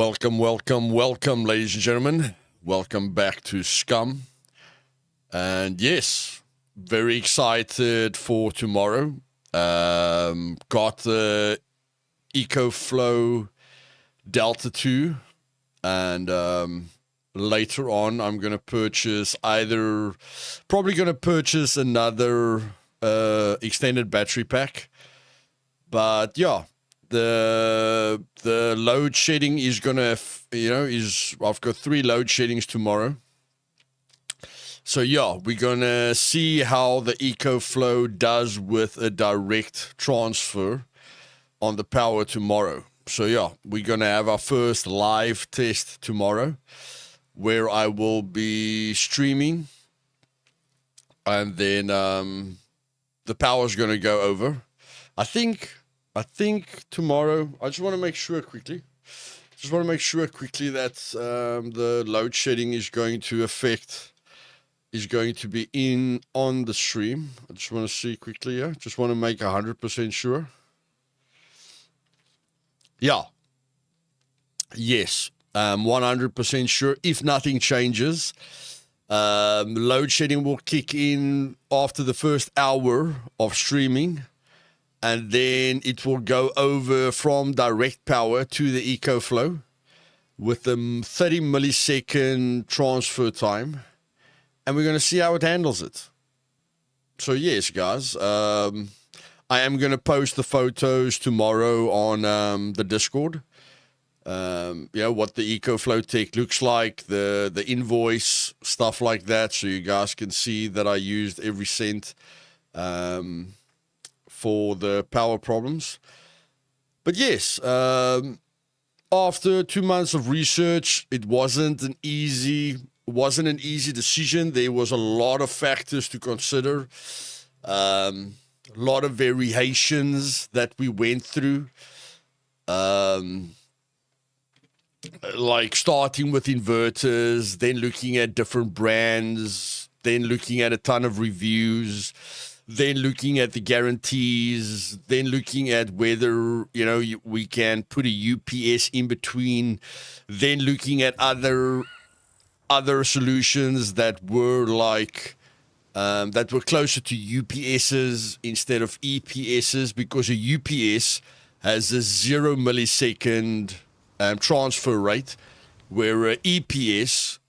Welcome, ladies and gentlemen. Welcome back to Scum. And yes, very excited for tomorrow. Got the EcoFlow Delta 2. And later on, I'm going to purchase probably going to purchase another extended battery pack. But yeah. The load shedding is gonna, I've got 3 load sheddings tomorrow. So yeah, we're gonna see how the EcoFlow does with a direct transfer on the power tomorrow. So yeah, we're gonna have our first live test tomorrow, where I will be streaming, and then the power's gonna go over. I think tomorrow, I just want to make sure quickly that the load shedding is going to be in on the stream. I just want to see quickly here. Just want to make 100% sure. Yeah. Yes. 100% sure. If nothing changes, load shedding will kick in after the first hour of streaming. And then it will go over from direct power to the EcoFlow with a 30 millisecond transfer time. And we're going to see how it handles it. So yes, guys, I am going to post the photos tomorrow on the Discord. What the EcoFlow tech looks like, the invoice, stuff like that. So you guys can see that I used every cent for the power problems. But yes, after 2 months of research, it wasn't an easy decision. There was a lot of factors to consider, a lot of variations that we went through, like starting with inverters, then looking at different brands, then looking at a ton of reviews, then looking at the guarantees, then looking at whether, we can put a UPS in between, then looking at other solutions that were closer to UPSs instead of EPSs, because a UPS has a 0 millisecond transfer rate, where a EPS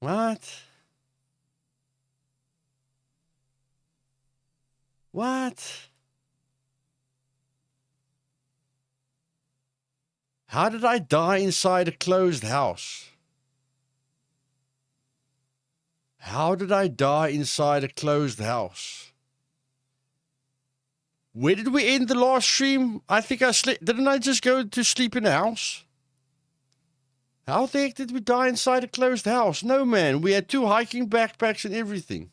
What? How did I die inside a closed house? How did I die inside a closed house? Where did we end the last stream? I think I slept. Didn't I just go to sleep in a house? How the heck did we die inside a closed house? No, man. We had 2 hiking backpacks and everything.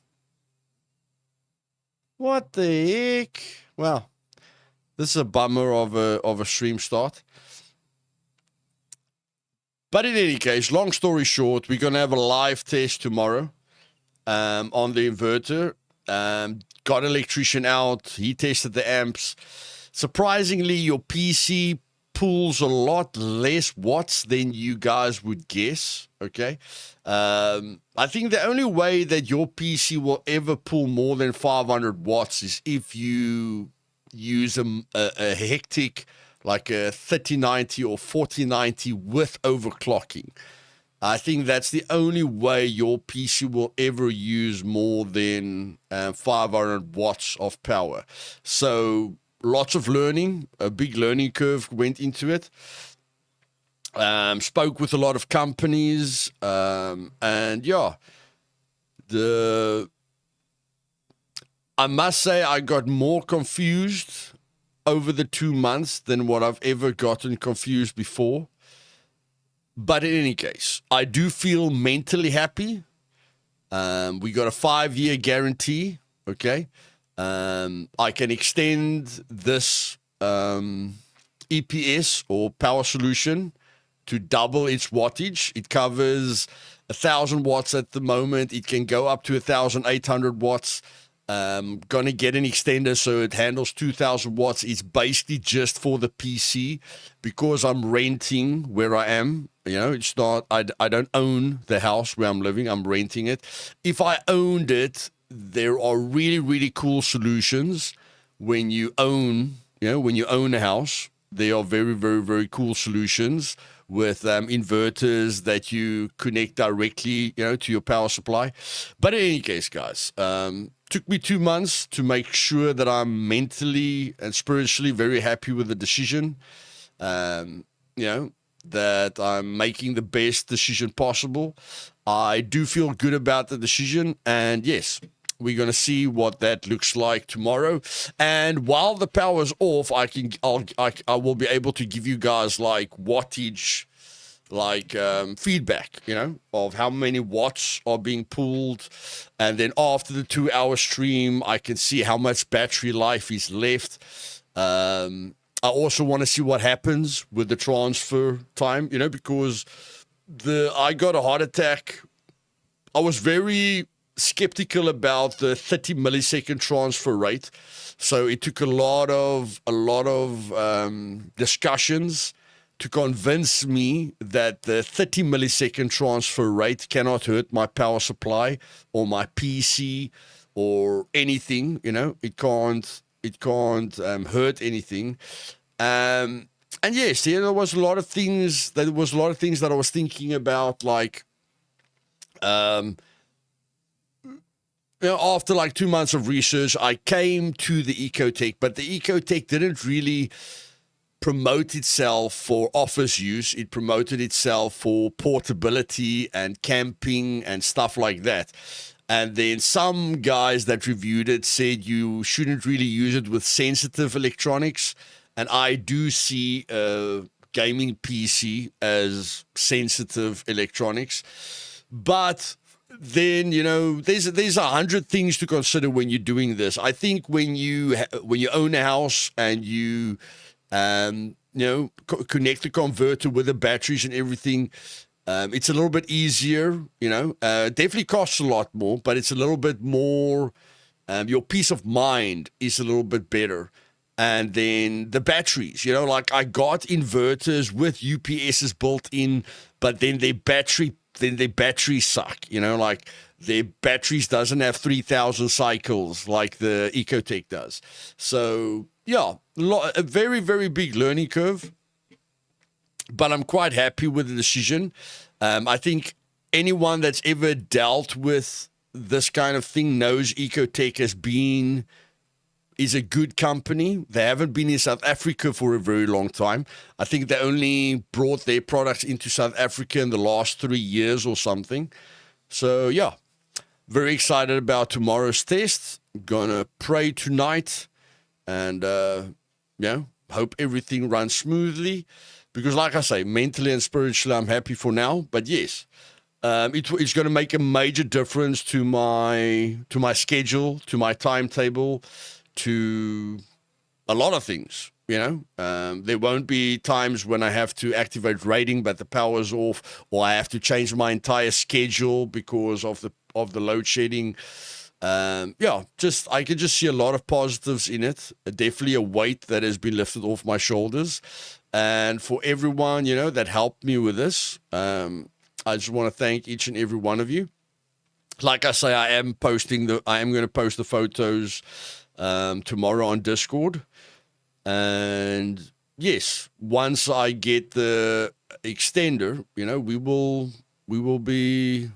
What the heck? Well, this is a bummer of a stream start. But in any case, long story short, we're going to have a live test tomorrow on the inverter. Got an electrician out. He tested the amps. Surprisingly, your PC pulls a lot less watts than you guys would guess, okay? I think the only way that your PC will ever pull more than 500 watts is if you use a hectic, like a 3090 or 4090 with overclocking. I think that's the only way your PC will ever use more than 500 watts of power. So lots of learning, a big learning curve went into it. Spoke with a lot of companies, and yeah, I must say I got more confused over the 2 months than what I've ever gotten confused before. But in any case, I do feel mentally happy. We got a 5-year guarantee, okay? I can extend this EPS or power solution to double its wattage. It covers 1,000 watts at the moment. It can go up to 1,800 watts. Gonna get an extender so it handles 2,000 watts. It's basically just for the PC because I'm renting where I am. You know, it's not, I don't own the house where I'm living. I'm renting it. If I owned it, there are really, really cool solutions when you own, when you own a house. There are very, very, very cool solutions with inverters that you connect directly, to your power supply. But in any case, guys, took me 2 months to make sure that I'm mentally and spiritually very happy with the decision. That I'm making the best decision possible. I do feel good about the decision, and yes, we're going to see what that looks like tomorrow. And while the power's off, I will be able to give you guys like wattage, like feedback, of how many watts are being pulled. And then after the 2-hour stream, I can see how much battery life is left. I also want to see what happens with the transfer time, because I got a heart attack. I was very skeptical about the 30 millisecond transfer rate. So it took a lot of discussions to convince me that the 30 millisecond transfer rate cannot hurt my power supply or my PC or anything. It can't hurt anything. And yes, there was a lot of things. That I was thinking about, like, after like 2 months of research, I came to the EcoTech, but the EcoTech didn't really promote itself for office use. It promoted itself for portability and camping and stuff like that. And then some guys that reviewed it said you shouldn't really use it with sensitive electronics. And I do see a gaming PC as sensitive electronics. But then, there's 100 things to consider when you're doing this. I think when you own a house and you connect the converter with the batteries and everything, it's a little bit easier. Definitely costs a lot more, but it's a little bit more. Your peace of mind is a little bit better. And then the batteries, like I got inverters with UPSs built in, but then their batteries suck, like their batteries doesn't have 3,000 cycles like the EcoTech does. So yeah, a very, very big learning curve, but I'm quite happy with the decision. I think anyone that's ever dealt with this kind of thing knows EcoTech is a good company. They haven't been in South Africa for a very long time. I think they only brought their products into South Africa in the last 3 years or something. So yeah, very excited about tomorrow's test. Gonna pray tonight and hope everything runs smoothly. Because like I say, mentally and spiritually, I'm happy for now. But yes, it's going to make a major difference to my schedule, to my timetable, to a lot of things. There won't be times when I have to activate rating, but the power's off, or I have to change my entire schedule because of the load shedding. I can just see a lot of positives in it. Definitely a weight that has been lifted off my shoulders. And for everyone, that helped me with this, I just want to thank each and every one of you. Like I say, I am going to post the photos tomorrow on Discord. And yes, once I get the extender, we will be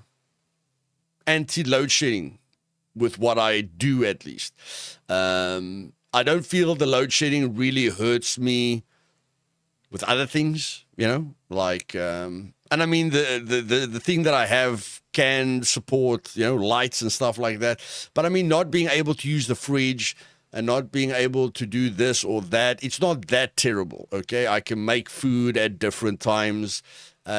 anti-load shedding with what I do, at least. I don't feel the load shedding really hurts me with other things, like, and I mean, the thing that I have can support, lights and stuff like that. But I mean, not being able to use the fridge and not being able to do this or that, it's not that terrible, okay? I can make food at different times.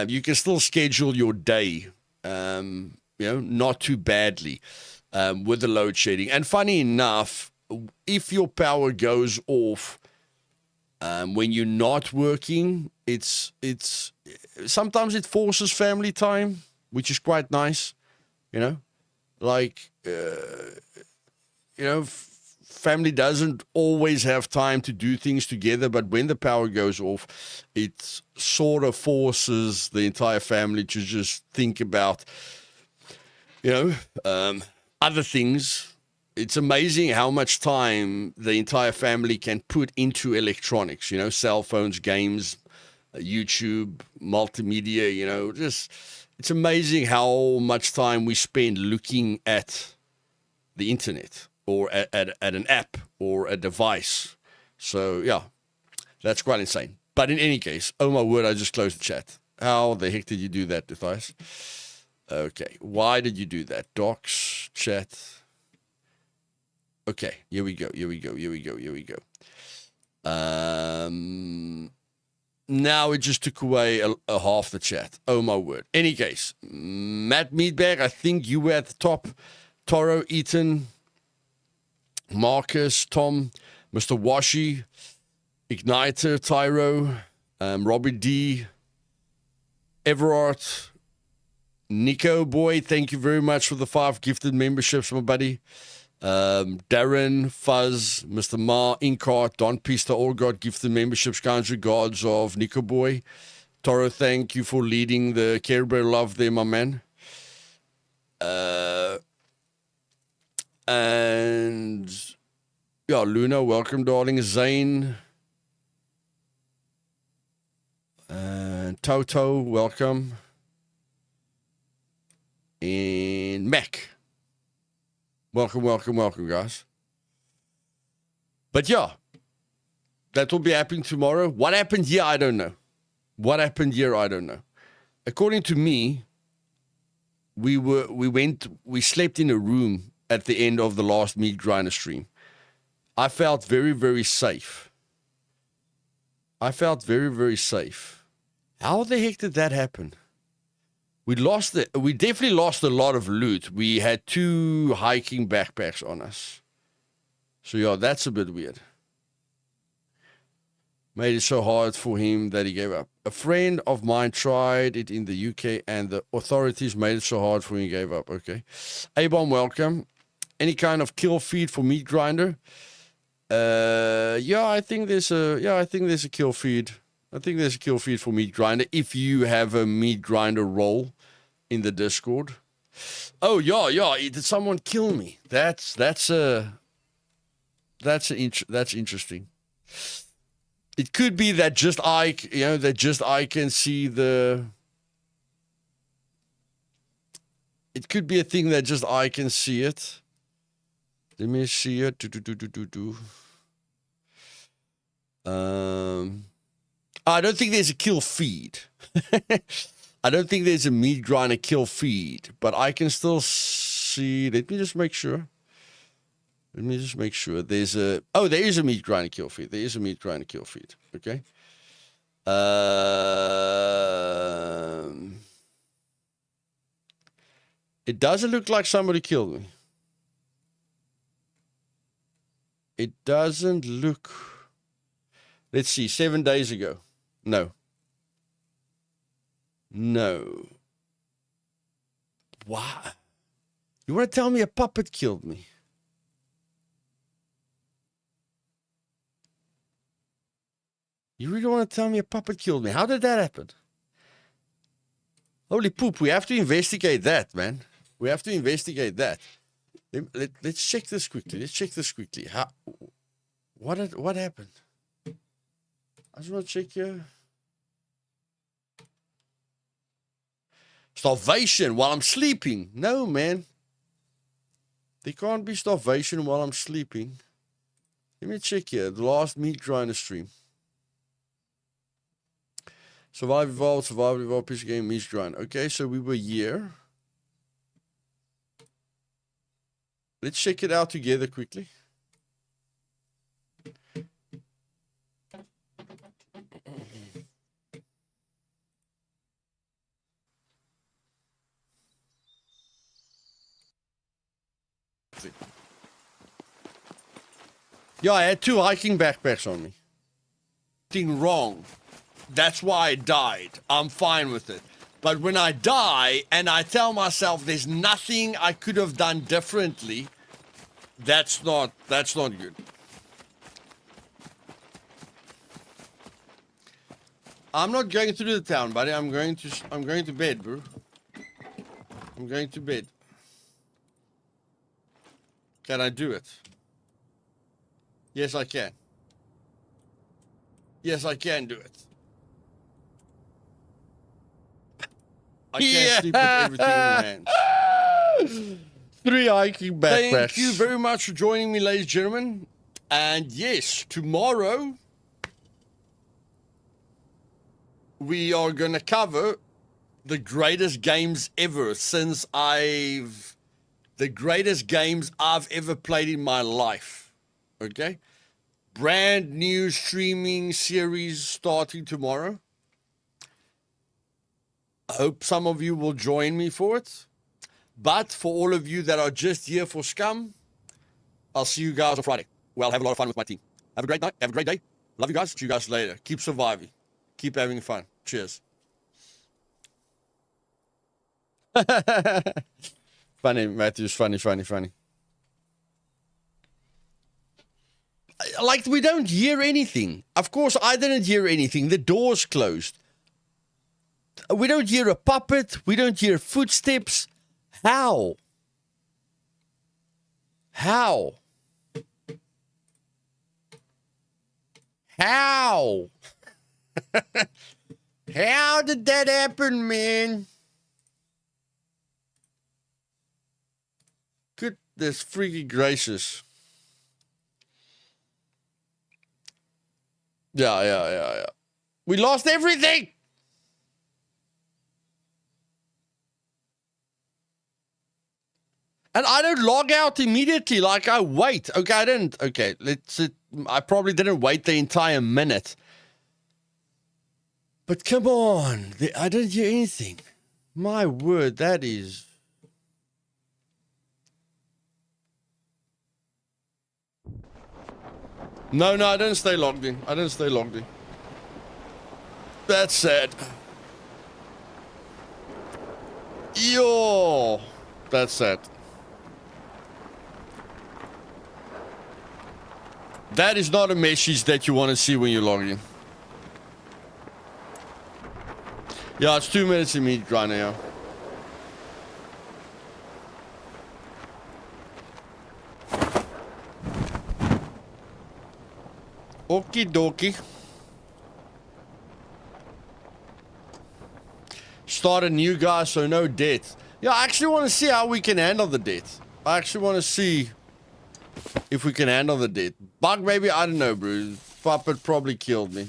You can still schedule your day, not too badly with the load shedding. And funny enough, if your power goes off when you're not working, it's sometimes it forces family time, which is quite nice, like family doesn't always have time to do things together, but when the power goes off, it sort of forces the entire family to just think about, other things. It's amazing how much time the entire family can put into electronics, cell phones, games, YouTube, multimedia, just it's amazing how much time we spend looking at the internet or at an app or a device. So, yeah, that's quite insane. But in any case, oh my word, I just closed the chat. How the heck did you do that, Luthais? Okay, why did you do that? Docs, chat. Okay, here we go. Now it just took away a half the chat. Oh my word. Any case, Matt Meatbag, I think you were at the top. Toro, Ethan, Marcus, Tom, Mr. Washi, Igniter, Tyro, Robbie D, Everard, Nico Boy, thank you very much for the 5 gifted memberships, my buddy. Darren, Fuzz, Mr. Ma, Inkart, Don Pista, all got gifted memberships. Kind regards of Nico Boy. Toro, thank you for leading the Care Bear Love there, my man. And yeah, Luna, welcome, darling. Zane. And Toto, welcome. And Mac. Welcome, guys. But yeah, that will be happening tomorrow. What happened here, I don't know. According to me, we slept in a room at the end of the last meat grinder stream. I felt very, very safe. How the heck did that happen? We definitely lost a lot of loot. We had 2 hiking backpacks on us. So yeah, that's a bit weird. Made it so hard for him that he gave up. A friend of mine tried it in the UK and the authorities made it so hard for him he gave up. Okay. A-Bomb, welcome. Any kind of kill feed for meat grinder? I think there's a kill feed. I think there's a kill feed for meat grinder if you have a meat grinder role in the Discord. Oh yeah. Did someone kill me? That's interesting. It could be that just I can see the. It could be a thing that just I can see it. Let me see it. I don't think there's a kill feed. I don't think there's a meat grinder kill feed, but I can still see. Let me just make sure. There is a meat grinder kill feed. Okay. It doesn't look like somebody killed me. It doesn't look. Let's see, 7 days ago. No. Wow. You want to tell me a puppet killed me? You really want to tell me a puppet killed me? How did that happen? Holy poop, we have to investigate that, man. Let's check this quickly. What happened? I just want to check here. Starvation while I'm sleeping. No, man. There can't be starvation while I'm sleeping. Let me check here. The last meat grinder stream. Survive Evolved, PC game, meat grind. Okay, so we were here. Let's check it out together quickly. Yeah, I had 2 hiking backpacks on me. Nothing wrong. That's why I died. I'm fine with it. But when I die and I tell myself there's nothing I could have done differently, That's not good. I'm not going through the town, buddy. I'm going to bed, bro. I'm going to bed. Can I do it? Yes, I can. Yes, I can do it. I can't sleep with everything in my hands. 3 hiking backpacks. Thank you very much for joining me, ladies and gentlemen. And yes, tomorrow we are going to cover the greatest games ever the greatest games I've ever played in my life. Okay? Brand new streaming series starting tomorrow. I hope some of you will join me for it. But for all of you that are just here for Scum, I'll see you guys on Friday. Well, have a lot of fun with my team. Have a great night. Have a great day. Love you guys. See you guys later. Keep surviving. Keep having fun. Cheers. Funny, Matthew's funny. Like, we don't hear anything. Of course, I didn't hear anything. The door's closed. We don't hear a puppet. We don't hear footsteps. How? How? How? How did that happen, man? Goodness freaking gracious. Yeah. We lost everything. And I don't log out immediately, like I wait. Okay, I didn't. Okay, I probably didn't wait the entire minute. But come on, I didn't hear anything. My word, that is... No, I didn't stay logged in. That's sad. Yo, that's sad. That is not a message that you want to see when you log in. Yeah, it's 2 minutes in meat right now. Okie dokie. Start a new guy, so no debt. Yeah, I actually want to see how we can handle the debt. I actually want to see if we can handle the debt. Bug, maybe, I don't know, bro. Puppet probably killed me.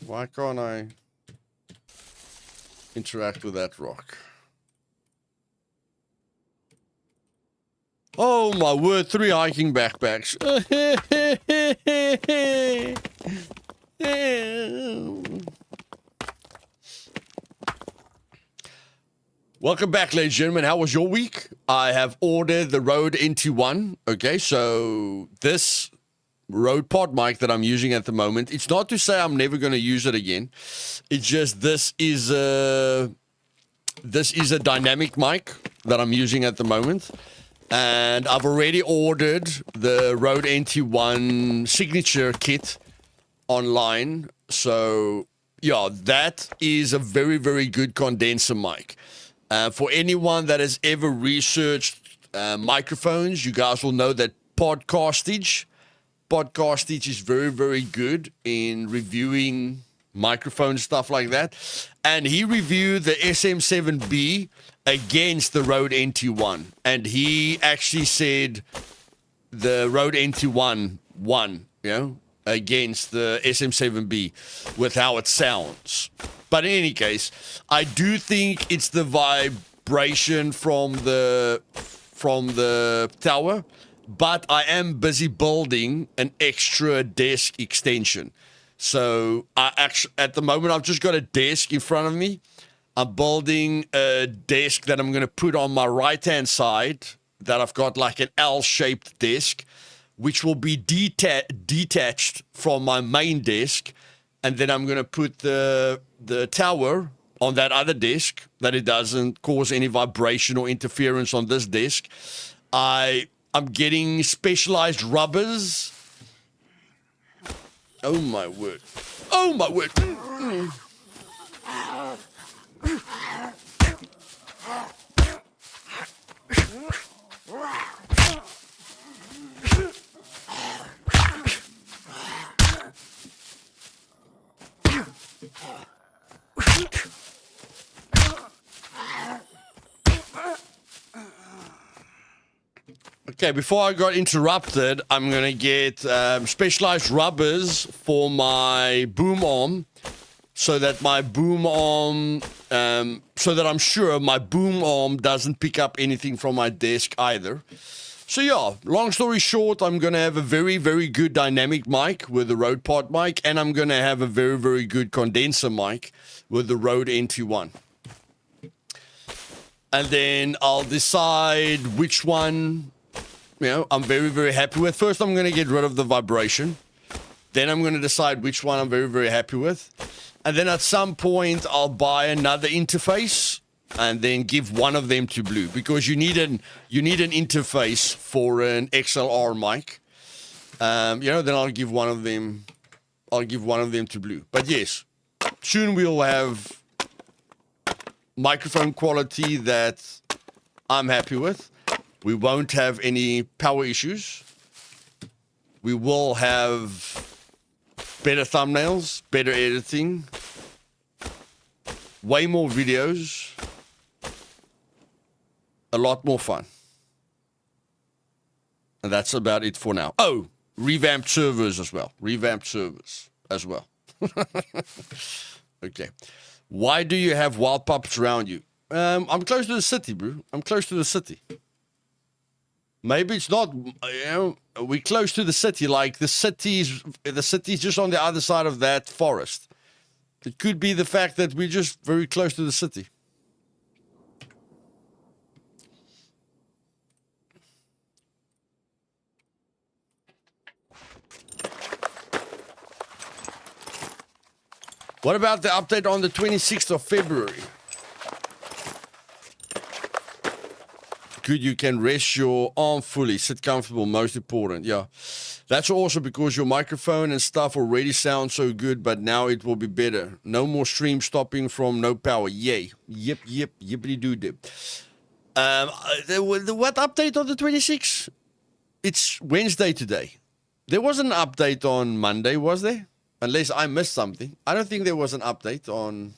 Why can't I interact with that rock? Oh my word, 3 hiking backpacks. Welcome back, ladies and gentlemen. How was your week? I have ordered the Rode NT1. Okay, so this Rode pod mic that I'm using at the moment, it's not to say I'm never going to use it again. It's just this is a dynamic mic that I'm using at the moment. And I've already ordered the Rode NT1 signature kit online. So, yeah, that is a very, very good condenser mic. For anyone that has ever researched microphones, you guys will know that Podcastage is very, very good in reviewing microphone stuff like that. And he reviewed the SM7B against the Rode NT1. And he actually said the Rode NT1 won, against the SM7B with how it sounds. But in any case, I do think it's the vibration from the tower. But I am busy building an extra desk extension. So at the moment, I've just got a desk in front of me. I'm building a desk that I'm going to put on my right-hand side, that I've got like an L-shaped desk, which will be detached from my main desk. And then I'm going to put the tower on that other desk, that it doesn't cause any vibration or interference on this desk. I'm getting specialized rubbers. Oh my word. Oh my word. Okay, before I got interrupted, I'm going to get specialized rubbers for my boom arm so that my boom arm, so that I'm sure my boom arm doesn't pick up anything from my desk either. So yeah, long story short, I'm going to have a very, very good dynamic mic with the Rode Pod mic, and I'm going to have a very, very good condenser mic with the Rode NT1. And then I'll decide which one, I'm very, very happy with. First, I'm going to get rid of the vibration. Then I'm going to decide which one I'm very, very happy with. And then at some point, I'll buy another interface and then give one of them to Blue, because you need an interface for an XLR mic. Then I'll give one of them to Blue. But yes, soon we'll have microphone quality that I'm happy with. We won't have any power issues. We will have better thumbnails, better editing, way more videos, a lot more fun. And that's about it for now. Oh, revamped servers as well. Okay. Why do you have wild puppets around you? I'm close to the city, bro. I'm close to the city. Maybe it's not, we're close to the city, like the city's just on the other side of that forest. It could be the fact that we're just very close to the city. What about the update on the 26th of February? Good, you can rest your arm fully, sit comfortable, most important. Yeah, that's also because your microphone and stuff already sound so good, but now it will be better. No more stream stopping from no power. Yay. Yep, yippity doo dip. What update on the 26th? It's Wednesday today. There wasn't an update on Monday, was there? Unless I missed something. I don't think there was an update on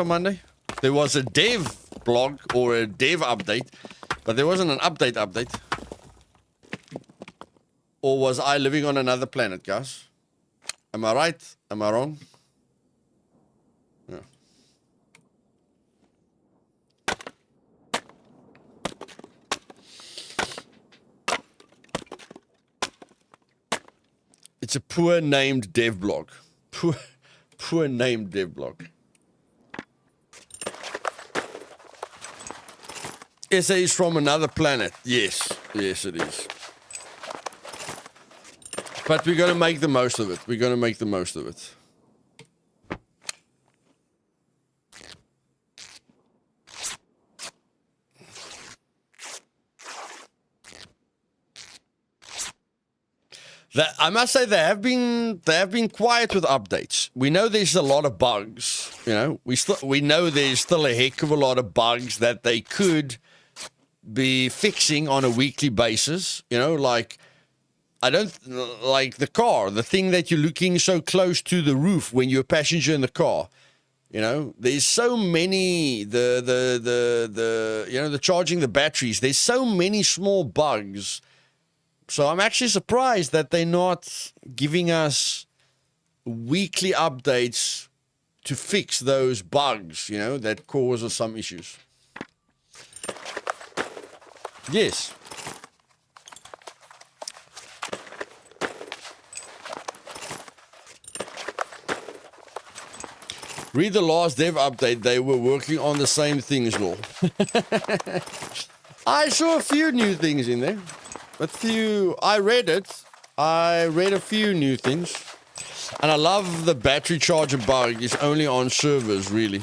Monday. There was a dev blog or a dev update, but there wasn't an update. Or was I living on another planet, guys? Am I right? Am I wrong? Yeah. It's a poor named dev blog. Poor named dev blog. SA is from another planet. Yes, it is. But we're going to make the most of it. I must say they have been quiet with updates. We know there's a lot of bugs. We know there's still a heck of a lot of bugs that they could be fixing on a weekly basis. Like I don't like the car, the thing that you're looking so close to the roof when you're a passenger in the car. There's so many the charging the batteries. There's so many small bugs. So I'm actually surprised that they're not giving us weekly updates to fix those bugs, that cause us some issues. Yes. Read the last dev update. They were working on the same things, Law. I saw a few new things in there. I read it. I read a few new things. And I love the battery charger bug. It's only on servers, really.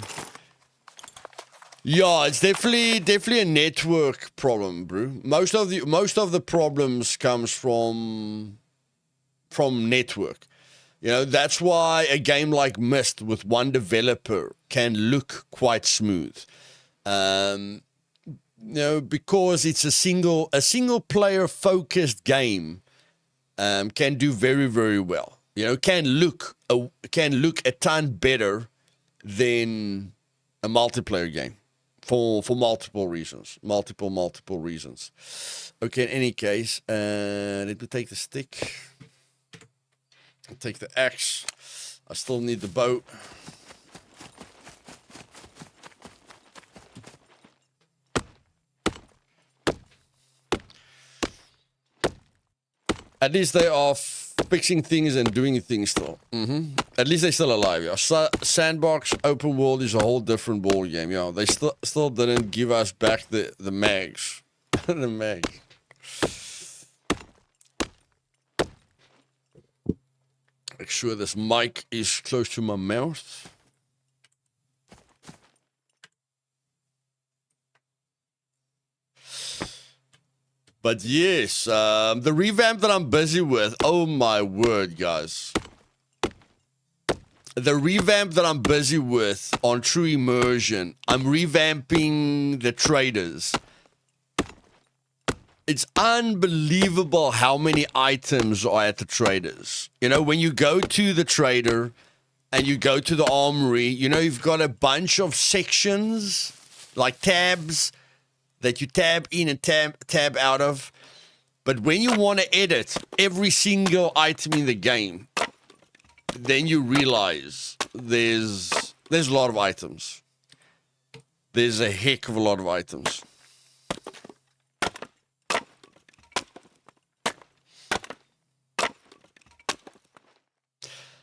Yeah, it's definitely a network problem, bro. Most of the problems comes from network. You know, that's why a game like Myst with one developer can look quite smooth. You know, because it's a single player focused game, can do very, very well. You know, can look a ton better than a multiplayer game for multiple reasons. Multiple reasons. Okay, in any case, let me take the stick. I'll take the axe. I still need the bow. At least they are fixing things and doing things still. At least they're still alive. Yeah. Sandbox open world is a whole different ball game. Yeah, they still didn't give us back the mags. The mags. Make sure this mic is close to my mouth. But yes, the revamp that I'm busy with, oh my word, guys. The revamp that I'm busy with on True Immersion, I'm revamping the traders. It's unbelievable how many items are at the traders. You know, when you go to the trader and you go to the armory, you know, you've got a bunch of sections, like tabs, that you tab in and tab out of. But when you want to edit every single item in the game, then you realize there's a lot of items. There's a heck of a lot of items.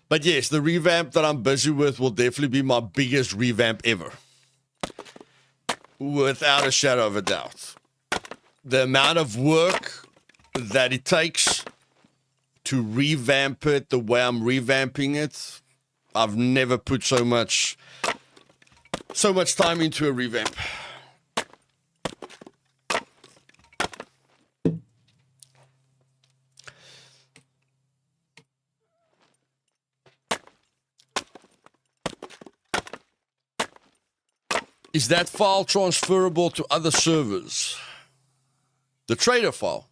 But yes, the revamp that I'm busy with will definitely be my biggest revamp ever. Without a shadow of a doubt. The amount of work that it takes to revamp it the way I'm revamping it, I've never put so much time into a revamp. Is that file transferable to other servers? The trader file?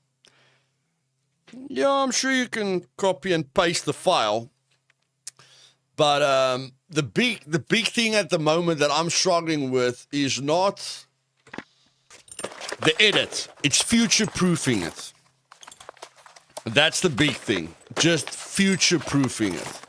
Yeah, I'm sure you can copy and paste the file. But the big thing at the moment that I'm struggling with is not the edit. It's future-proofing it. That's the big thing. Just future-proofing it.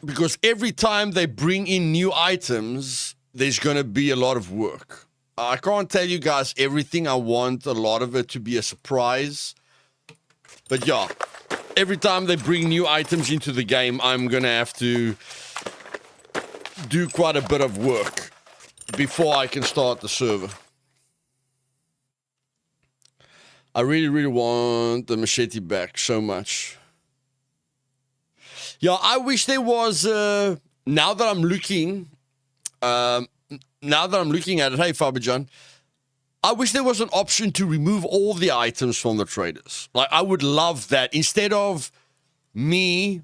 Because every time they bring in new items, there's going to be a lot of work. I can't tell you guys everything. I want a lot of it to be a surprise. But yeah, every time they bring new items into the game, I'm going to have to do quite a bit of work before I can start the server. I really, really want the machete back so much. Yeah, I wish there was, now that I'm looking at it, hey, Fabijan, I wish there was an option to remove all the items from the traders. Like, I would love that. Instead of me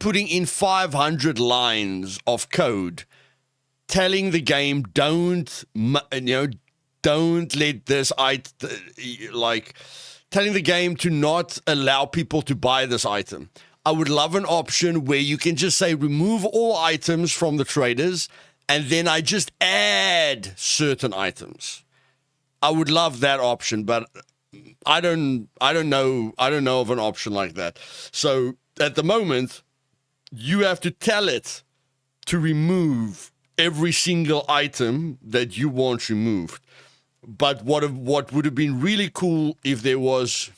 putting in 500 lines of code, telling the game, don't let this item, like, telling the game to not allow people to buy this item. I would love an option where you can just say remove all items from the traders and then I just add certain items. I would love that option, but I don't know of an option like that. So at the moment, you have to tell it to remove every single item that you want removed. But what would have been really cool if there was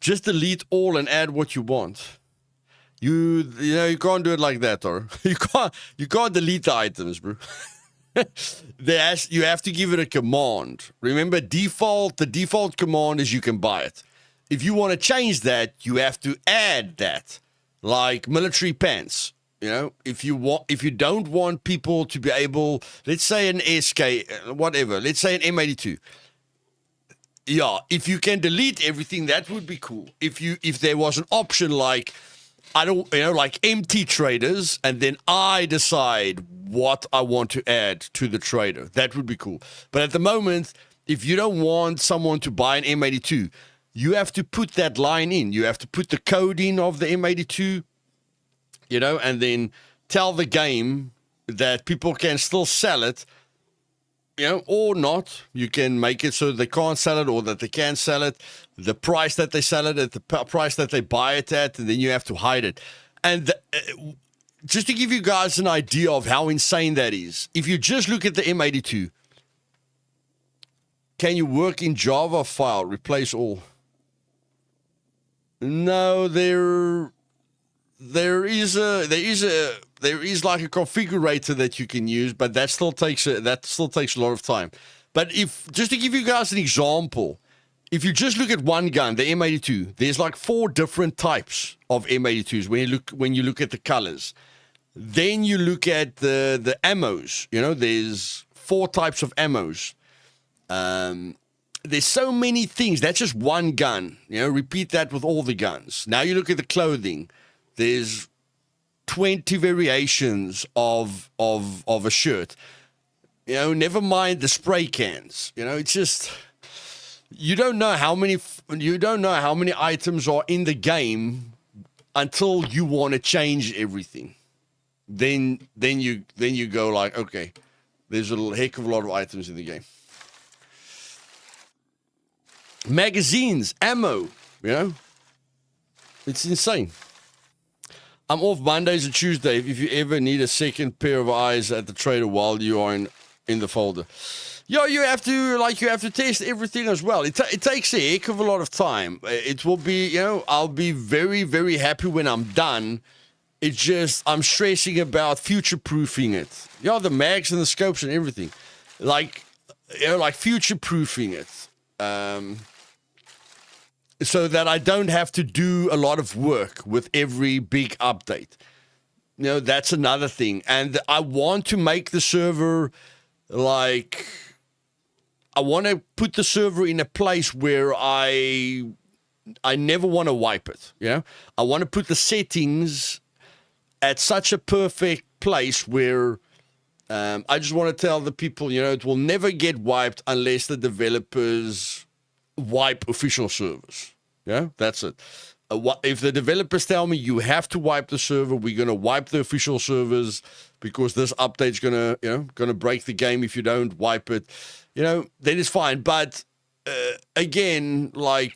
just delete all and add what you want. You can't do it like that, or you can't delete the items, bro. You have to give it a command. Remember, the default command is you can buy it. If you want to change that, you have to add that, like military pants. You know, if you don't want people to be able, let's say an SK, whatever, let's say an M82. Yeah, if you can delete everything, that would be cool. If there was an option like, like empty traders, and then I decide what I want to add to the trader, that would be cool. But at the moment, if you don't want someone to buy an M82, you have to put that line in. You have to put the code in of the M82, and then tell the game that people can still sell it, or not. You can make it so they can't sell it or that they can sell it, the price that they sell it at, the price that they buy it at, and then you have to hide it. And just to give you guys an idea of how insane that is, if you just look at the M82, can you work in Java file, replace all? No, there is like a configurator that you can use, but that still takes a lot of time. But just to give you guys an example, if you just look at one gun, the M82, there's like 4 different types of M82s when you look at the colors. Then you look at the ammos. There's 4 types of ammos. There's so many things. That's just one gun. Repeat that with all the guns. Now you look at the clothing. There's 20 variations of a shirt. Never mind the spray cans. It's just, you don't know how many items are in the game until you want to change everything. Then you go like, okay, there's a heck of a lot of items in the game. Magazines, ammo, it's insane. I'm off Mondays and Tuesdays if you ever need a second pair of eyes at the trader while you are in the folder. Yeah, you have to test everything as well. It takes a heck of a lot of time. It will be, I'll be very, very happy when I'm done. It's just, I'm stressing about future-proofing it. The mags and the scopes and everything. Like future-proofing it. So that I don't have to do a lot of work with every big update. That's another thing. And I want to make the server I want to put the server in a place where I never want to wipe it. I want to put the settings at such a perfect place where I just want to tell the people, it will never get wiped unless the developers wipe official servers. That's it. If the developers tell me you have to wipe the server, we're going to wipe the official servers because this update's going to break the game if you don't wipe it, then it's fine. But again, I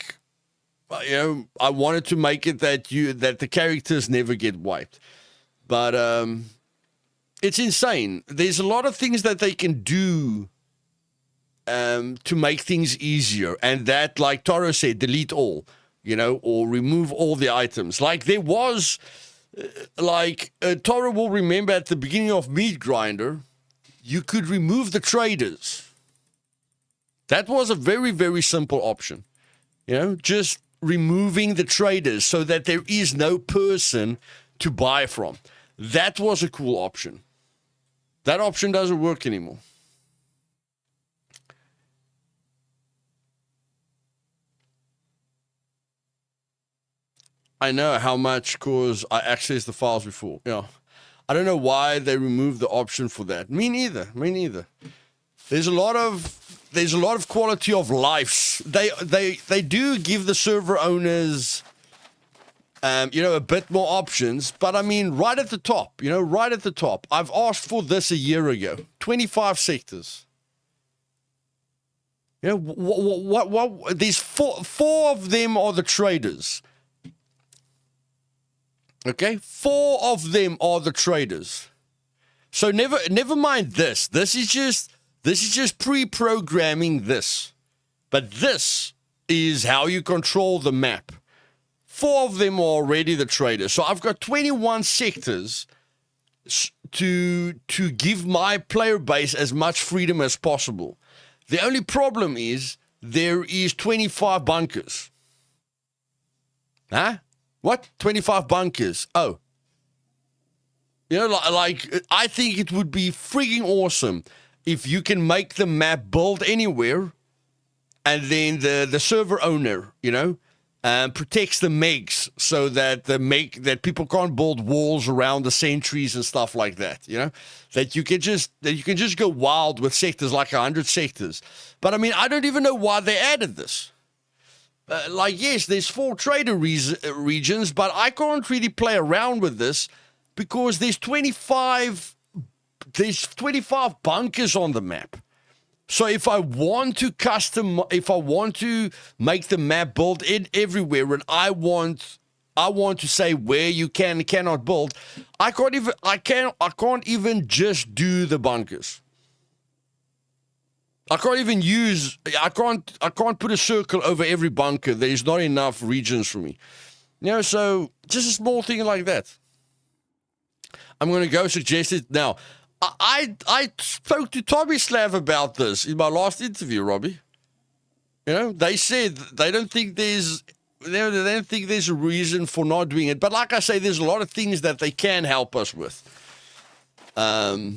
wanted to make it that the characters never get wiped. But it's insane. There's a lot of things that they can do to make things easier, and that, like Toro said, delete all, or remove all the items. Like there was, Toro will remember at the beginning of Meat Grinder, you could remove the traders. That was a very, very simple option, just removing the traders so that there is no person to buy from. That was a cool option. That option doesn't work anymore. I know how much because I accessed the files before. I don't know why they removed the option for that. Me neither. There's a lot of quality of life. They do give the server owners a bit more options, but I mean right at the top. I've asked for this a year ago. 25 sectors. What these four of them are the traders. Okay, 4 of them are the traders. So never mind this. This is just pre-programming this. But this is how you control the map. 4 of them are already the traders. So I've got 21 sectors to give my player base as much freedom as possible. The only problem is there is 25 bunkers. Huh? What? 25 bunkers. Oh. You know, like I think it would be freaking awesome if you can make the map build anywhere, and then the server owner, you know, protects the megs so that that people can't build walls around the sentries and stuff like that. You know, that you can just go wild with sectors, like 100 sectors. But I mean, I don't even know why they added this. Like, yes, there's 4 trader regions, but I can't really play around with this because there's 25 bunkers on the map. So if I want to make the map build in everywhere, and I want to say where you can and cannot build, I can't even just do the bunkers. I can't put a circle over every bunker. There's not enough regions for me. You know, so just a small thing like that. I'm going to go suggest it now. I spoke to Tommy Slav about this in my last interview, Robbie. You know, they said they don't think there's a reason for not doing it. But like I say, there's a lot of things that they can help us with. I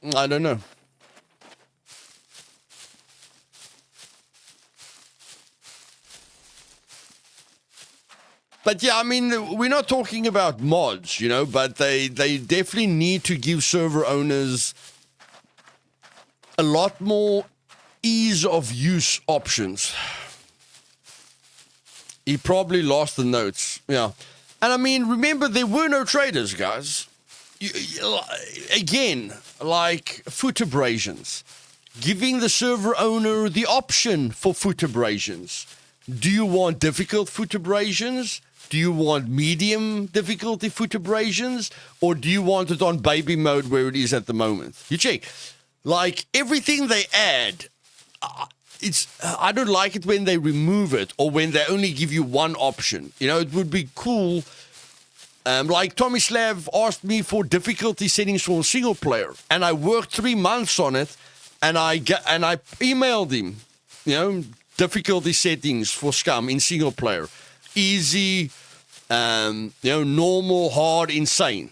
don't know. But yeah, I mean, we're not talking about mods, you know, but they definitely need to give server owners a lot more ease of use options. He probably lost the notes, yeah. And I mean, remember, there were no traders, guys. Again, like foot abrasions, giving the server owner the option for foot abrasions. Do you want difficult foot abrasions? Do you want medium difficulty foot abrasions? Or do you want it on baby mode where it is at the moment? You check. Like, everything they add, I don't like it when they remove it or when they only give you one option. You know, it would be cool. Like Tommy Slav asked me for difficulty settings for a single player, and I worked 3 months on it, and I emailed him, you know, difficulty settings for Scum in single player. Easy, you know, normal, hard, insane.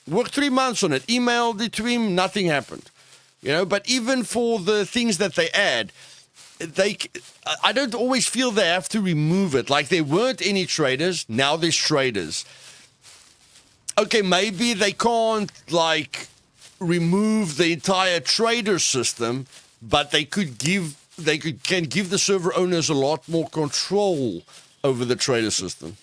Worked 3 months on it, emailed it to him, nothing happened. You know, but even for the things that they add, I don't always feel they have to remove it. Like, there weren't any traders, now there's traders. Okay, maybe they can't, like, remove the entire trader system, but they can give the server owners a lot more control over the trader system.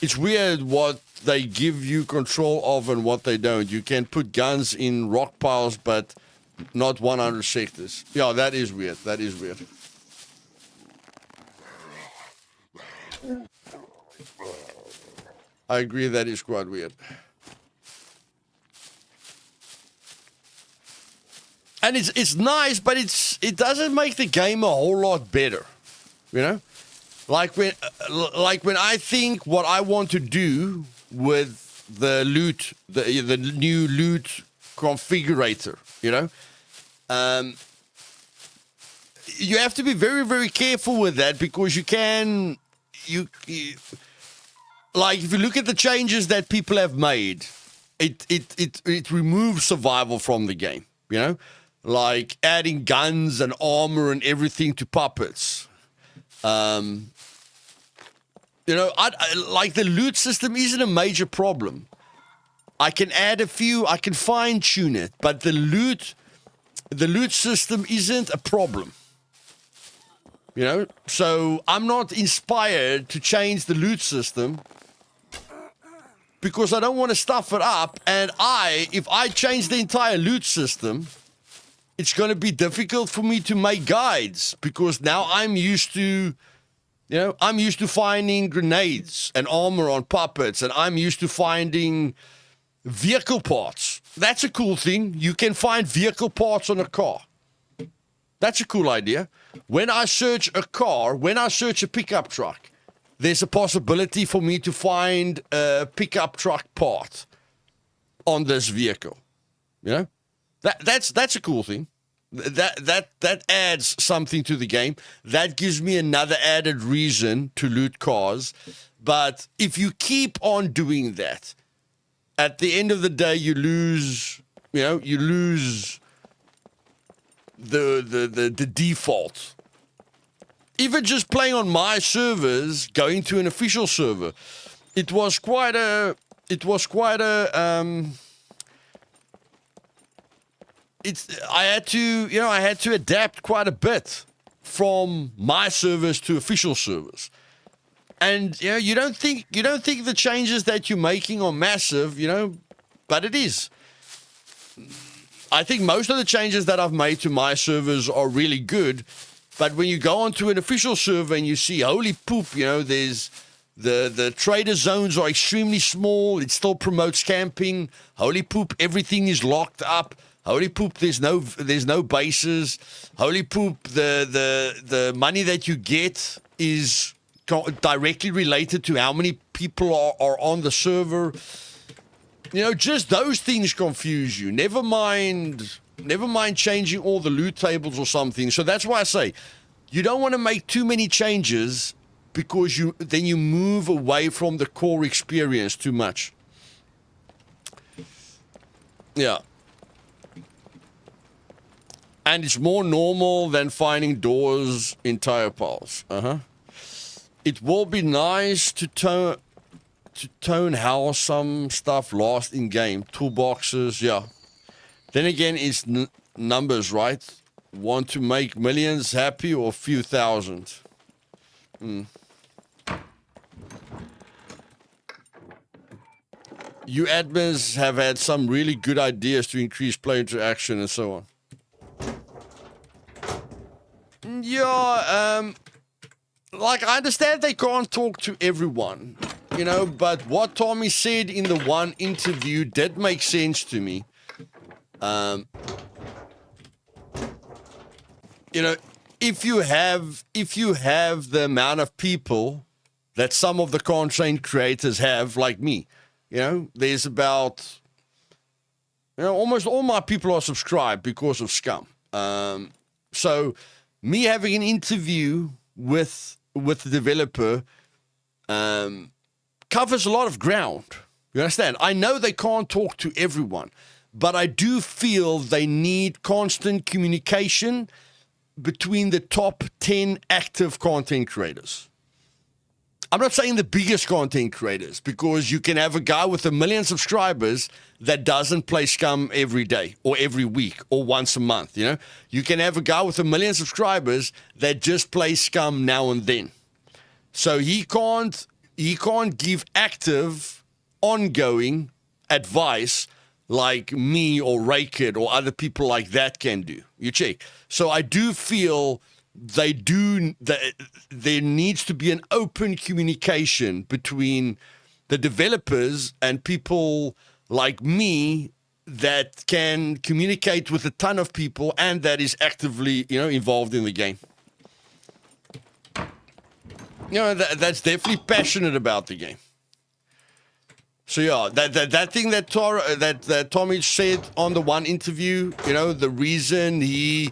It's weird what they give you control of and what they don't. You can put guns in rock piles, but not 100 sectors. Yeah, that is weird. That is weird. I agree, that is quite weird. And it's nice, but it doesn't make the game a whole lot better, you know. Like when I think what I want to do with the loot, the new loot configurator, you know, you have to be very, very careful with that, because you like, if you look at the changes that people have made, it removes survival from the game, you know, like adding guns and armor and everything to puppets. You know, I like, the loot system isn't a major problem. I can add a few, I can fine tune it, but the loot system isn't a problem. You know, so I'm not inspired to change the loot system, because I don't want to stuff it up. And if I change the entire loot system, it's going to be difficult for me to make guides, because now I'm used to finding grenades and armor on puppets, and I'm used to finding vehicle parts. That's a cool thing. You can find vehicle parts on a car. That's a cool idea. When I search a car, when I search a pickup truck, there's a possibility for me to find a pickup truck part. on this vehicle. You know, that's a cool thing. That adds something to the game. That gives me another added reason to loot cars. But if you keep on doing that, at the end of the day, you lose. You lose the default. Even just playing on my servers, going to an official server, it was quite a I had to adapt quite a bit from my servers to official servers. And you don't think the changes that you're making are massive, but it is. I think most of the changes that I've made to my servers are really good, but when you go onto an official server and you see, holy poop, there's the trader zones are extremely small. It still promotes camping. Holy poop, everything is locked up. Holy poop, there's no bases. Holy poop, the money that you get is directly related to how many people are on the server. Just those things confuse you. Never mind changing all the loot tables or something. So that's why I say you don't want to make too many changes, because then you move away from the core experience too much. Yeah. And it's more normal than finding doors in tire piles. It will be nice to tone how some stuff lasts in game. Toolboxes, yeah. Then again, it's numbers, right? Want to make millions happy or a few thousand? You admins have had some really good ideas to increase player interaction and so on. Yeah, I understand they can't talk to everyone, but what Tommy said in the one interview did make sense to me. If you have the amount of people that some of the content creators have, like me, there's about, almost all my people are subscribed because of Scum. So me having an interview with the developer covers a lot of ground. You understand? I know they can't talk to everyone, but I do feel they need constant communication between the top 10 active content creators. I'm not saying the biggest content creators, because you can have a guy with 1 million subscribers that doesn't play Scum every day or every week or once a month. You can have a guy with 1 million subscribers that just plays Scum now and then. So he can't give active, ongoing advice like me or Raykid or other people like that can do. You check. So I do feel there needs to be an open communication between the developers and people like me that can communicate with a ton of people and that is actively, involved in the game. That's definitely passionate about the game. So yeah, that thing that Tommy said on the one interview, the reason he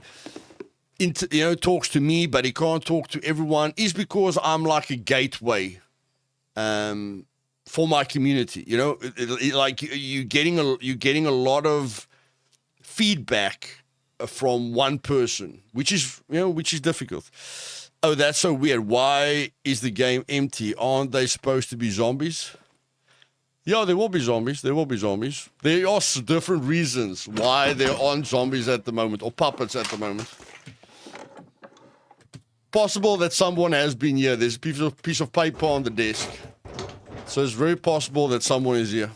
talks to me, but he can't talk to everyone, is because I'm like a gateway for my community. Like you're getting a lot of feedback from one person, which is difficult. Oh, that's so weird. Why is the game empty? Aren't they supposed to be zombies? Yeah, there will be zombies. There are different reasons why there aren't zombies at the moment, or puppets at the moment. Possible that someone has been here. There's a piece of paper on the desk. So it's very possible that someone is here.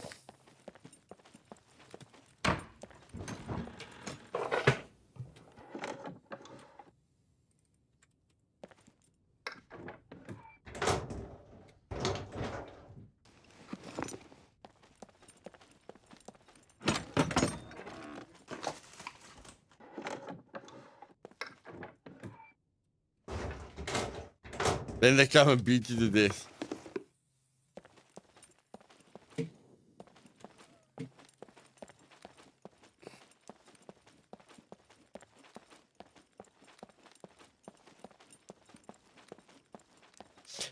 Then they come and beat you to death.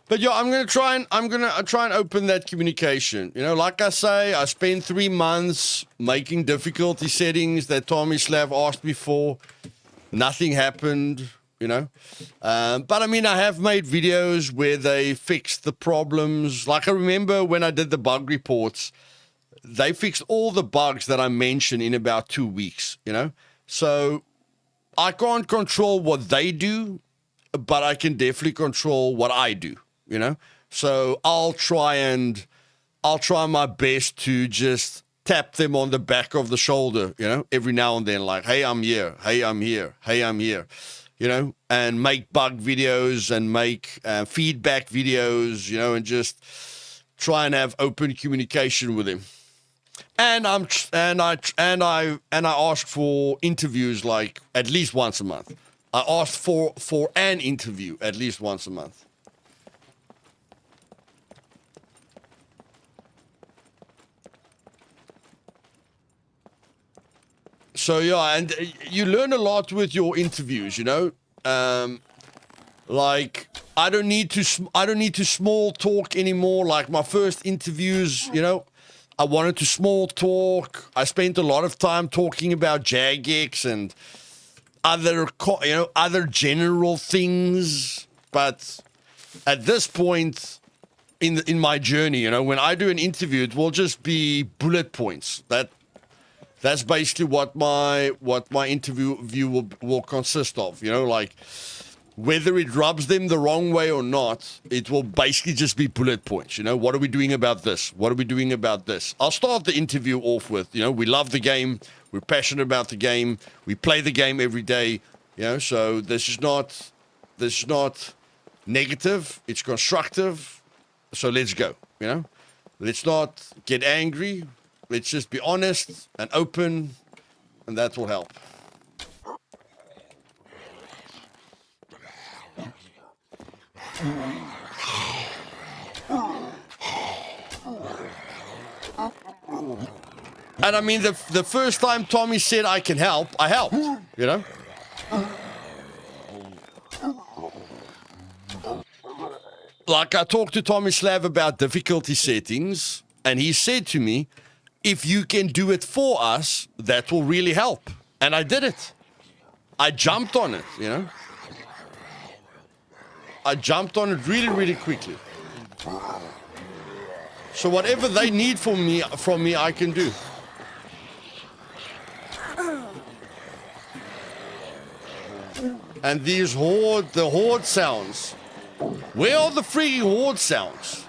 But yeah, I'm gonna try and open that communication. You know, like I say, I spent 3 months making difficulty settings that Tommy Slav asked me for. Nothing happened, you know. But I mean, I have made videos where they fixed the problems. Like I remember when I did the bug reports, they fixed all the bugs that I mentioned in about 2 weeks, you know. So I can't control what they do, but I can definitely control what I do, you know. So I'll try my best to just tap them on the back of the shoulder, you know, every now and then, like, hey, I'm here, hey, I'm here, hey, I'm here, you know, and make bug videos and make feedback videos, you know, and just try and have open communication with them. And I ask for interviews like at least once a month. I asked for an interview at least once a month. So yeah, and you learn a lot with your interviews, you know. Like I don't need to small talk anymore. Like my first interviews, you know, I wanted to small talk. I spent a lot of time talking about jagex and other general things. But at this point in my journey, you know, when I do an interview, it will just be bullet points. That's basically what my interview will consist of, you know, like whether it rubs them the wrong way or not, it will basically just be bullet points. You know, what are we doing about this? What are we doing about this? I'll start the interview off with, you know, we love the game. We're passionate about the game. We play the game every day, you know, so this is not negative. It's constructive. So let's go, you know, let's not get angry. Let's just be honest and open, and that will help. And I mean, the first time Tommy said I can help, I helped, you know? Like I talked to Tommy Slav about difficulty settings, and he said to me, if you can do it for us, that will really help. And I did it. I jumped on it, you know? I jumped on it really, really quickly. So whatever they need from me, I can do. And these the horde sounds. Where are the freaking horde sounds?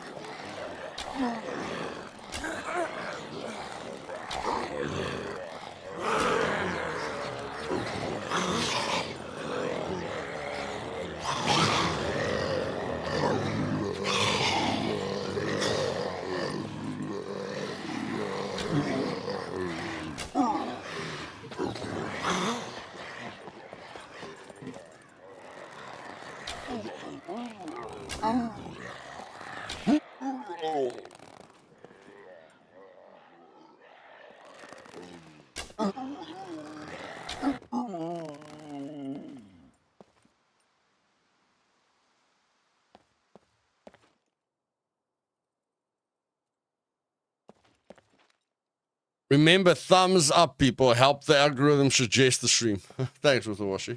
Remember, thumbs up, people. Help the algorithm suggest the stream. Thanks, Luthais.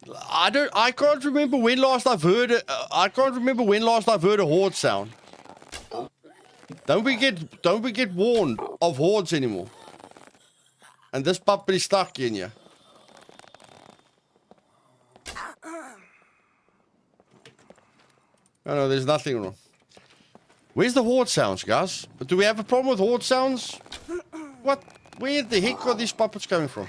I can't remember when last I've heard it. I can't remember when last I've heard a horde sound. Don't we get warned of hordes anymore? And this puppet is stuck in here. No, there's nothing wrong. Where's the horde sounds, guys? Do we have a problem with horde sounds? What? Where the heck are these puppets coming from?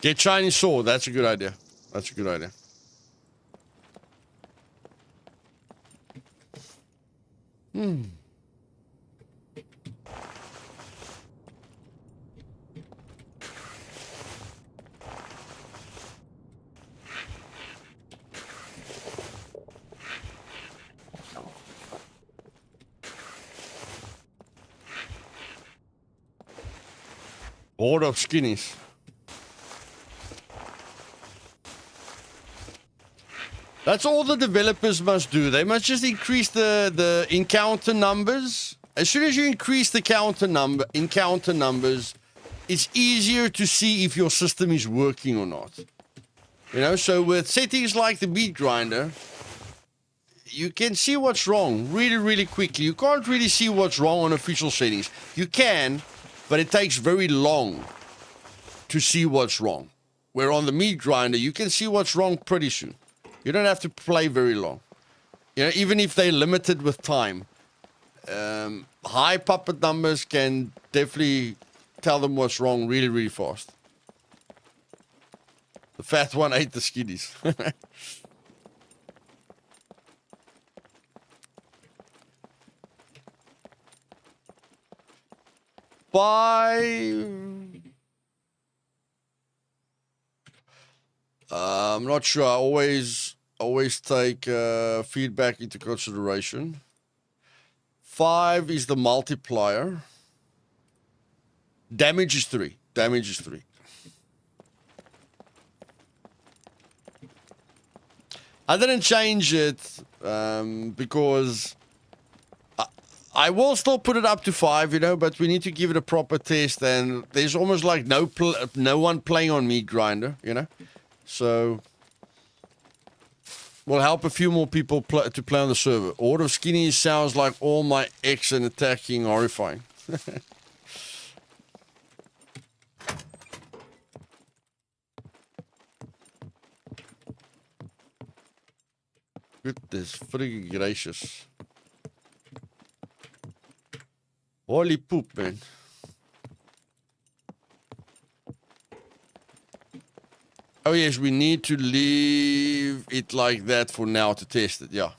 Get Chinese sword. That's a good idea. That's a good idea. Horde of skinnies. That's all the developers must do. They must just increase the encounter numbers. As soon as you increase the encounter numbers, it's easier to see if your system is working or not. You know, so with settings like the meat grinder, you can see what's wrong really, really quickly. You can't really see what's wrong on official settings. You can, but it takes very long to see what's wrong. Where on the meat grinder, you can see what's wrong pretty soon. You don't have to play very long. You know, even if they're limited with time. High puppet numbers can definitely tell them what's wrong really, really fast. The fat one ate the skinnies. 5. I'm not sure. I always take feedback into consideration. 5 is the multiplier. Damage is 3. Damage is 3. I didn't change it because I will still put it up to 5, you know, but we need to give it a proper test, and there's almost like no one playing on meat grinder, you know. So we'll help a few more people to play on the server. Order of skinny sounds like all my X and attacking horrifying. Goodness friggin' gracious. Holy poop, man. Oh yes, we need to leave it like that for now to test it, yeah.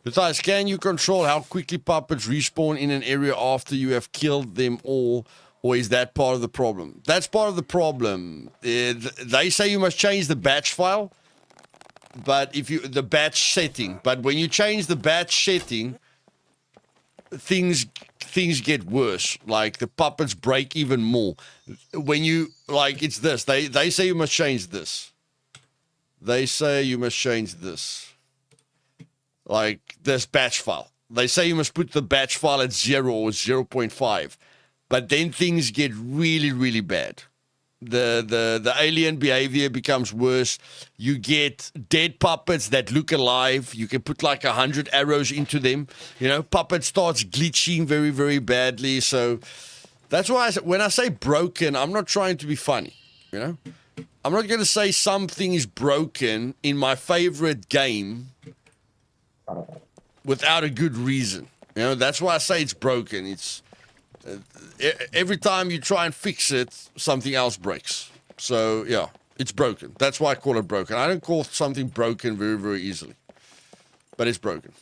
Luthais, can you control how quickly puppets respawn in an area after you have killed them all, or is that part of the problem? That's part of the problem. They say you must change the batch file, but the batch setting, but when you change the batch setting, things get worse. Like the puppets break even more. When you it's this. They say you must change this. They say you must change this. Like this batch file. They say you must put the batch file at 0 or 0.5. But then things get really, really bad. The alien behavior becomes worse. You get dead puppets that look alive. You can put like 100 arrows into them. You know, puppet starts glitching very, very badly. So that's why when I say broken, I'm not trying to be funny. You know, I'm not going to say something is broken in my favorite game without a good reason. You know, that's why I say it's broken. It's every time you try and fix it, something else breaks. So, yeah, it's broken. That's why I call it broken. I don't call something broken very, very easily. But it's broken.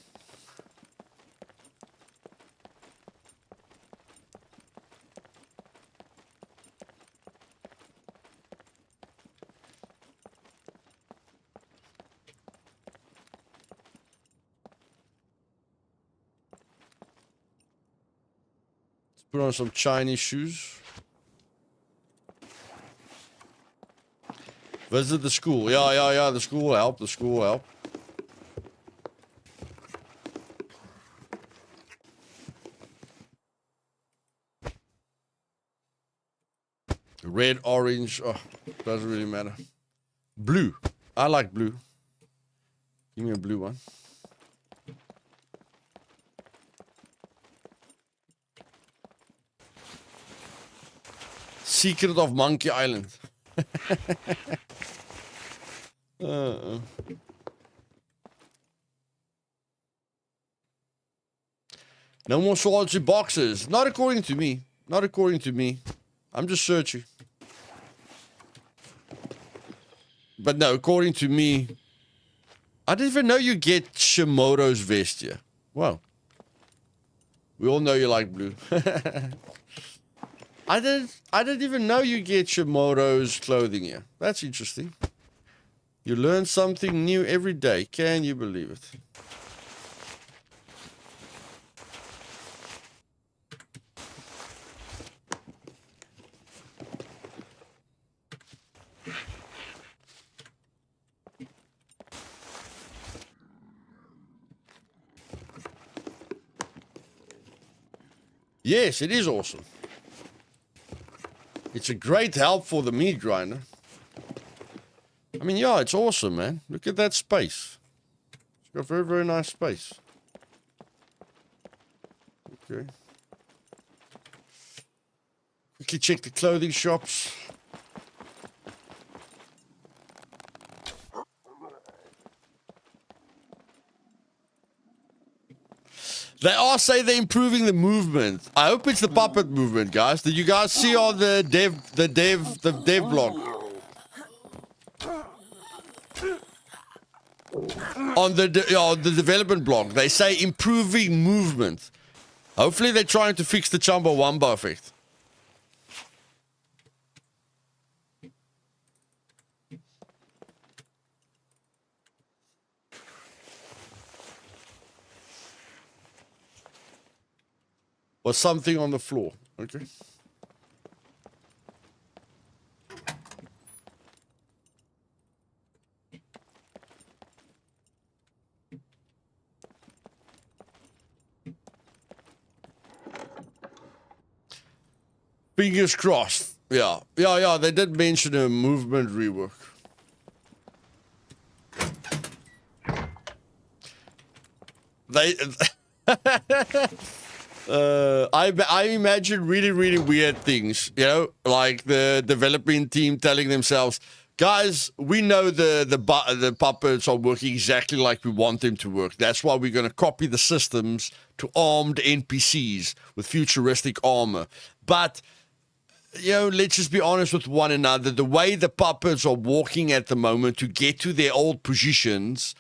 Put on some Chinese shoes. Visit the school. Yeah. The school will help. The school will help. Red, orange. Oh, doesn't really matter. Blue. I like blue. Give me a blue one. Secret of Monkey Island. No more swords in boxes. Not according to me. Not according to me. I'm just searching. But no, according to me, I didn't even know you get Shimoto's vest here. Wow. We all know you like blue. I didn't even know you get Shimoto's clothing here. That's interesting. You learn something new every day. Can you believe it? Yes, it is awesome. It's a great help for the meat grinder. I mean, yeah, it's awesome, man. Look at that space. It's got very, very nice space. Okay. Quickly check the clothing shops. They all say they're improving the movement. I hope it's the puppet movement, guys. Did you guys see on the dev blog? On the development blog, they say improving movement. Hopefully they're trying to fix the Chumbawamba effect. Was something on the floor. Okay. Fingers crossed. Yeah. They did mention a movement rework. They... I imagine really, really weird things, you know, like the development team telling themselves, guys, we know the puppets are working exactly like we want them to work. That's why we're going to copy the systems to armed NPCs with futuristic armor. But, you know, let's just be honest with one another. The way the puppets are walking at the moment to get to their old positions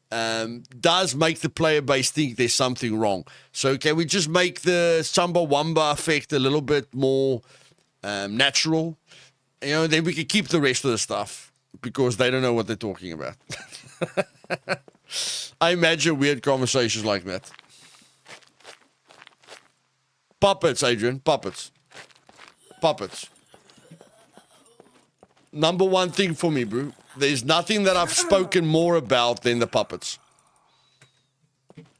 does make the player base think there's something wrong. So can we just make the Chumbawamba effect a little bit more natural? You know, then we can keep the rest of the stuff because they don't know what they're talking about. I imagine weird conversations like that. Puppets, Adrian, puppets. Puppets. Number one thing for me, bro. There's nothing that I've spoken more about than the puppets.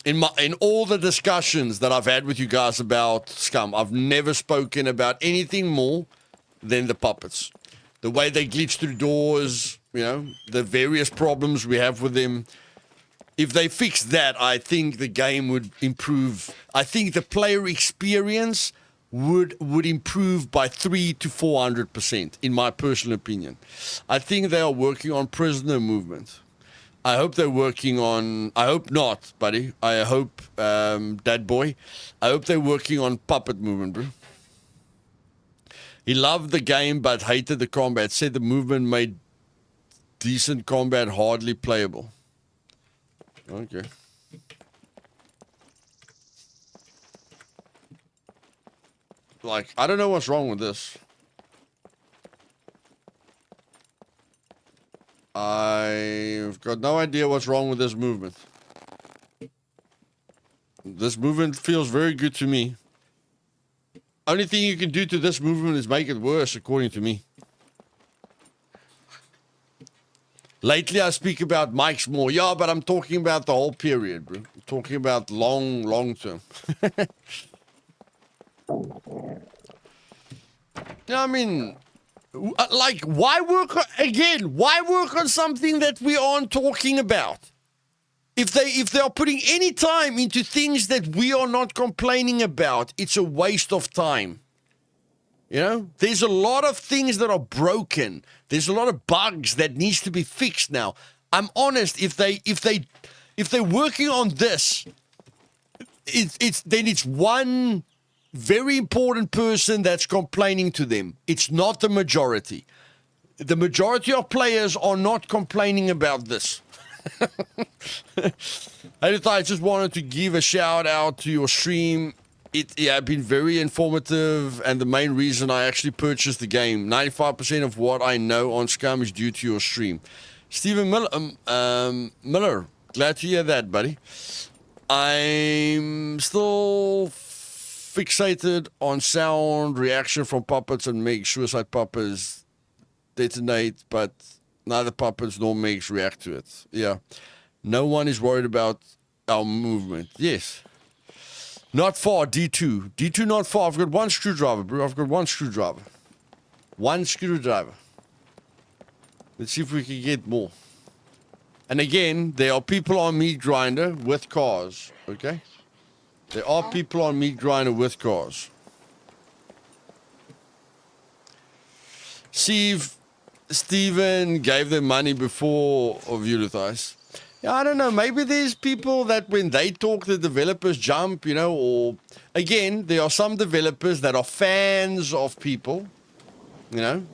In all the discussions that I've had with you guys about Scum, I've never spoken about anything more than the puppets. The way they glitch through doors, you know, the various problems we have with them. If they fix that, I think the game would improve. I think the player experience would improve by 300 to 400%, in my personal opinion. I think they are working on prisoner movement. I hope they're working on... I hope not, buddy. I hope, dad boy, I hope they're working on puppet movement, bro. He loved the game but hated the combat. Said the movement made decent combat hardly playable. Okay. Like, I don't know what's wrong with this. I've got no idea what's wrong with this movement. This movement feels very good to me. Only thing you can do to this movement is make it worse, according to me. Lately, I speak about mics more. Yeah, but I'm talking about the whole period, bro. I'm talking about long term. Yeah, I mean, like, why work again? Why work on something that we aren't talking about? If they are putting any time into things that we are not complaining about, it's a waste of time. You know, there's a lot of things that are broken. There's a lot of bugs that needs to be fixed now. I'm honest. If they're working on this, it's one very important person that's complaining to them. It's not the majority. The majority of players are not complaining about this. I just wanted to give a shout out to your stream. It's been very informative, and the main reason I actually purchased the game. 95% of what I know on Scum is due to your stream. Stephen Miller, glad to hear that, buddy. I'm still fixated on sound reaction from puppets and make suicide puppets detonate, but neither puppets nor makes react to it. Yeah. No one is worried about our movement. Yes. Not far, D2. D2 not far. I've got one screwdriver, bro. I've got one screwdriver. One screwdriver. Let's see if we can get more. And again, there are people on Meat Grinder with cars, okay? There are people on Meat Grinder with cars. See if Steven gave them money before of you, Luthais. Yeah, I don't know. Maybe there's people that when they talk, the developers jump, you know, or again, there are some developers that are fans of people, you know.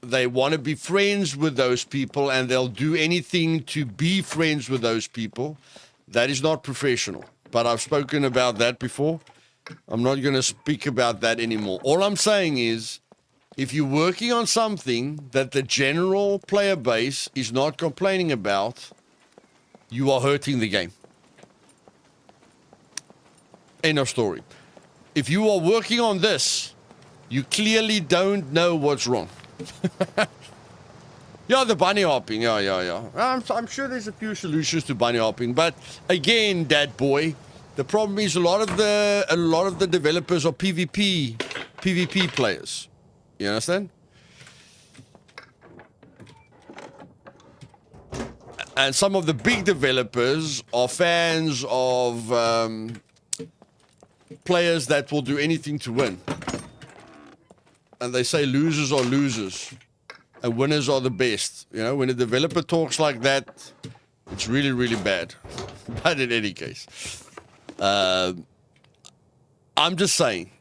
They want to be friends with those people and they'll do anything to be friends with those people. That is not professional. But I've spoken about that before. I'm not going to speak about that anymore. All I'm saying is, if you're working on something that the general player base is not complaining about, you are hurting the game. End of story. If you are working on this, you clearly don't know what's wrong. Yeah, the bunny hopping. Yeah. I'm sure there's a few solutions to bunny hopping, but again, that boy, the problem is a lot of the developers are PvP players. You understand? And some of the big developers are fans of players that will do anything to win. And they say losers are losers and winners are the best. You know, when a developer talks like that, it's really, really bad. But in any case, I'm just saying,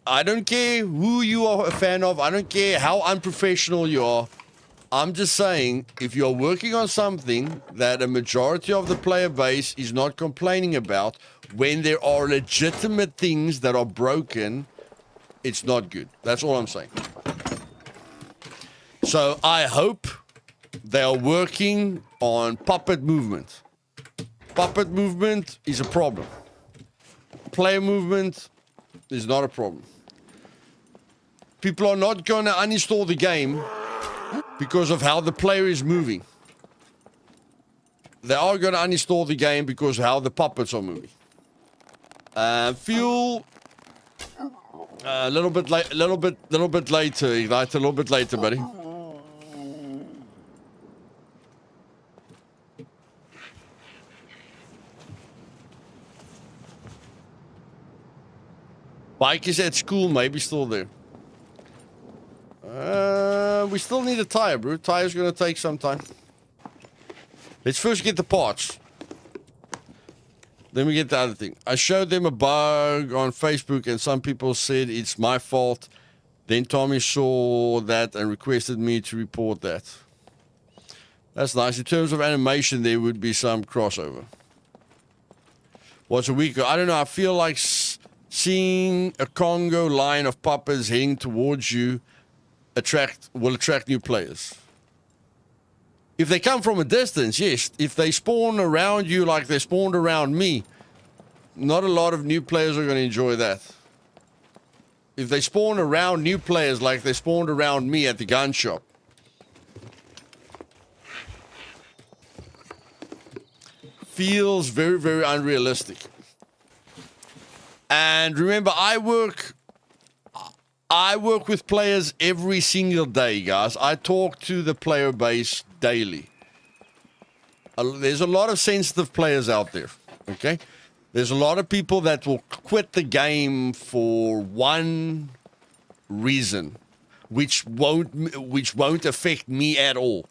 I don't care who you are a fan of. I don't care how unprofessional you are. I'm just saying, if you're working on something that a majority of the player base is not complaining about, when there are legitimate things that are broken, it's not good. That's all I'm saying. So I hope they are working on puppet movement. Puppet movement is a problem. Player movement is not a problem. People are not going to uninstall the game because of how the player is moving. They are going to uninstall the game because of how the puppets are moving. Fuel. A little bit later, Ignite. A little bit later, buddy. Bike is at school, maybe still there. We still need a tire, bro. Tire's gonna take some time. Let's first get the parts. Then we get the other thing. I showed them a bug on Facebook and some people said it's my fault. Then Tommy saw that and requested me to report that. That's nice. In terms of animation, there would be some crossover. What's a week ago? I don't know. I feel like seeing a Congo line of puppets heading towards you will attract new players. If they come from a distance, yes. If they spawn around you like they spawned around me, not a lot of new players are going to enjoy that. If they spawn around new players like they spawned around me at the gun shop, feels very, very unrealistic. And remember, I work with players every single day, guys. I talk to the player base daily. There's a lot of sensitive players out there, okay? There's a lot of people that will quit the game for one reason, which won't affect me at all.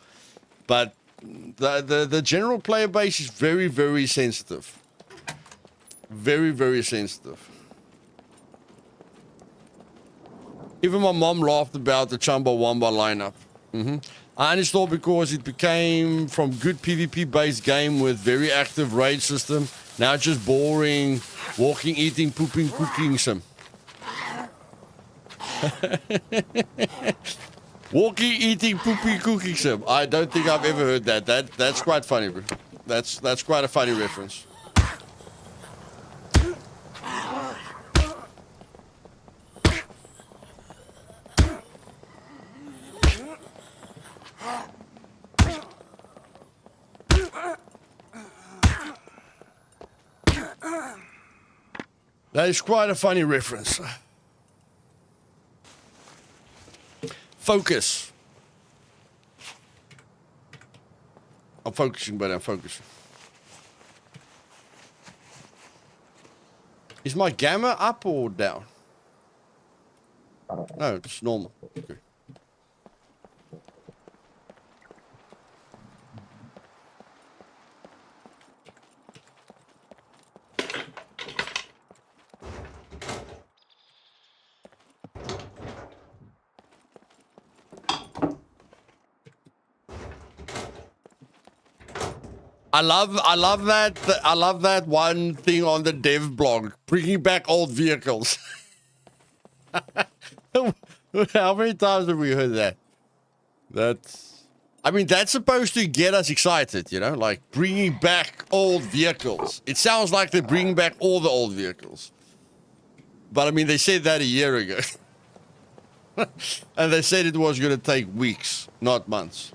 But the general player base is very, very sensitive. Very, very sensitive. Even my mom laughed about the Chumbawamba lineup. I uninstalled because it became from good PvP-based game with very active raid system. Now it's just boring, walking, eating, pooping, cooking sim. Walking, eating, pooping, cooking sim. I don't think I've ever heard that. That's quite funny, bro. That's quite a funny reference. That is quite a funny reference. Focus. I'm focusing, but I'm focusing. Is my gamma up or down? No, it's normal. Okay. I love that one thing on the dev blog, bringing back old vehicles. How many times have we heard that? I mean, that's supposed to get us excited, you know, like bringing back old vehicles. It sounds like they're bringing back all the old vehicles. But I mean, they said that a year ago. And they said it was going to take weeks, not months.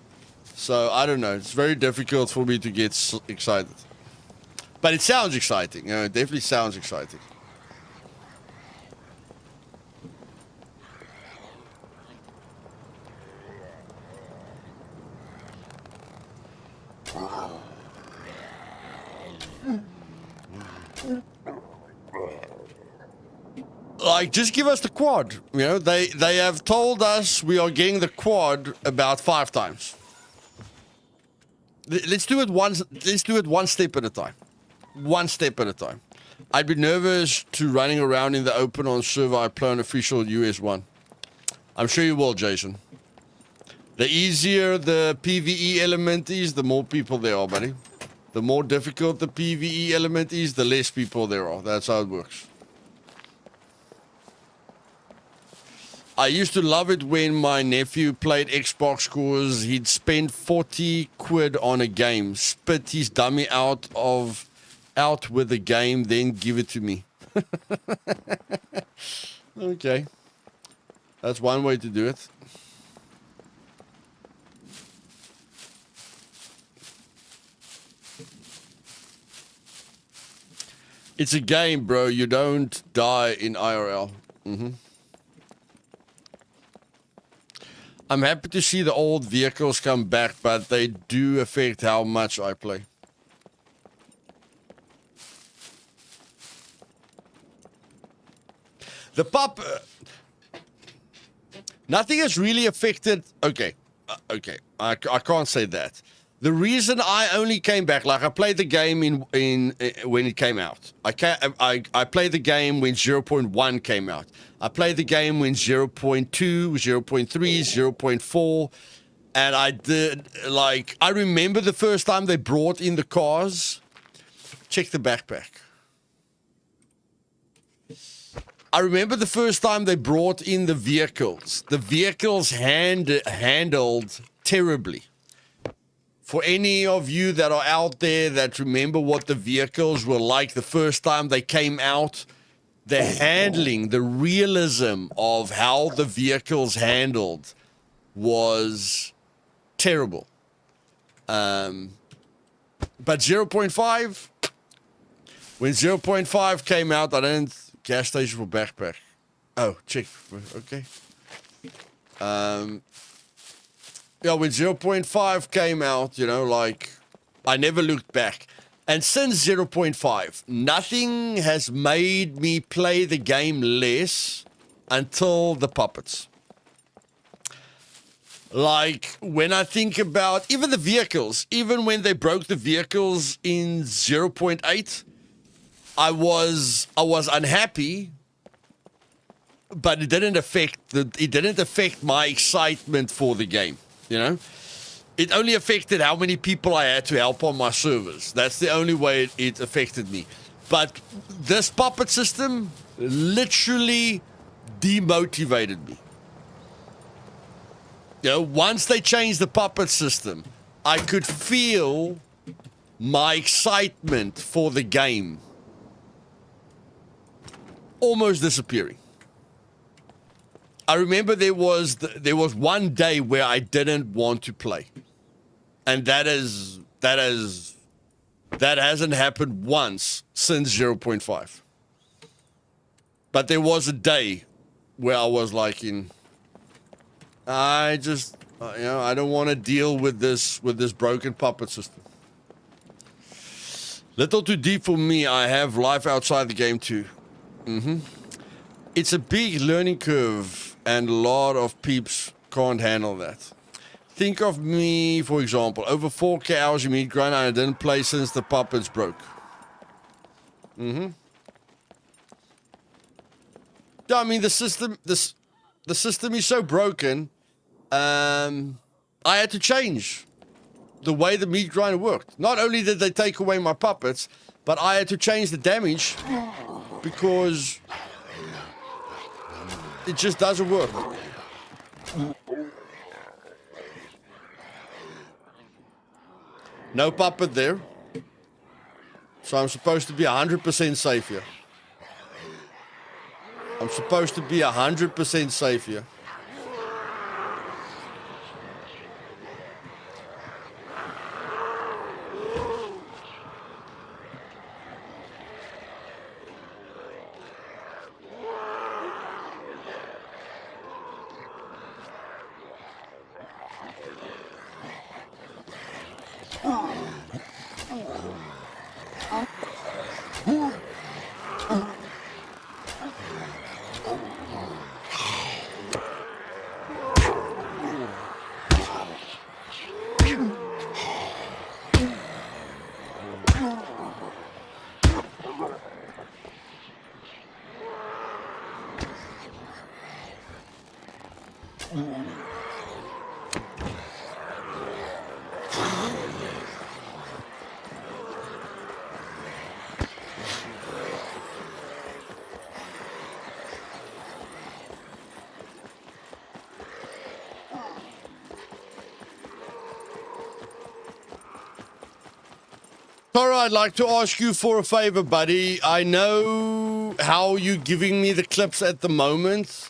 So, I don't know. It's very difficult for me to get excited. But it sounds exciting. You know, it definitely sounds exciting. Like, just give us the quad. You know, they have told us we are getting the quad about 5 times. Let's do it once. Let's do it one step at a time. One step at a time. I'd be nervous to running around in the open on server I play on official US1. I'm sure you will, Jason. The easier the PvE element is, the more people there are, buddy. The more difficult the PvE element is, the less people there are. That's how it works. I used to love it when my nephew played Xbox cause he'd spend 40 quid on a game, spit his dummy out with the game, then give it to me. Okay. That's one way to do it. It's a game, bro. You don't die in IRL. I'm happy to see the old vehicles come back, but they do affect how much I play. The pup... nothing has really affected... Okay. Okay. I can't say that. The reason I only came back, like I played the game in when it came out. I played the game when 0.1 came out. I played the game when 0.2, 0.3, 0.4, and I did, like, I remember the first time they brought in the cars. Check the backpack. I remember the first time they brought in the vehicles. The vehicles handled terribly. For any of you that are out there that remember what the vehicles were like the first time they came out, the handling, the realism of how the vehicles handled was terrible. But 0.5, when 0.5 came out, I didn't gas station for backpack. Oh, check. Okay. Yeah, when 0.5 came out, you know, like, I never looked back. And since 0.5, nothing has made me play the game less until the puppets. Like, when I think about even the vehicles, even when they broke the vehicles in 0.8, I was unhappy, but it didn't affect my excitement for the game, you know? It only affected how many people I had to help on my servers. That's the only way it affected me. But this puppet system literally demotivated me. You know, once they changed the puppet system, I could feel my excitement for the game almost disappearing. I remember there was one day where I didn't want to play. And that hasn't happened once since 0.5. But there was a day where I was like I just, you know, I don't want to deal with this broken puppet system. Little too deep for me. I have life outside the game too. It's a big learning curve, and a lot of peeps can't handle that. Think of me, for example, over 4K hours in mid grind, and I didn't play since the puppets broke. Yeah, I mean the system is so broken. I had to change the way the meat grinder worked. Not only did they take away my puppets, but I had to change the damage because it just doesn't work. No puppet there. So I'm supposed to be 100% safe here. I'm supposed to be 100% safe here. Toro, I'd like to ask you for a favor, buddy. I know how you're giving me the clips at the moment.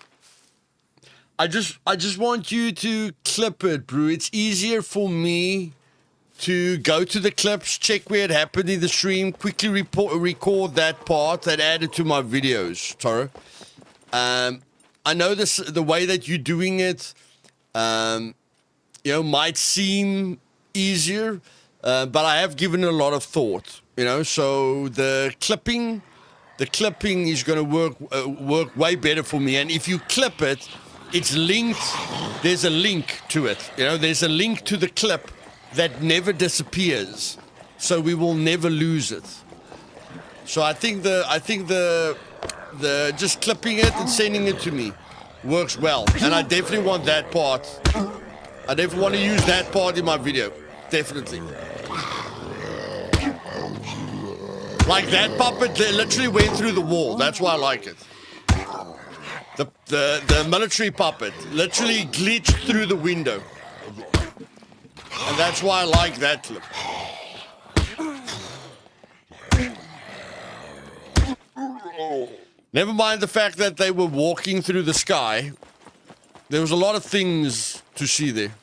I just want you to clip it, bro. It's easier for me to go to the clips, check where it happened in the stream, quickly record that part and add it to my videos, Toro. I know the way that you're doing it, you know, might seem easier. But I have given it a lot of thought, you know, so the clipping is going to work way better for me. And if you clip it, it's linked. There's a link to it, you know, there's a link to the clip that never disappears. So we will never lose it. So I think the just clipping it and sending it to me works well. And I definitely want that part. I definitely want to use that part in my video. Definitely. Like that puppet literally went through the wall. That's why I like it. The military puppet literally glitched through the window. And that's why I like that clip. Never mind the fact that they were walking through the sky. There was a lot of things to see there.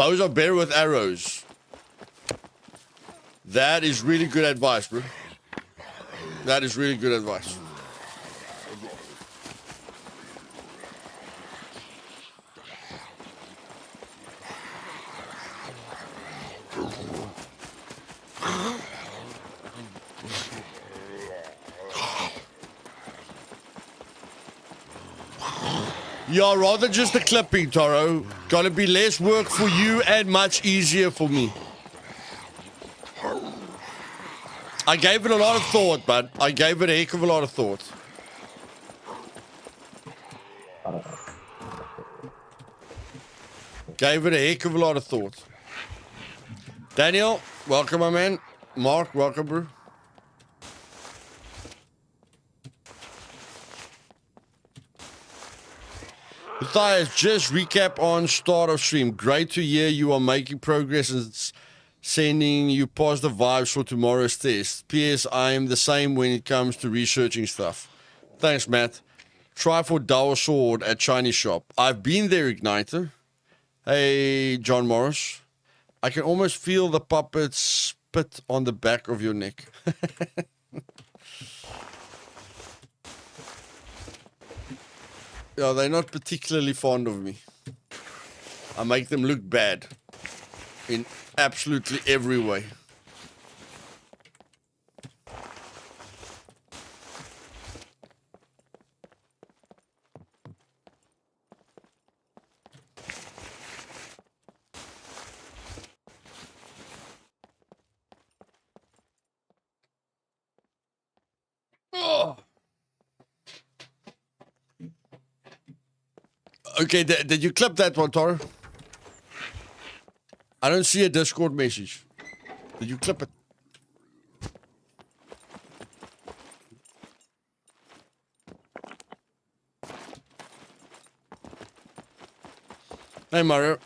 Bows are better with arrows. That is really good advice, bro. That is really good advice. Yeah, rather just the clipping, Toro. Gonna be less work for you and much easier for me. I gave it a lot of thought, bud. I gave it a heck of a lot of thought. Gave it a heck of a lot of thought. Daniel, welcome, my man. Mark, welcome, bro. Luthais, just recap on start of stream. Great to hear you are making progress and sending you positive vibes for tomorrow's test. P.S. I am the same when it comes to researching stuff. Thanks, Matt. Try for Dower Sword at Chinese shop. I've been there, Igniter. Hey, John Morris. I can almost feel the puppets spit on the back of your neck. Yeah, they're not particularly fond of me. I make them look bad in absolutely every way. Oh. Okay, did you clip that one, Toro? I don't see a Discord message. Did you clip it? Hey, Mario.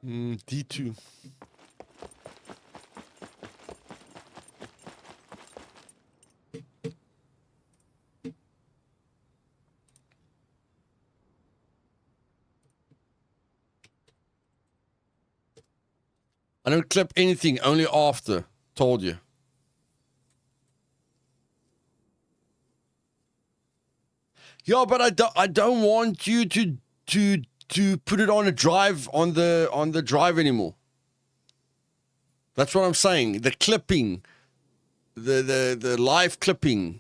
D2. I don't clip anything, only after. Told you. Yeah, but I don't want you to put it on a drive on the drive anymore. That's what I'm saying. The clipping, the live clipping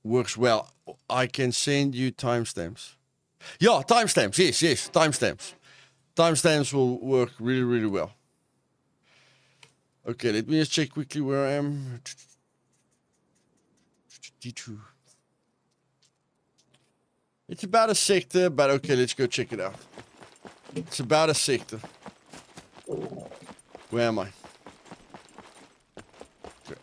works well. I can send you timestamps. Yeah, timestamps. Yes, timestamps. Timestamps will work really, really well. Okay, let me just check quickly where I am. D2. It's about a sector, but okay, let's go check it out. It's about a sector. Where am I? Okay.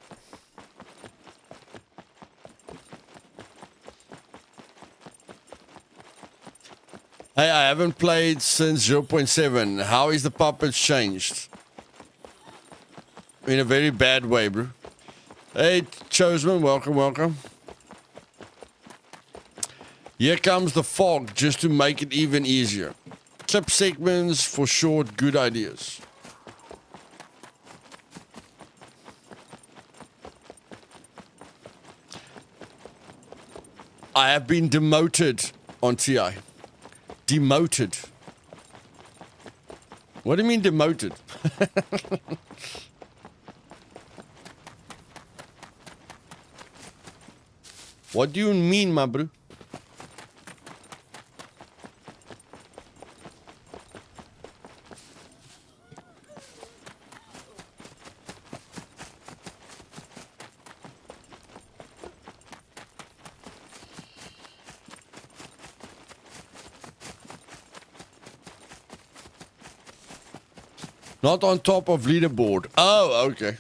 Hey, I haven't played since 0.7. How is the puppets changed? In a very bad way, bro. Hey, Choseman, welcome. Here comes the fog just to make it even easier. Clip segments for short, good ideas. I have been demoted on TI. Demoted. What do you mean demoted? What do you mean, my bro? Not on top of leaderboard. Oh, okay.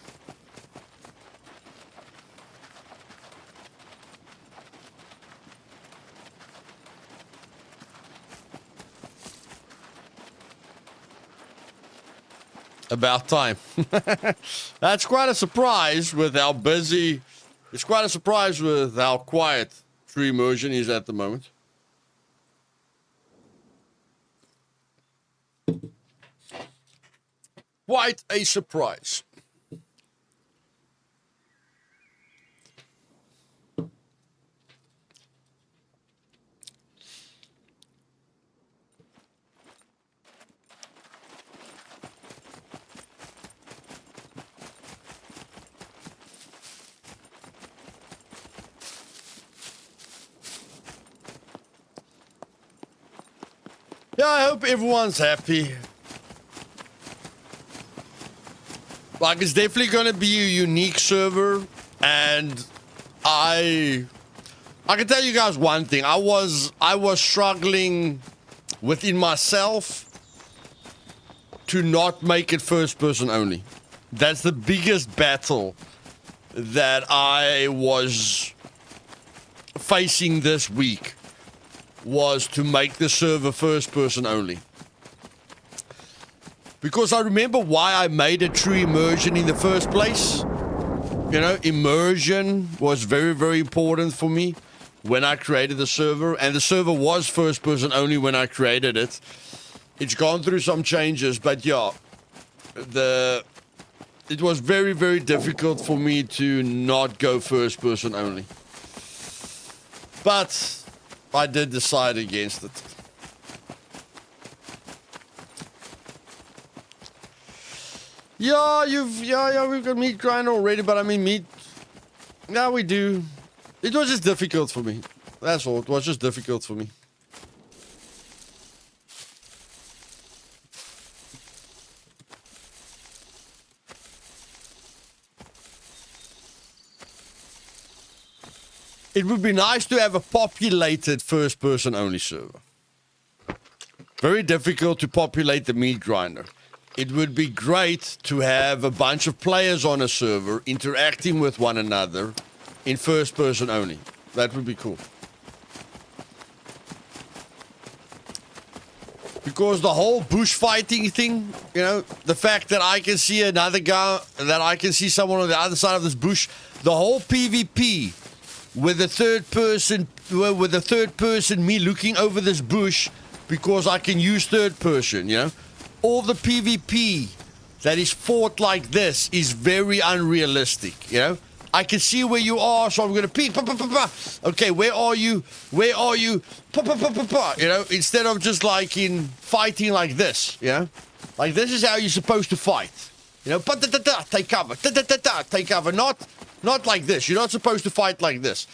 About time. That's quite a surprise with how busy It's quite a surprise with how quiet tree immersion is at the moment. Quite a surprise. Yeah, I hope everyone's happy. Like, it's definitely going to be a unique server, and I can tell you guys one thing. I was struggling within myself to not make it first person only. That's the biggest battle that I was facing this week, was to make the server first person only. Because I remember why I made a true immersion in the first place. You know, immersion was very, very important for me when I created the server, and the server was first person only when I created it. It's gone through some changes, but yeah, it was very, very difficult for me to not go first person only. But I did decide against it. Yeah, we've got meat grinder already, but I mean meat. Yeah, we do. It was just difficult for me. That's all. It was just difficult for me. It would be nice to have a populated first person only server. Very difficult to populate the meat grinder. It would be great to have a bunch of players on a server interacting with one another in first person only. That would be cool. Because the whole bushfighting thing, you know, the fact that I can see another guy, that I can see someone on the other side of this bush, the whole PvP with the third person, me looking over this bush because I can use third person, you know. All the PvP that is fought like this is very unrealistic, you know. I can see where you are, so I'm going to peek. Okay, where are you? Where are you? You know, instead of just like in fighting like this, you know. Like this is how you're supposed to fight. You know, take cover. Take cover. Not like this. You're not supposed to fight like this.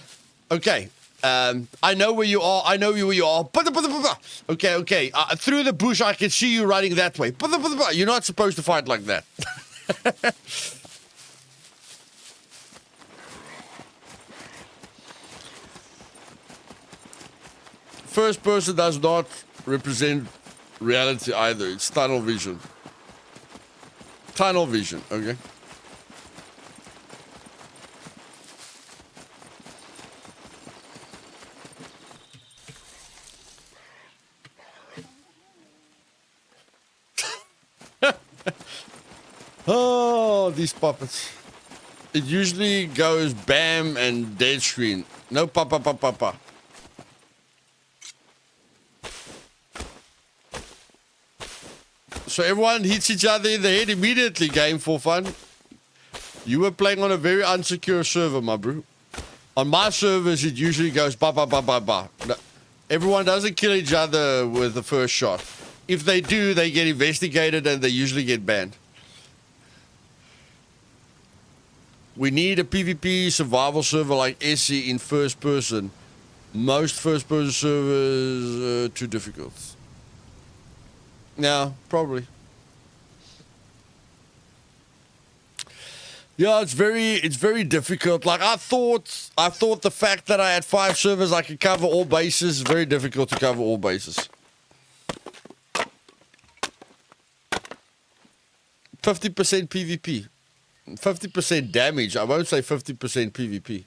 Okay. I know where you are. I know where you are. Okay. Through the bush, I can see you running that way. You're not supposed to fight like that. First person does not represent reality either. It's tunnel vision. Tunnel vision, okay? Oh, these puppets. It usually goes bam and dead screen. No papa. So everyone hits each other in the head immediately, game for fun. You were playing on a very unsecure server, my bro. On my servers, it usually goes ba. No, everyone doesn't kill each other with the first shot. If they do, they get investigated and they usually get banned. We need a PvP survival server like SE in first person. Most first person servers are too difficult. Yeah, probably. Yeah, it's very difficult. Like I thought the fact that I had 5 servers I could cover all bases is very difficult to cover all bases. 50% PvP. 50% damage. I won't say 50% PvP.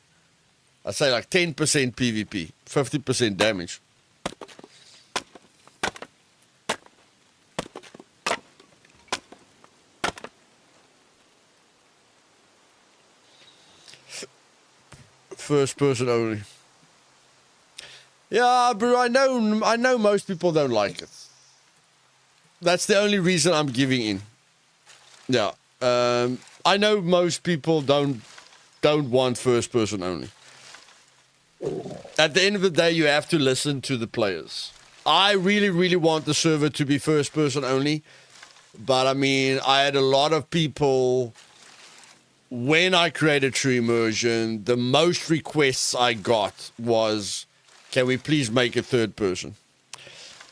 I say like 10% PvP. 50% damage. First person only. Yeah, bro, I know most people don't like it. That's the only reason I'm giving in. Yeah. I know most people don't want first person only. At the end of the day, you have to listen to the players. I really, really want the server to be first person only. But I mean, I had a lot of people, when I created True Immersion, the most requests I got was, can we please make it third person?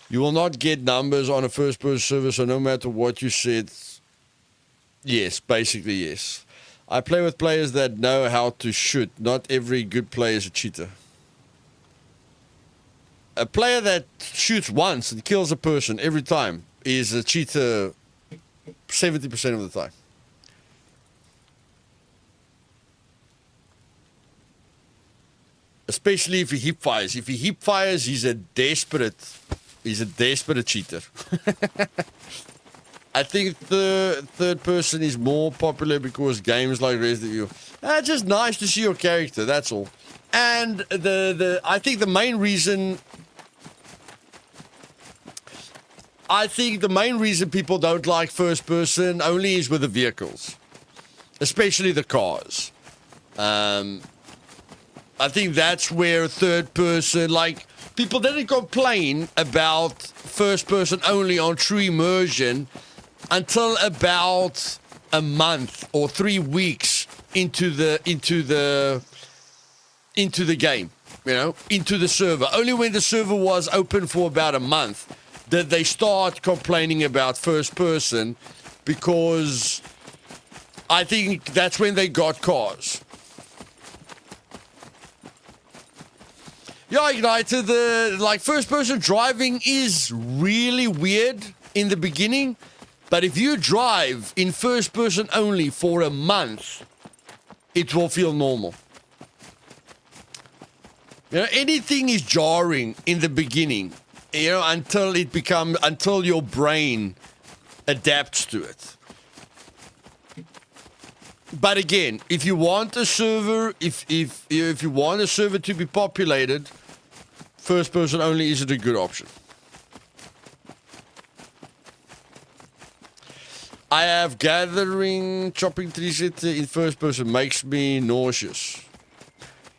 You will not get numbers on a first person server, so no matter what you said, yes, basically yes. I play with players that know how to shoot. Not every good player is a cheater. A player that shoots once and kills a person every time is a cheater 70% of the time. Especially if he hip fires. If he hip fires, he's a desperate cheater. I think the third person is more popular because games like Resident Evil. It's just nice to see your character, that's all. And I think the main reason people don't like first person only is with the vehicles, especially the cars. I think that's where third person, like, people didn't complain about first person only on True Immersion until about a month or 3 weeks into the game, you know, into the server. Only when the server was open for about a month did they start complaining about first person, because I think that's when they got cars. Yeah, United, like first person driving is really weird in the beginning, but if you drive in first person only for a month, it will feel normal. You know, anything is jarring in the beginning, you know, until your brain adapts to it. But again, if you want a server, if you want a server to be populated, first person only isn't a good option. I have gathering chopping trees in first person makes me nauseous.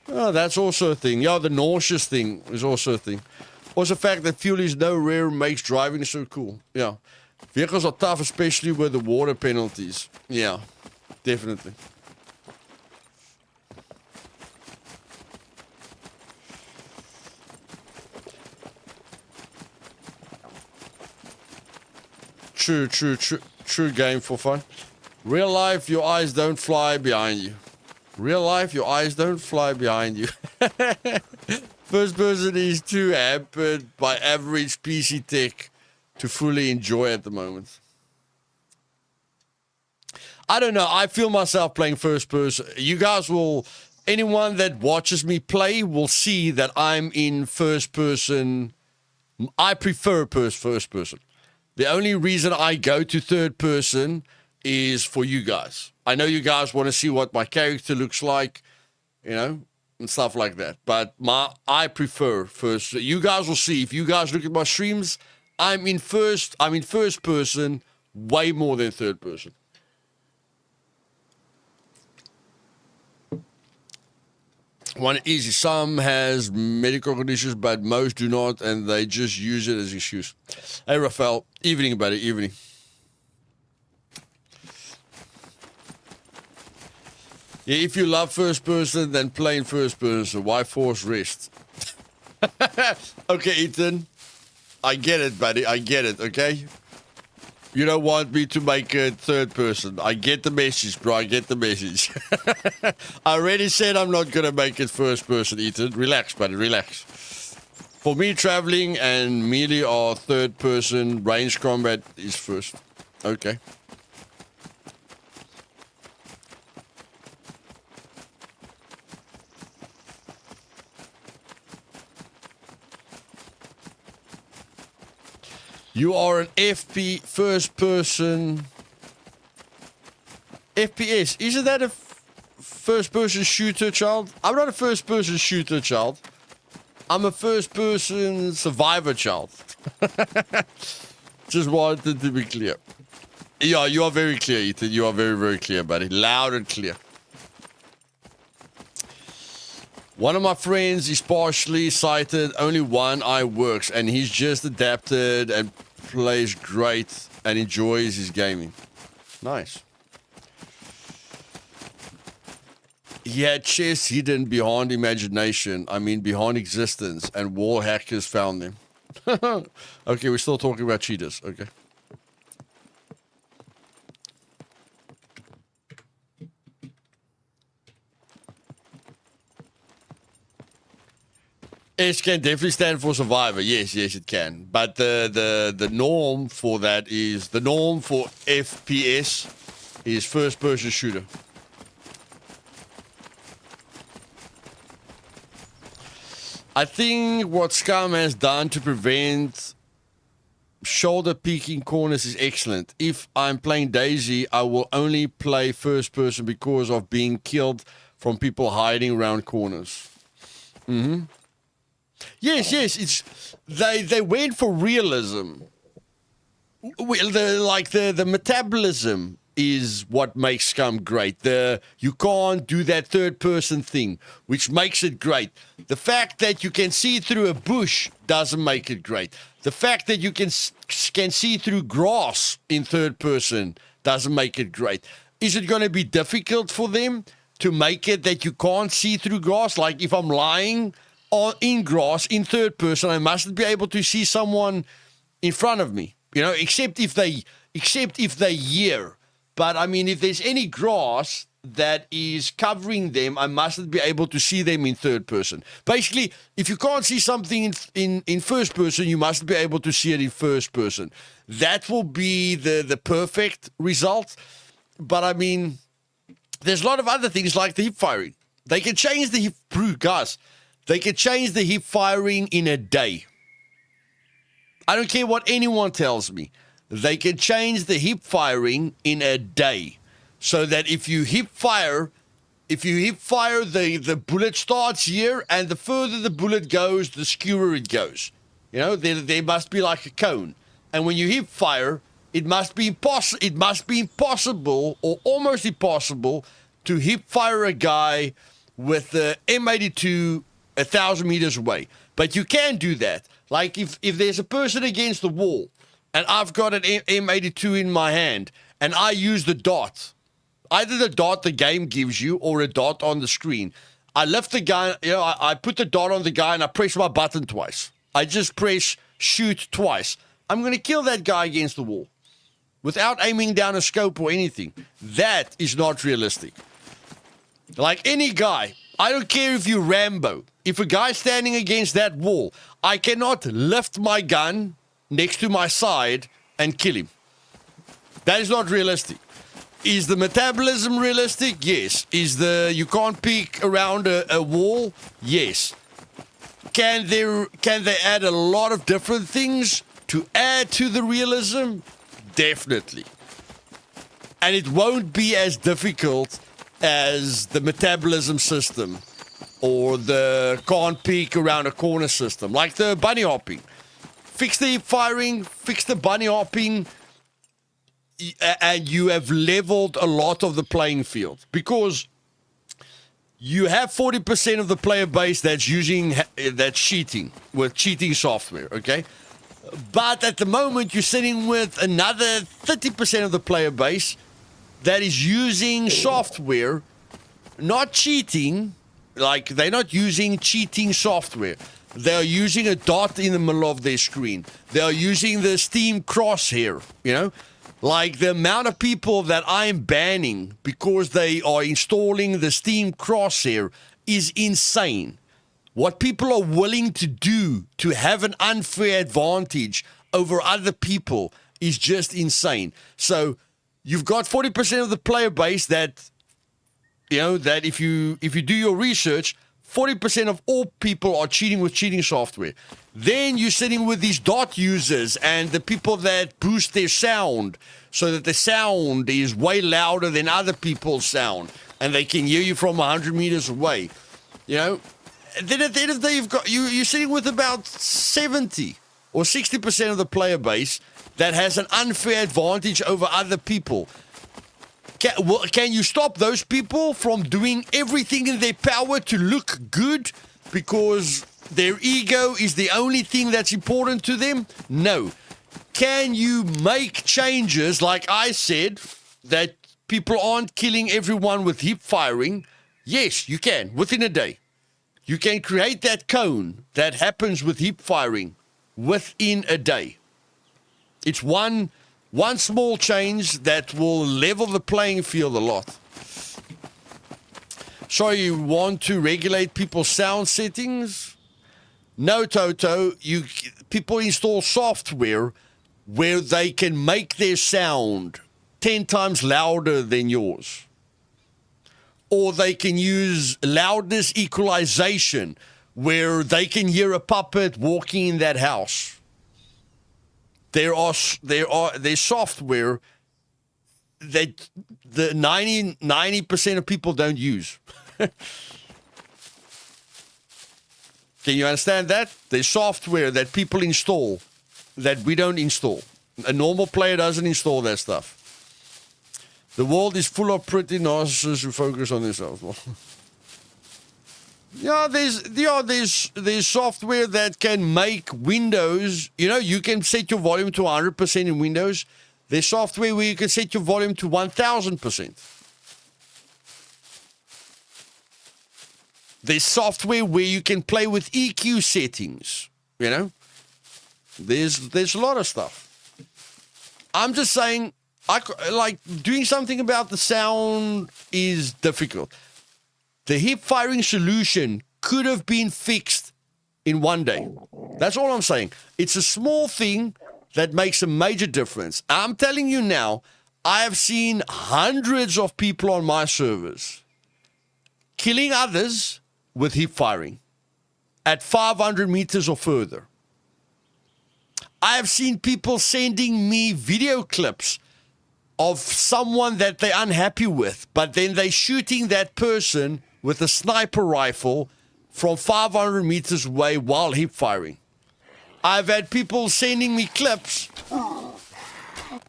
Oh, that's also a thing. Yeah, the nauseous thing is also a thing. Also, the fact that fuel is no rare makes driving so cool. Yeah. Vehicles are tough, especially with the water penalties. Yeah, definitely. True game for fun. Real life, your eyes don't fly behind you. Real life, your eyes don't fly behind you. First person is too hampered by average PC tech to fully enjoy at the moment. I don't know. I feel myself playing first person. You guys will, anyone that watches me play will see that I'm in first person. I prefer first person. The only reason I go to third person is for you guys. I know you guys want to see what my character looks like, you know, and stuff like that. But I prefer first. You guys will see. If you guys look at my streams, I'm in first person way more than third person. One easy. Some has medical conditions, but most do not, and they just use it as an excuse. Hey, Rafael. Evening, buddy. Evening. Yeah, if you love first person, then play in first person. Why force rest? Okay, Ethan. I get it, buddy. I get it, okay? You don't want me to make it third person. I get the message, bro. I get the message. I already said I'm not going to make it first person, Ethan. Relax, buddy. Relax. For me, traveling and melee are third person. Range combat is first. Okay. You are an first person FPS. Isn't that a first-person shooter child. I'm not a first-person shooter child. I'm a first-person survivor child. Just wanted to be clear. Yeah, you are very clear, Ethan. You are very, very clear, buddy. Loud and clear. One of my friends is partially sighted. Only one eye works, and he's just adapted and plays great and enjoys his gaming. Nice. He had chests hidden behind imagination. I mean, behind existence, and wall hackers found them. Okay, we're still talking about cheaters. Okay. It can definitely stand for survivor. Yes, it can. But the norm for that is the norm for FPS is first person shooter. I think what Scum has done to prevent shoulder peeking corners is excellent. If I'm playing Daisy, I will only play first person because of being killed from people hiding around corners. Yes, it's they went for realism. The metabolism is what makes Scum great. You can't do that third person thing, which makes it great. The fact that you can see through a bush doesn't make it great. The fact that you can see through grass in third person doesn't make it great. Is it going to be difficult for them to make it that you can't see through grass? Like if I'm lying in grass in third person, I mustn't be able to see someone in front of me, except if they hear. But I mean, if there's any grass that is covering them, I mustn't be able to see them in third person. Basically, if you can't see something in first person, you must be able to see it in first person. That will be the perfect result. But I mean, there's a lot of other things like the hip firing. They can change the hip, guys. They can change the hip firing in a day. I don't care what anyone tells me. They can change the hip firing in a day. So that if you hip fire, the bullet starts here, and the further the bullet goes, the skewer it goes. There must be like a cone. And when you hip fire, it must be impossible or almost impossible to hip fire a guy with the M82 1,000 meters away. But you can do that. Like if there's a person against the wall and I've got an M82 in my hand and I use the dot, either the dot the game gives you or a dot on the screen, I lift the gun, I put the dot on the guy and I press my button twice. I just press shoot twice. I'm going to kill that guy against the wall without aiming down a scope or anything. That is not realistic. Like any guy, I don't care if you're Rambo. If a guy's standing against that wall, I cannot lift my gun next to my side and kill him. That is not realistic. Is the metabolism realistic? Yes. You can't peek around a wall? Yes. Can they add a lot of different things to add to the realism? Definitely. And it won't be as difficult as the metabolism system or the can't peek around a corner system, like the bunny hopping. Fix the hip firing, fix the bunny hopping, and you have leveled a lot of the playing field, because you have 40% of the player base that's cheating with cheating software, okay? But at the moment, you're sitting with another 30% of the player base that is using software, not cheating. Like, they're not using cheating software. They're using a dot in the middle of their screen. They're using the Steam crosshair, Like, the amount of people that I'm banning because they are installing the Steam crosshair is insane. What people are willing to do to have an unfair advantage over other people is just insane. So you've got 40% of the player base that, that if you do your research, 40% of all people are cheating with cheating software. Then you're sitting with these dot users and the people that boost their sound so that the sound is way louder than other people's sound. and they can hear you from 100 meters away. You know, and then at the end of the day, you're sitting with about 70 or 60% of the player base that has an unfair advantage over other people. Can you stop those people from doing everything in their power to look good because their ego is the only thing that's important to them? No. Can you make changes, like I said, that people aren't killing everyone with hip firing? Yes, you can, within a day. You can create that cone that happens with hip firing within a day. It's one small change that will level the playing field a lot. So you want to regulate people's sound settings? No, Toto. People install software where they can make their sound 10 times louder than yours. Or they can use loudness equalization where they can hear a puppet walking in that house. There's software that the 90% of people don't use. Can you understand that? There's software that people install that we don't install. A normal player doesn't install that stuff. The world is full of pretty narcissists who focus on themselves. There's software that can make Windows, you can set your volume to 100% in Windows. There's software where you can set your volume to 1000%. There's software where you can play with EQ settings, There's a lot of stuff. I'm just saying, doing something about the sound is difficult. The hip firing solution could have been fixed in one day. That's all I'm saying. It's a small thing that makes a major difference. I'm telling you now, I have seen hundreds of people on my servers killing others with hip firing at 500 meters or further. I have seen people sending me video clips of someone that they're unhappy with, but then they're shooting that person with a sniper rifle from 500 meters away while hip firing. I've had people sending me clips.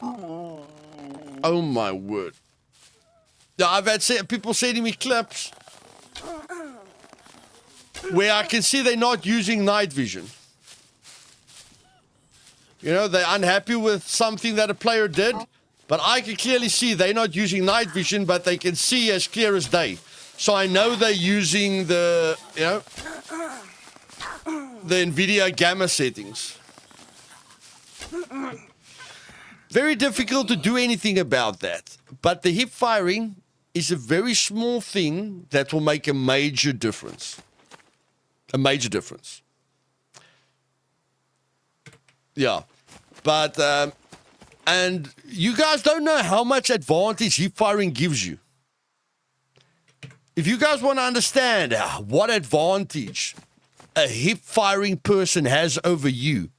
Oh my word. I've had people sending me clips where I can see they're not using night vision. They're unhappy with something that a player did, but I can clearly see they're not using night vision, but they can see as clear as day. So I know they're using the NVIDIA gamma settings. Very difficult to do anything about that. But the hip firing is a very small thing that will make a major difference. A major difference. Yeah. But, and you guys don't know how much advantage hip firing gives you. If you guys want to understand what advantage a hip firing person has over you,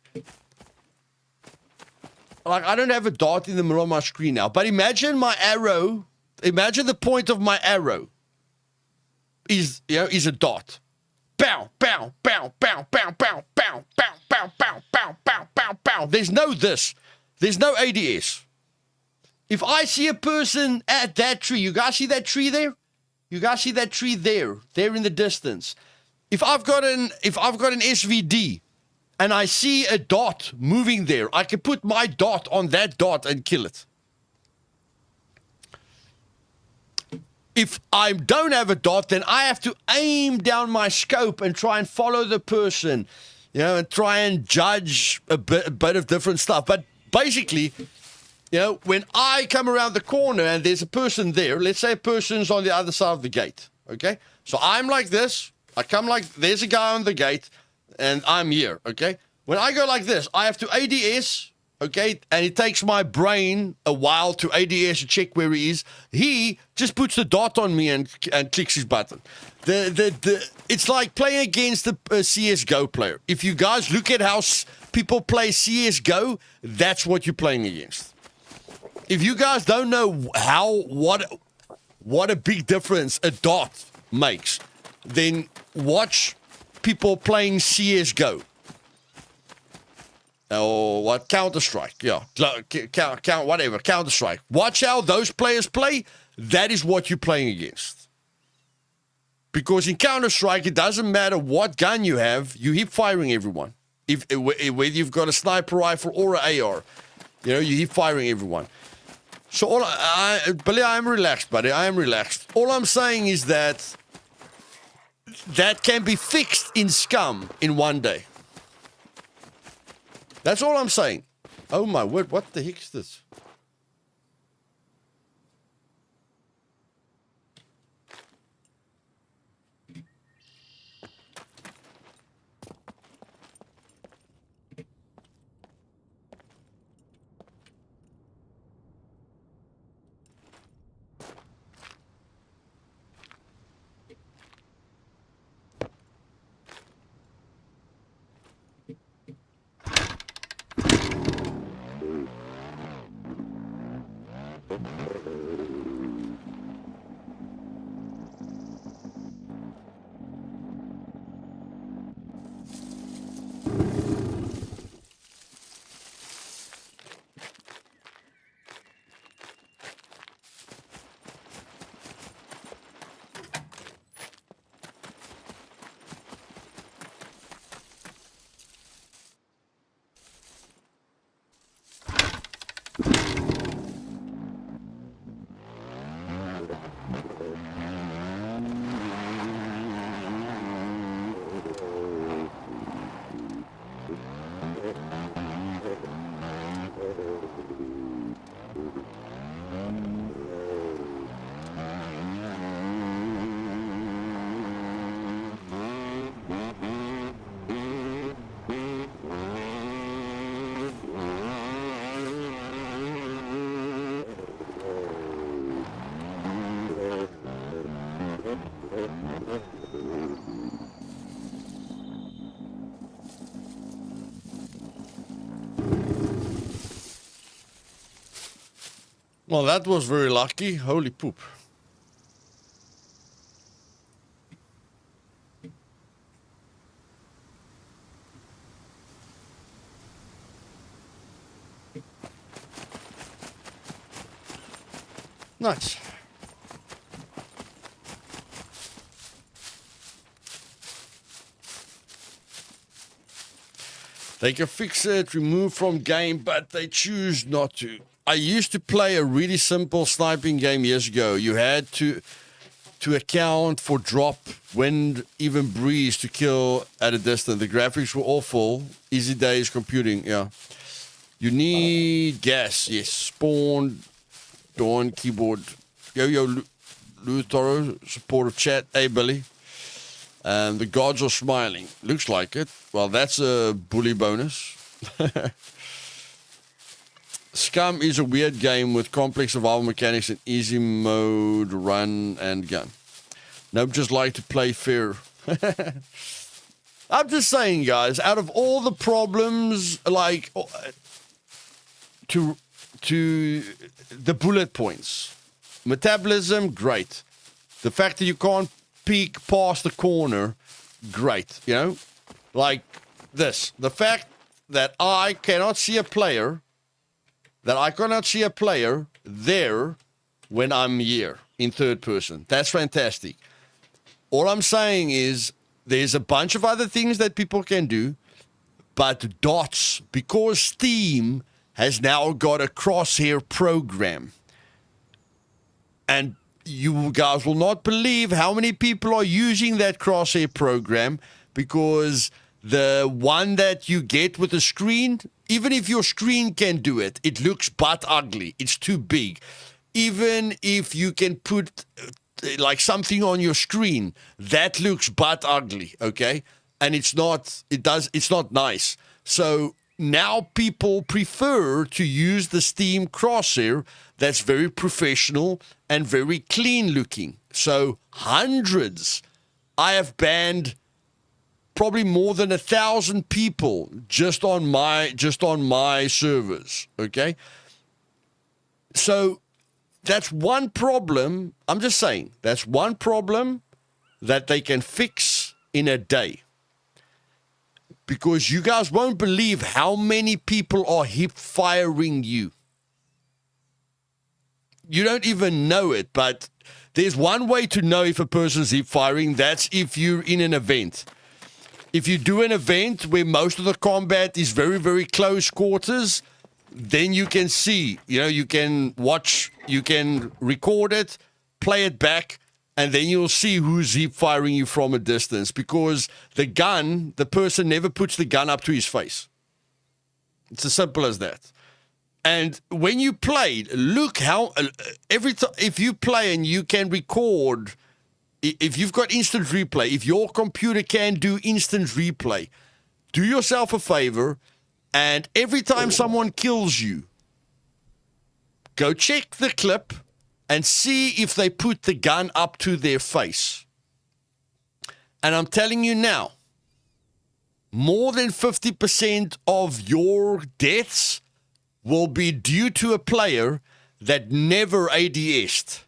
I don't have a dot in the middle of my screen now, but imagine my arrow, imagine the point of my arrow is a dot. Bow, bow, bow, bow, bow, bow, bow, bow, bow, bow, bow, bow, bow, bow. There's no this. There's no ADS. If I see a person at that tree, you guys see that tree there? You guys see that tree there in the distance. If I've got an SVD and I see a dot moving there, I can put my dot on that dot and kill it. If I don't have a dot, then I have to aim down my scope and try and follow the person, and try and judge a bit of different stuff. But basically, when I come around the corner and there's a person there, let's say a person's on the other side of the gate, okay? So I'm like this, there's a guy on the gate, and I'm here, okay? When I go like this, I have to ADS, okay? And it takes my brain a while to ADS to check where he is. He just puts the dot on me and clicks his button. It's like playing against a CSGO player. If you guys look at how people play CSGO, that's what you're playing against. If you guys don't know what a big difference a dot makes, then watch people playing CSGO. Or what? Counter-Strike. Yeah. Whatever. Counter-Strike. Watch how those players play. That is what you're playing against. Because in Counter-Strike, it doesn't matter what gun you have, you hip firing everyone. Whether you've got a sniper rifle or an AR, you hip firing everyone. So Billy, I am relaxed, buddy. I am relaxed. All I'm saying is that can be fixed in Scum in one day. That's all I'm saying. Oh my word, what the heck is this? Well, that was very lucky. Holy poop. Nice. They can fix it, remove from game, but they choose not to. I used to play a really simple sniping game years ago. You had to account for drop, wind, even breeze to kill at a distance. The graphics were awful. Easy days computing, yeah. You need gas, yes. Spawn, Dawn, keyboard. Yo, Luthais, supportive chat. Hey, Billy. The gods are smiling. Looks like it. Well, that's a bully bonus. Scum is a weird game with complex survival mechanics and easy mode, run, and gun. Nope, just like to play fair. I'm just saying, guys, out of all the problems, like, to the bullet points, metabolism, great. The fact that you can't peek past the corner, great. Like this. The fact that I cannot see a player there when I'm here in third person. That's fantastic. All I'm saying is there's a bunch of other things that people can do, but dots, because Steam has now got a crosshair program, and you guys will not believe how many people are using that crosshair program, because the one that you get with the screen, even if your screen can do it, it looks butt ugly. It's too big. Even if you can put like something on your screen, that looks butt ugly, okay? And it's not nice. So now people prefer to use the Steam crosshair that's very professional and very clean looking. So hundreds. I have banned probably more than 1,000 people just on my servers, okay? So That's one problem. I'm just saying, that's one problem that they can fix in a day. Because you guys won't believe how many people are hip firing you. You don't even know it, but there's one way to know if a person's hip firing. That's if you're in an event. If you do an event where most of the combat is very, very close quarters, then you can see, you can watch, you can record it, play it back, and then you'll see who's hip firing you from a distance, because the person never puts the gun up to his face. It's as simple as that. And when you played, look how every time, if you play and you can record, if you've got instant replay, if your computer can do instant replay, do yourself a favor, and every time someone kills you, go check the clip and see if they put the gun up to their face. And I'm telling you now, more than 50% of your deaths will be due to a player that never ADS'd